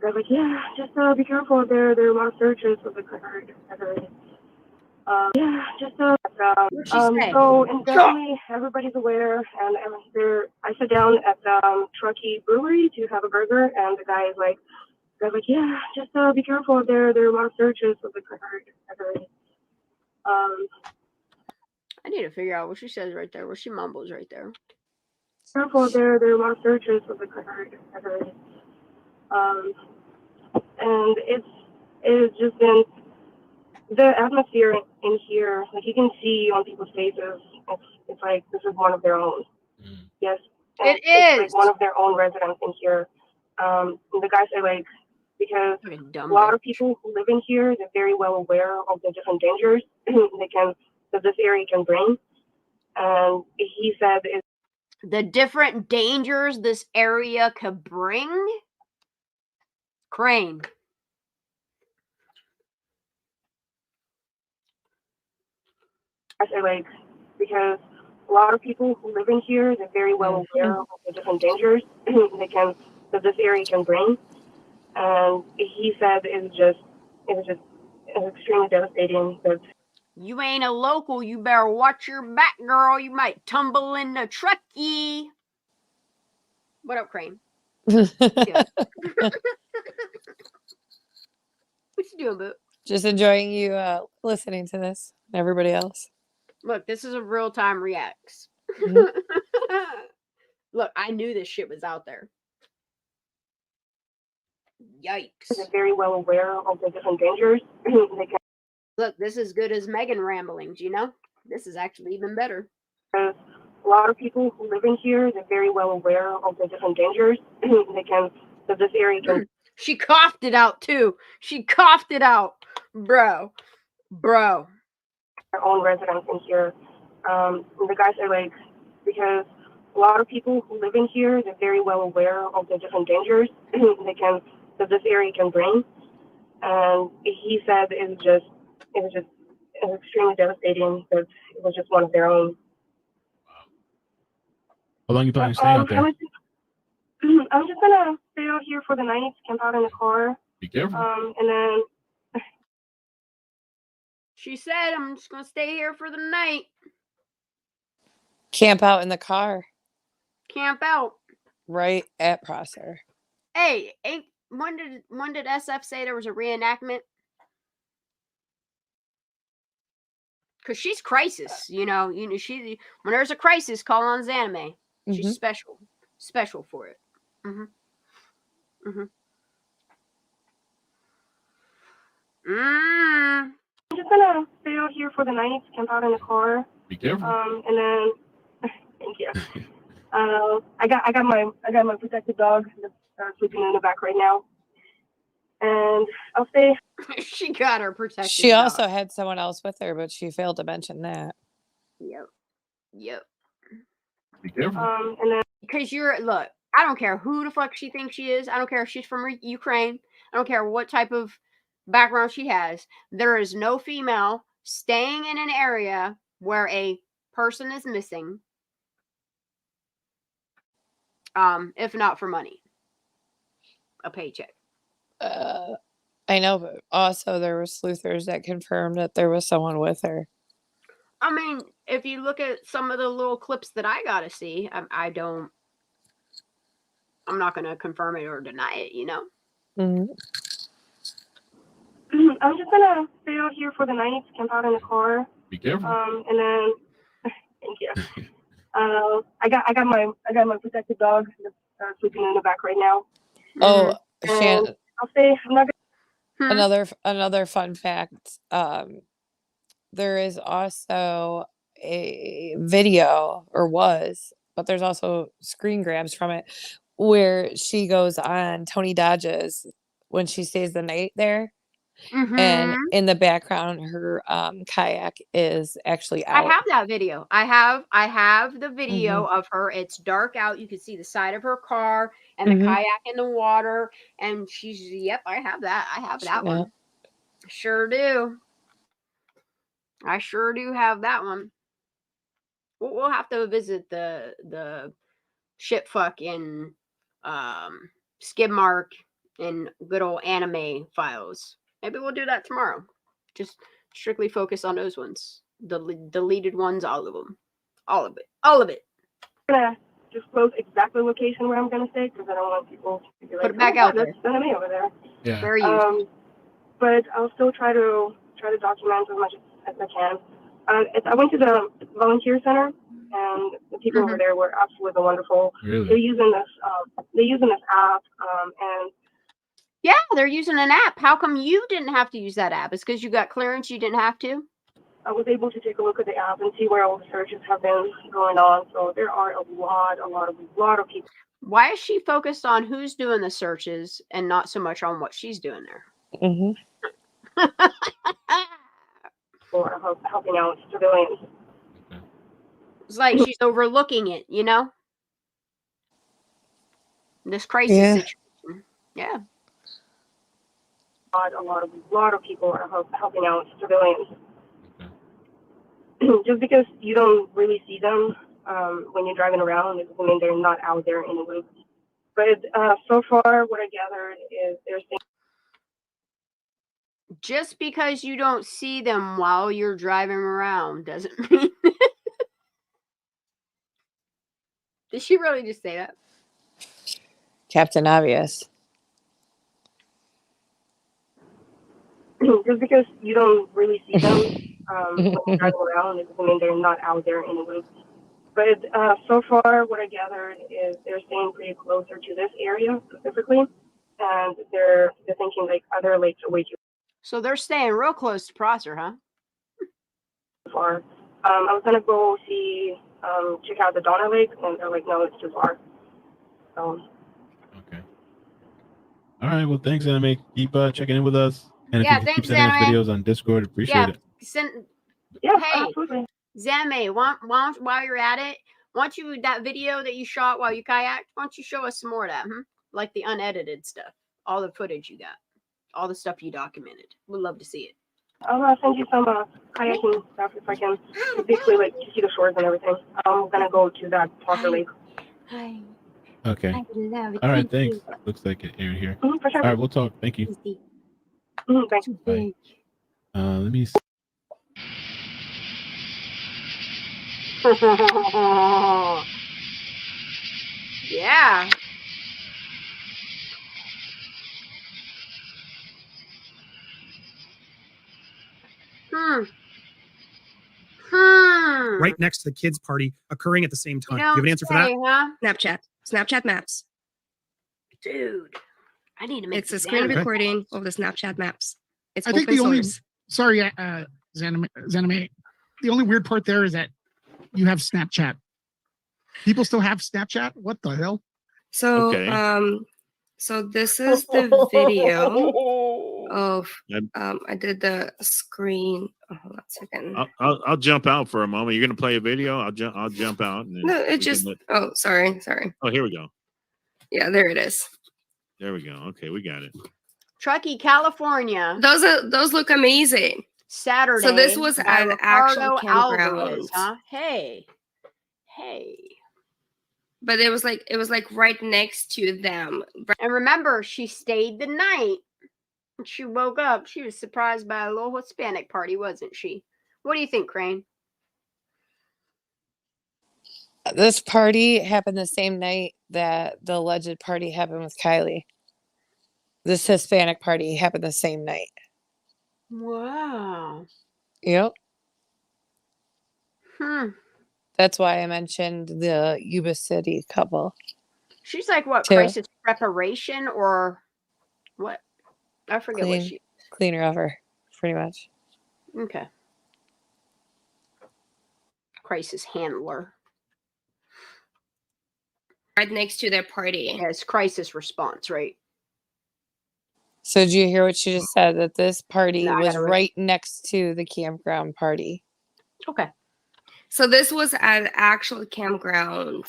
They're like, yeah, just be careful. There are a lot of searches of the card. Yeah, just so and definitely everybody's aware, and I sit down at the Truckee Brewery to have a burger, and the guy is like, they're like, yeah, just be careful. There are a lot of searches of the card. I need to figure out what she says right there, what she mumbles right there. Careful, there are a lot of searches of the card. And it's just been the atmosphere in here, like you can see on people's faces, it's like this is one of their own. Yes, it it's is like one of their own residents in here. The guys say like, because a lot of people who live in here, they're very well aware of the different dangers that this area can bring. And he said the different dangers this area could bring. Crane. I say like, because a lot of people who live in here, they're very well aware of the different dangers that this area can bring. And he said it was extremely devastating. That you ain't a local, you better watch your back, girl. You might tumble in the Truckee. What up, Crane? What you doing, boo? Just enjoying you listening to this and everybody else. Look, this is a real-time reacts. Look, I knew this shit was out there. Yikes. They're very well aware of the different dangers. Look, this is good as Megan ramblings, you know? This is actually even better. A lot of people who live in here, they're very well aware of the different dangers that this area can. She coughed it out, too. She coughed it out. Bro. Their own residents in here. The guys are like, because a lot of people who live in here, they're very well aware of the different dangers that this area can bring. And he said it was extremely devastating. That it was just one of their own. How long you planning to stay out there? I'm just gonna stay out here for the night, camp out in the car. Be careful. And then she said, I'm just gonna stay here for the night. Camp out in the car. Camp out. Right at Prosser. Hey, when did SF say there was a reenactment? Because she's crisis, you know, she when there's a crisis, call on AnaMay. She's special for it. I'm just gonna stay out here for the night, camp out in the car. Be careful. And then thank you. I got my protected dog that's sleeping in the back right now. And I'll stay. She got her protected. She also had someone else with her, but she failed to mention that. Yep. Be careful. And then because look, I don't care who the fuck she thinks she is. I don't care if she's from Ukraine. I don't care what type of background she has. There is no female staying in an area where a person is missing, if not for money, a paycheck. I know, but also there were sleuthers that confirmed that there was someone with her. I mean, if you look at some of the little clips that I got to see, I'm not going to confirm it or deny it, you know? I'm just going to stay out here for the night, camp out in the car. Be careful. And then, thank you. I got my protected dog that's sleeping in the back right now. Oh, Shannon. I'll stay. I'm not gonna... Another fun fact. There is also a video, but there's also screen grabs from it where she goes on Tony Dodge's when she stays the night there. And in the background, her kayak is actually out. I have that video. I have the video of her. It's dark out. You can see the side of her car and the kayak in the water. And she's, yep, I have that. I have that one. Sure do. I sure do have that one. We'll have to visit the shit fuck in Skidmark and good old AnaMay files. Maybe we'll do that tomorrow. Just strictly focus on those ones. The deleted ones, all of them. All of it. All of it. I'm going to disclose exactly location where I'm going to stay because I don't want people to be like, put it back out there. That's AnaMay over there. Yeah. Fair use. But I'll still try to document as much as I can. I went to the volunteer center, and the people over there were absolutely wonderful. Really? They're using this app, and yeah, they're using an app. How come you didn't have to use that app? It's because you got clearance. You didn't have to. I was able to take a look at the app and see where all the searches have been going on. So there are a lot of people. Why is she focused on who's doing the searches and not so much on what she's doing there? Or helping out civilians. It's like she's overlooking it, you know? This crisis situation. Yeah. A lot of people are helping out civilians. Just because you don't really see them when you're driving around, it doesn't mean they're not out there in the woods. But so far, what I gathered is they're saying. Just because you don't see them while you're driving around doesn't mean. Did she really just say that? Captain Obvious. Just because you don't really see them when you're driving around, it doesn't mean they're not out there in the woods. But so far, what I gathered is they're staying pretty closer to this area specifically, and they're thinking like other lakes are way too So they're staying real close to Prosser, huh? far. I was gonna go check out the Donner Lake, and they're like, no, it's too far. So. Okay. All right. Well, thanks, AnaMay. Keep checking in with us. And if you thanks, keep sending us AnaMay. videos on Discord, appreciate it. Hey, absolutely. AnaMay, while you're at it, that video that you shot while you kayaked, why don't you show us some more of that? Like the unedited stuff, all the footage you got, all the stuff you documented. We'd love to see it. I'll send you some kayaking stuff if I can. Basically, like to see the shores and everything. I'm gonna go to that Parker Lake. Hi. Okay. All right. Thanks. Looks like it aired here. For sure. All right. We'll talk. Thank you. Thanks. Bye. Let me. Yeah. Right next to the kids' party occurring at the same time. Do you have an answer for that? Huh? Snapchat maps. Dude, I need to make It's a screen down. recording of the Snapchat maps. It's I think open the only source. sorry, AnaMay. The only weird part there is that you have Snapchat. People still have Snapchat? What the hell? So so this is the video of I did the screen. Oh, hold on a second. I'll jump out for a moment. You're gonna play a video. I'll jump out. And No, it just oh sorry. Oh, here we go. Yeah, there it is. There we go. Okay, we got it. Truckee, California. Those look amazing. Saturday. So this was by an actual Ricardo campground. Alvarez, huh? Hey. But it was like right next to them. And remember, she stayed the night. When she woke up, she was surprised by a little Hispanic party, wasn't she? What do you think, Crane? This party happened the same night that the alleged party happened with Kiely. This Hispanic party happened the same night. Wow. Yep. That's why I mentioned the Yuba City couple. She's like what? Too. Crisis preparation or what? I forget what she. Cleaner of her, pretty much. Okay. Crisis handler. Right next to their party. Yeah, it's crisis response, right? So did you hear what she just said? That this party No, I was gotta right next to the campground party. Okay. So this was at actual campground.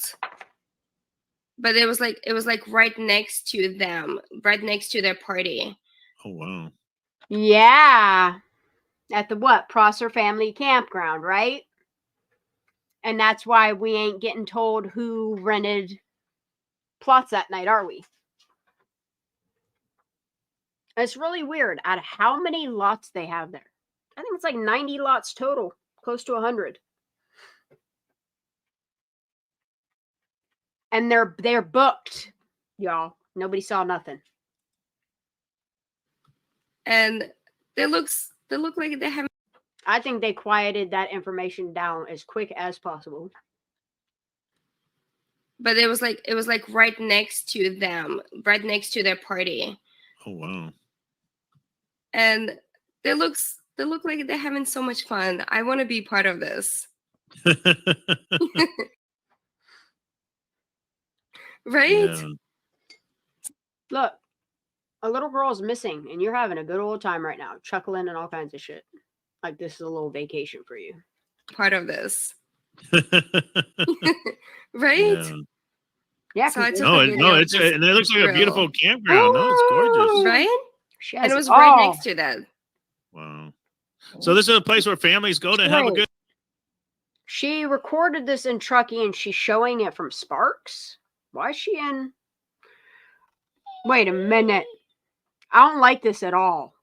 But it was like right next to them, right next to their party. Oh wow. Yeah. At the what? Prosser Family Campground, right? And that's why we ain't getting told who rented plots that night, are we? It's really weird. Out of how many lots they have there, I think it's like 90 lots total, close to 100. And they're booked, y'all. Nobody saw nothing. And they look like they have. I think they quieted that information down as quick as possible. But it was like right next to them, right next to their party. Oh wow. And they look like they're having so much fun. I want to be part of this. Right? Yeah. Look, a little girl's missing, and you're having a good old time right now, chuckling and all kinds of shit. Like this is a little vacation for you. Part of this. Right? Yeah. So I took no, a it, video no, of it's this and it looks like a grill. beautiful campground. No, it's gorgeous. Right? She And has it was right all. next to that. Wow. So this is a place where families go to have a Wait. good. She recorded this in Truckee, and she's showing it from Sparks. Why is she in? Wait a minute. I don't like this at all.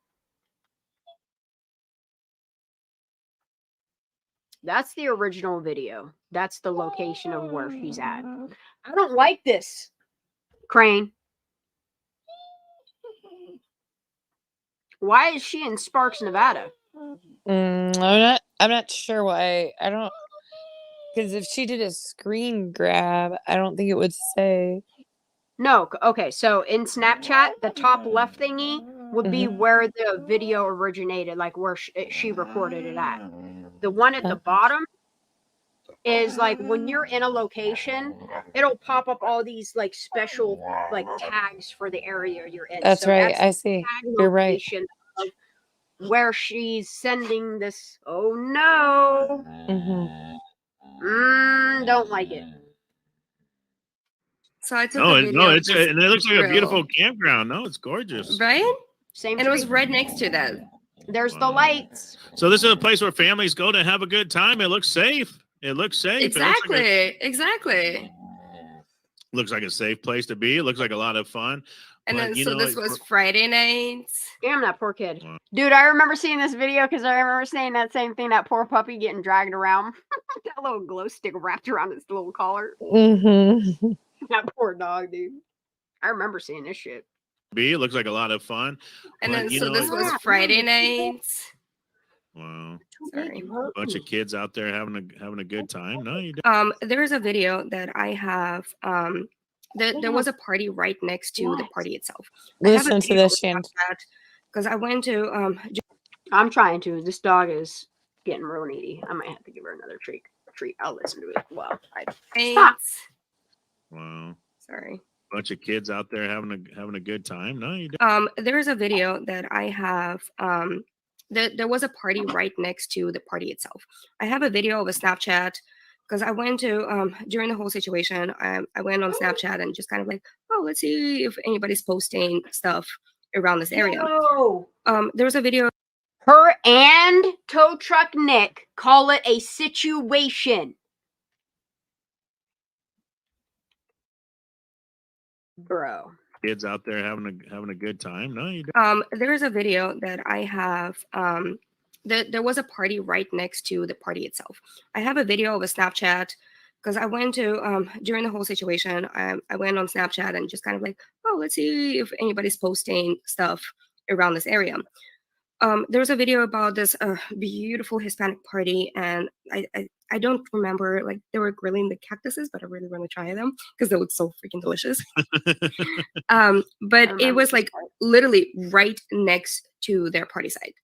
That's the original video. That's the location of where she's at. I don't like this. Crane. Why is she in Sparks, Nevada? I'm not sure why. I don't, because if she did a screen grab, I don't think it would say. No, okay. So in Snapchat, the top left thingy would be where the video originated, like where she recorded it at. The one at the bottom is like when you're in a location, it'll pop up all these like special like tags for the area you're in. That's So right. that's I the see. tag You're right. location of where she's sending this. Oh no. Don't like it. So I took No, a it, video no, of it's this and it looks like a grill. beautiful campground. No, it's gorgeous. Right? Same. And it was right next to that. There's the lights. So this is a place where families go to have a good time. It looks safe. It looks safe. Exactly. Exactly. Looks like a safe place to be. It looks like a lot of fun. And But, then so this was Friday nights. Damn, that poor kid. Dude, I remember seeing this video because I remember saying that same thing, that poor puppy getting dragged around. That little glow stick wrapped around its little collar. That poor dog, dude. I remember seeing this shit. It looks like a lot of fun. And But, then you so know, this was Friday nights. Wow. Sorry. Bunch of kids out there having a good time. No, you don't. There is a video that I have. There was a party right next to the party itself. Listen to this, Shand. Because I went to I'm trying to. This dog is getting real needy. I might have to give her another treat. I'll listen to it. Well, stop. Wow. Sorry. Bunch of kids out there having a good time. No, you don't. There is a video that I have. There was a party right next to the party itself. I have a video of a Snapchat because I went to during the whole situation. I went on Snapchat and just kind of like, oh, let's see if anybody's posting stuff around this area. No. There was a video. Her and tow truck Nick call it a situation. Bro. Kids out there having a good time. No, you don't. There is a video that I have. There was a party right next to the party itself. I have a video of a Snapchat because I went to during the whole situation. I went on Snapchat and just kind of like, oh, let's see if anybody's posting stuff around this area. There was a video about this beautiful Hispanic party, and I don't remember, like, they were grilling the cactuses, but I really want to try them because they look so freaking delicious. But it was like literally right next to their party site.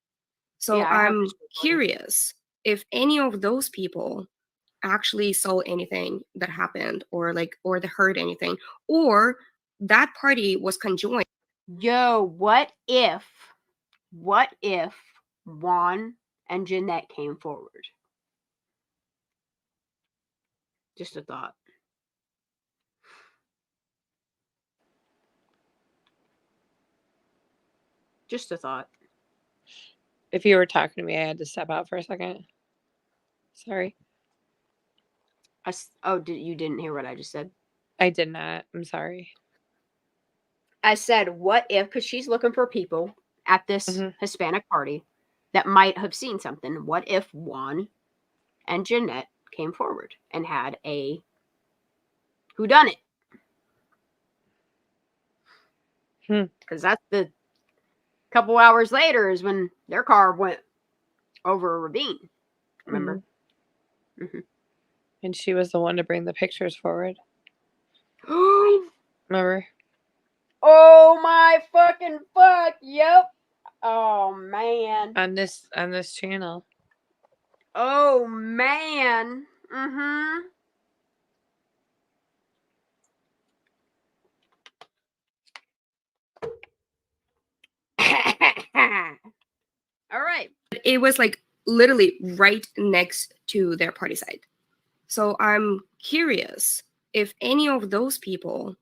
So Yeah, I'm curious if any of those people actually saw anything that happened, or they heard anything, or that party was conjoined. Yo, what if Juan and Jeanette came forward? Just a thought. Just a thought. If you were talking to me, I had to step out for a second. Sorry. You didn't hear what I just said? I did not. I'm sorry. I said, what if, because she's looking for people at this Hispanic party that might have seen something. What if Juan and Jeanette came forward and had a whodunit? Because that's the couple hours later is when their car went over a ravine. Remember? And she was the one to bring the pictures forward. Remember? Oh my fucking fuck! Yep. Oh man. On this channel. Oh man. All right. It was like literally right next to their party site. So I'm curious if any of those people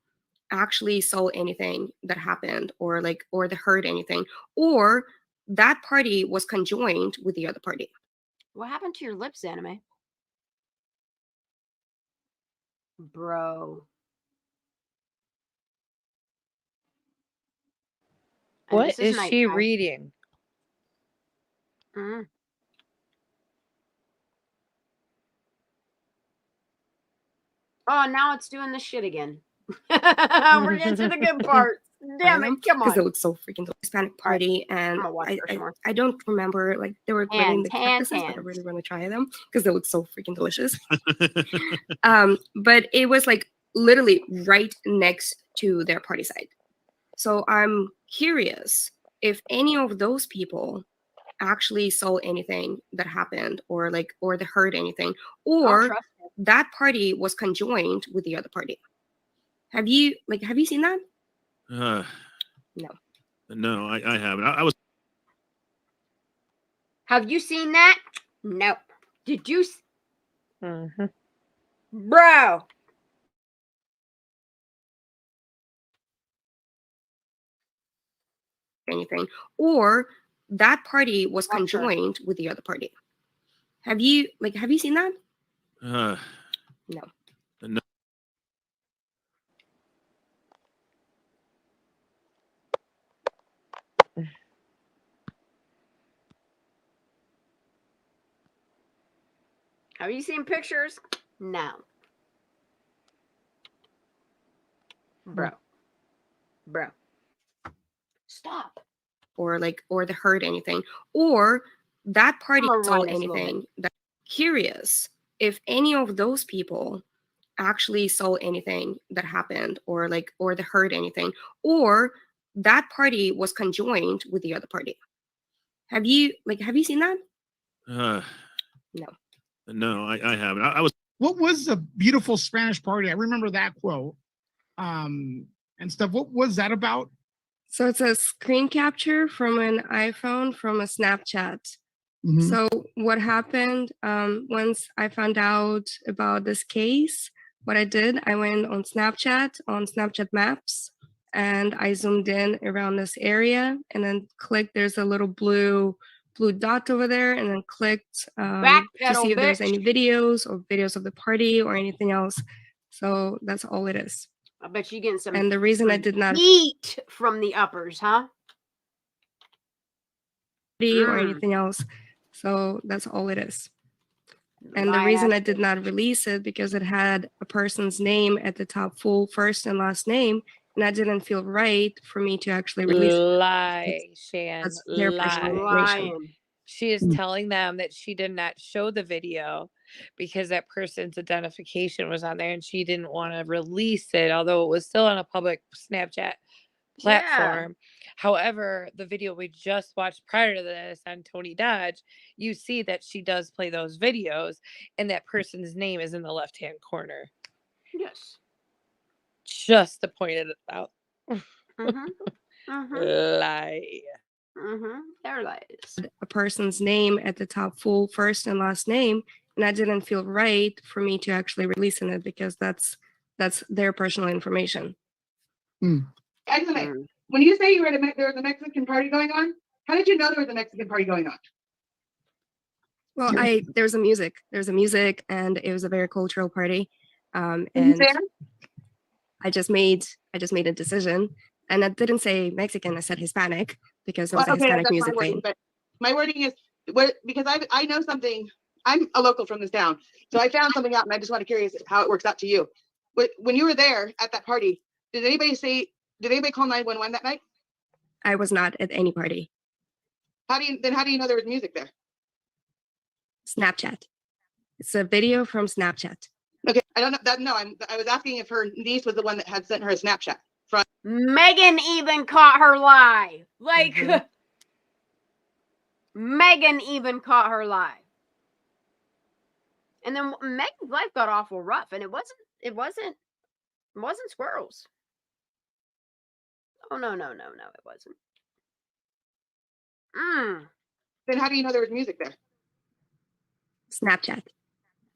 actually saw anything that happened or they heard anything, or that party was conjoined with the other party. What happened to your lips, AnaMay? Bro. What is she reading? Oh, now it's doing this shit again. We're getting to the good part. Damn it, come on. Because it was so freaking Hispanic party, and I don't remember, like, they were grilling the cactuses, but I really want to try them because they look so freaking delicious. But it was like literally right next to their party site. So I'm curious if any of those people actually saw anything that happened or they heard anything, or that party was conjoined with the other party. Have you seen that? No. No, I haven't. I was. Have you seen that? No. Did you? Bro. Anything, or that party was conjoined with the other party. Have you seen that? No. No. Have you seen pictures? No. Bro. Stop. Or they heard anything, or that party saw anything. Curious if any of those people actually saw anything that happened or they heard anything, or that party was conjoined with the other party. Have you seen that? No. No, I haven't. I was. What was the beautiful Spanish party? I remember that quote and stuff. What was that about? So it's a screen capture from an iPhone from a Snapchat. So what happened, once I found out about this case, what I did, I went on Snapchat Maps, and I zoomed in around this area and then clicked, there's a little blue dot over there, and then clicked to see if there's any videos of the party or anything else. So that's all it is. I bet you getting some. And the reason I did not eat from the uppers, huh? Or anything else. So that's all it is. And the reason I did not release it because it had a person's name at the top, full first and last name, and I didn't feel right for me to actually release it. Lie, Shan. That's their personal information. She is telling them that she did not show the video because that person's identification was on there and she didn't want to release it, although it was still on a public Snapchat platform. However, the video we just watched prior to this on Tony Dodge, you see that she does play those videos and that person's name is in the left-hand corner. Yes. Just to point it out. Lie. They're lies. A person's name at the top, full first and last name, and I didn't feel right for me to actually release it because that's their personal information. Excellent. When you say there was a Mexican party going on, how did you know there was a Mexican party going on? Well, there's a music, and it was a very cultural party. And I just made a decision And I didn't say Mexican, I said Hispanic because it was a Okay, Hispanic that's my music wording, thing. but my wording is what, because I know something. I'm a local from this town, so I found something out, and I just want to curious how it works out to you. When you were there at that party, did anybody call 911 that night? I was not at any party. How do you know there was music there? Snapchat. It's a video from Snapchat. Okay, I don't know that. No, I was asking if her niece was the one that had sent her a Snapchat from. Megan even caught her lie. Like, Megan even caught her lie. And then Megan's life got awful rough, and it wasn't squirrels. Oh no, it wasn't. Then how do you know there was music there? Snapchat.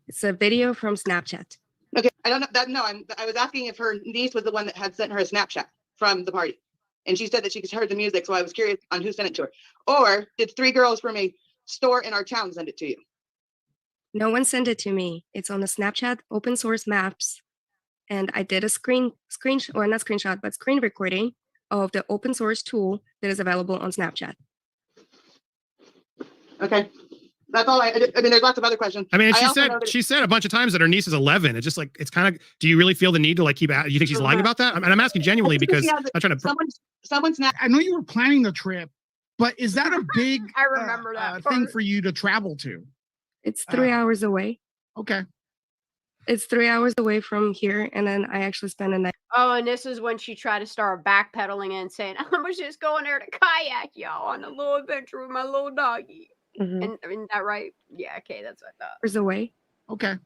It's a video from Snapchat. Okay, I don't know that. No, I was asking if her niece was the one that had sent her a Snapchat from the party, and she said that she heard the music. So I was curious on who sent it to her, or did 3 girls from a store in our town send it to you? No one sent it to me. It's on the Snapchat open source maps, and I did a screen recording of the open source tool that is available on Snapchat. Okay. That's all I mean, there's lots of other questions. I mean, she said a bunch of times that her niece is 11. It's just like, it's kind of, do you really feel the need to like keep at, you think she's lying about that? And I'm asking genuinely because I'm trying to. Someone's not. I know you were planning the trip, but is that a big I remember that thing for you to travel to? It's 3 hours away. Okay. It's 3 hours away from here, and then I actually spend a night. Oh, and this is when she tried to start backpedaling and saying, I was just going there to kayak, y'all, on a little adventure with my little doggy. And isn't that right? Yeah, okay, that's what I thought. Hours away. Okay.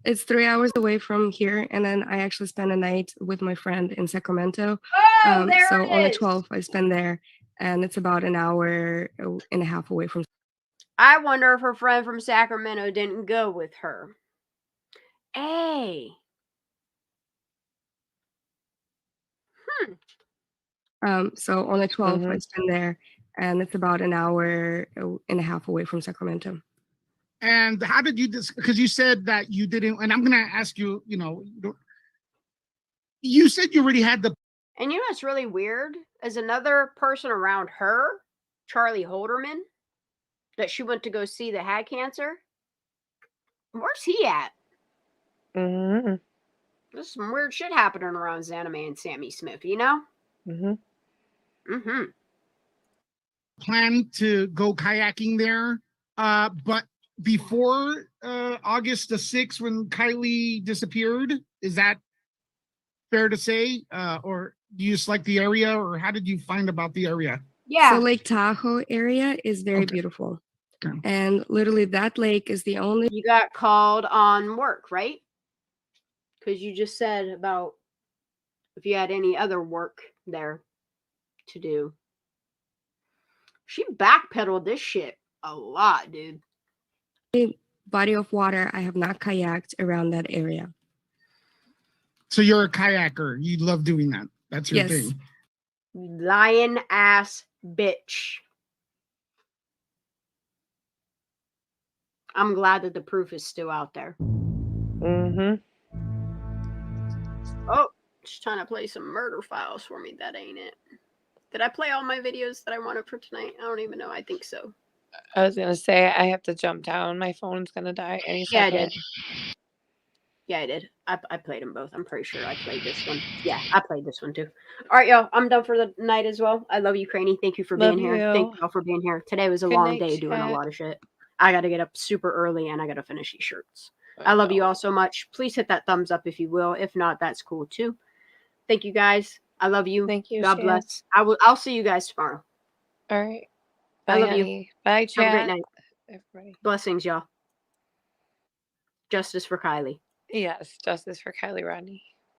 It's 3 hours away from here, and then I actually spend a night with my friend in Sacramento. Oh, there so it on the is. 12th, I spend there, and it's about an hour and a half away from. I wonder if her friend from Sacramento didn't go with her. Hey. So on the 12th, I spend there, and it's about an hour and a half away from Sacramento. And how did you because you said that you didn't, and I'm going to ask you, you said you already had the. And you know what's really weird? As another person around her, Charlie Holderman, that she went to go see that had cancer. Where's he at? There's some weird shit happening around AnaMay and Sammy Smith, you know? Plan to go kayaking there, but before August the 6th, when Kiely disappeared, is that fair to say? Or do you just like the area, or how did you find about the area? Yeah. So Lake Tahoe area is very beautiful. Okay. And literally that lake is the only. You got called on work, right? Because you just said about if you had any other work there to do. She backpedaled this shit a lot, dude. Body of water, I have not kayaked around that area. So you're a kayaker. You love doing that. That's your Yes. thing. Lion ass bitch. I'm glad that the proof is still out there. Oh, she's trying to play some murder files for me. That ain't it. Did I play all my videos that I wanted for tonight? I don't even know. I think so. I was gonna say I have to jump down. My phone's gonna die any Yeah, I second. did. Yeah, I did. I played them both. I'm pretty sure I played this one. Yeah, I played this one too. All right, y'all. I'm done for the night as well. I love you, Craney. Thank you for Love being here. you. Thank y'all for being here. Today was a Good long night, day doing a chat. lot of shit. I got to get up super early and I got to finish these shirts. I love you all so much. Please hit that thumbs up if you will. If not, that's cool too. Thank you guys. I love you. Thank you. God Shan. bless. I'll see you guys tomorrow. All right. I Bye, love you. honey. Bye, chat. Have a great night. Everybody. Blessings, y'all. Justice for Kiely. Yes, justice for Kiely Rodni.